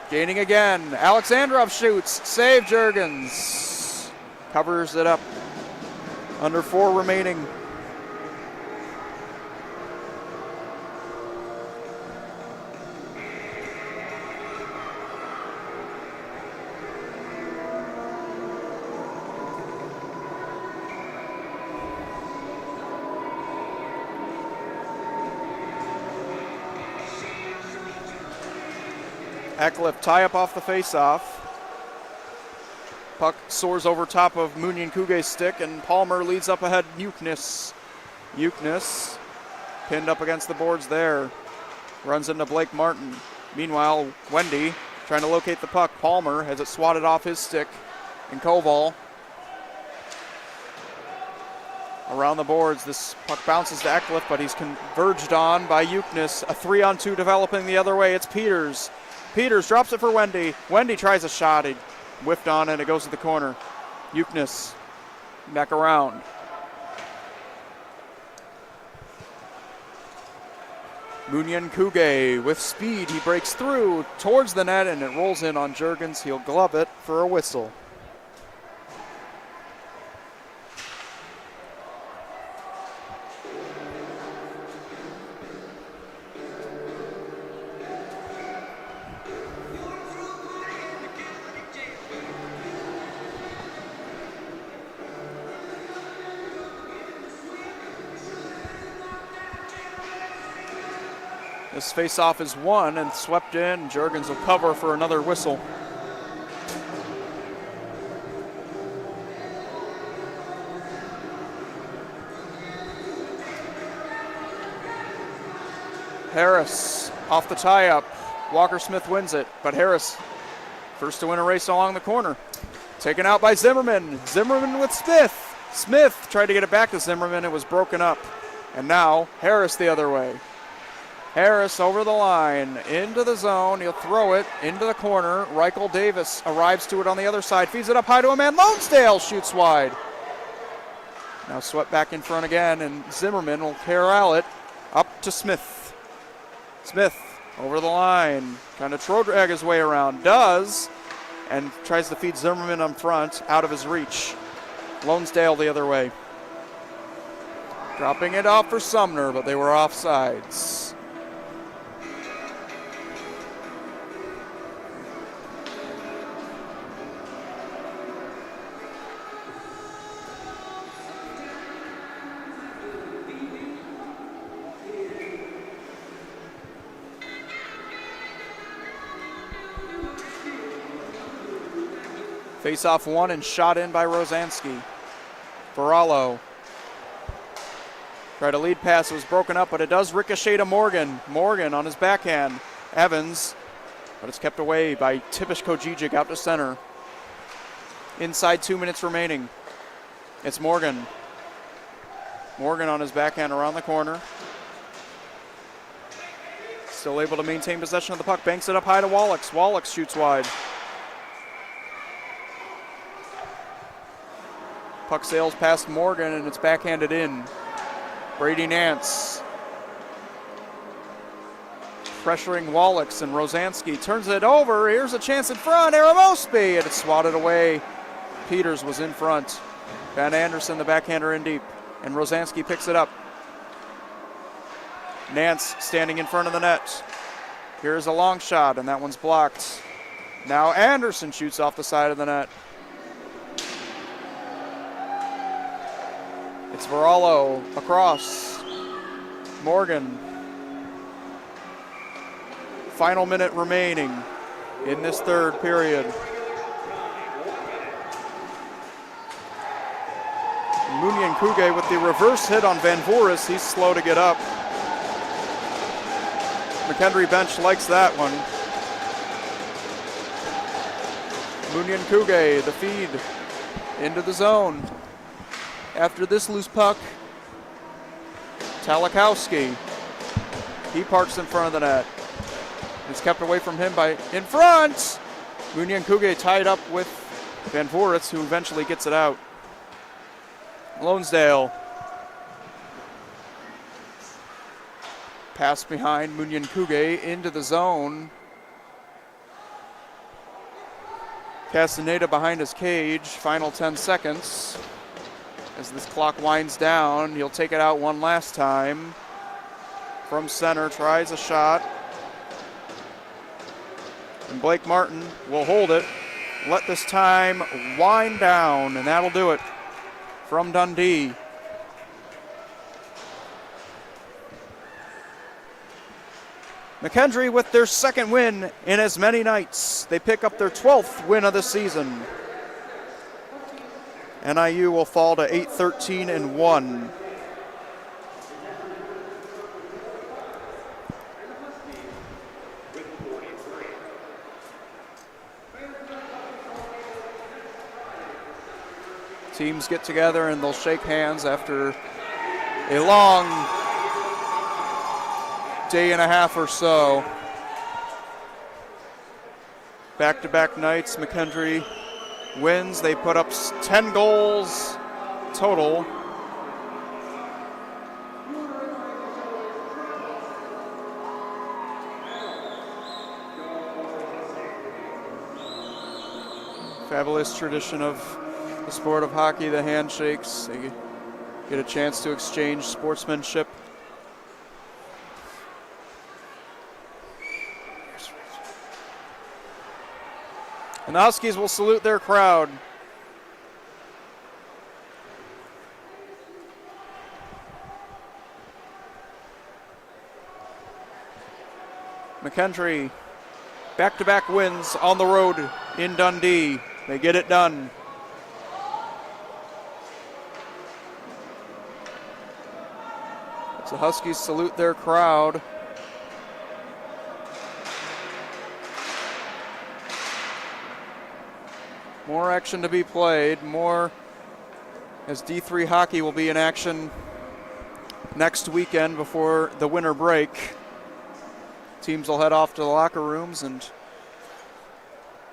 Speaker 1: gaining again. Alexandrov shoots. Save Juergens. Covers it up. Under 4 remaining. Eckliff tie up off the face-off. Puck soars over top of Munyan Kuge's stick, and Palmer leads up ahead Ukness. Ukness pinned up against the boards there. Runs into Blake Martin. Meanwhile, Wendy trying to locate the puck. Palmer has it swatted off his stick. And Koval around the boards. This puck bounces to Eckliff, but he's converged on by Ukness. A 3-on-2 developing the other way. It's Peters. Peters drops it for Wendy. Wendy tries a shot. He whiffed on and it goes to the corner. Ukness back around. Munyan Kuge with speed. He breaks through towards the net and it rolls in on Juergens. He'll glove it for a whistle. This face-off is won and swept in. Juergens will cover for another whistle. Harris off the tie-up. Walker Smith wins it, but Harris first to win a race along the corner. Taken out by Zimmerman. Zimmerman with Smith. Smith tried to get it back to Zimmerman. It was broken up. And now Harris the other way. Harris over the line, into the zone. He'll throw it into the corner. Reichel Davis arrives to it on the other side, feeds it up high to a man. Lonesdale shoots wide. Now swept back in front again, and Zimmerman will corral it up to Smith. Smith over the line, kind of drag his way around. Does, and tries to feed Zimmerman up front, out of his reach. Lonesdale the other way. Dropping it off for Sumner, but they were offsides. Face-off won and shot in by Rosansky. Varallo tried a lead pass. It was broken up, but it does ricochet to Morgan. Morgan on his backhand. Evans, but it's kept away by Tipish Kojijic out to center. Inside 2 minutes remaining. It's Morgan. Morgan on his backhand around the corner. Still able to maintain possession of the puck. Banks it up high to Wallach. Wallach shoots wide. Puck sails past Morgan and it's backhanded in. Brady Nance pressuring Wallach, and Rosansky turns it over. Here's a chance in front. Aramosby, and it's swatted away. Peters was in front. Van Anderson, the backhander, in deep, and Rosansky picks it up. Nance standing in front of the net. Here's a long shot, and that one's blocked. Now Anderson shoots off the side of the net. It's Varallo across. Morgan. Final minute remaining in this third period. Munyan Kuge with the reverse hit on Van Voorhis. He's slow to get up. McKendree bench likes that one. Munyan Kuge, the feed into the zone. After this loose puck, Talikowski. He parks in front of the net. It's kept away from him by in front. Munyan Kuge tied up with Van Voorhis, who eventually gets it out. Lonesdale. Pass behind Munyan Kuge into the zone. Castaneda behind his cage. Final 10 seconds. As this clock winds down, he'll take it out one last time. From center, tries a shot. And Blake Martin will hold it. Let this time wind down, and that'll do it from Dundee. McKendree with their second win in as many nights. They pick up their 12th win of the season. NIU will fall to 8-13-1. Teams get together and they'll shake hands after a long day and a half or so. Back-to-back nights, McKendree wins. They put up 10 goals total. Fabulous tradition of the sport of hockey, the handshakes. They get a chance to exchange sportsmanship. And the Huskies will salute their crowd. McKendree, back-to-back wins on the road in Dundee. They get it done. As the Huskies salute their crowd. More action to be played, more as D3 hockey will be in action next weekend before the winter break. Teams will head off to the locker rooms, and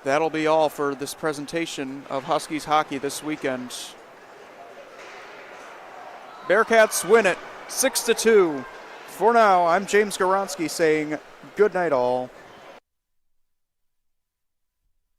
Speaker 1: that'll be all for this presentation of Huskies hockey this weekend. Bearcats win it 6-2. For now, I'm James Goronsky saying good night all.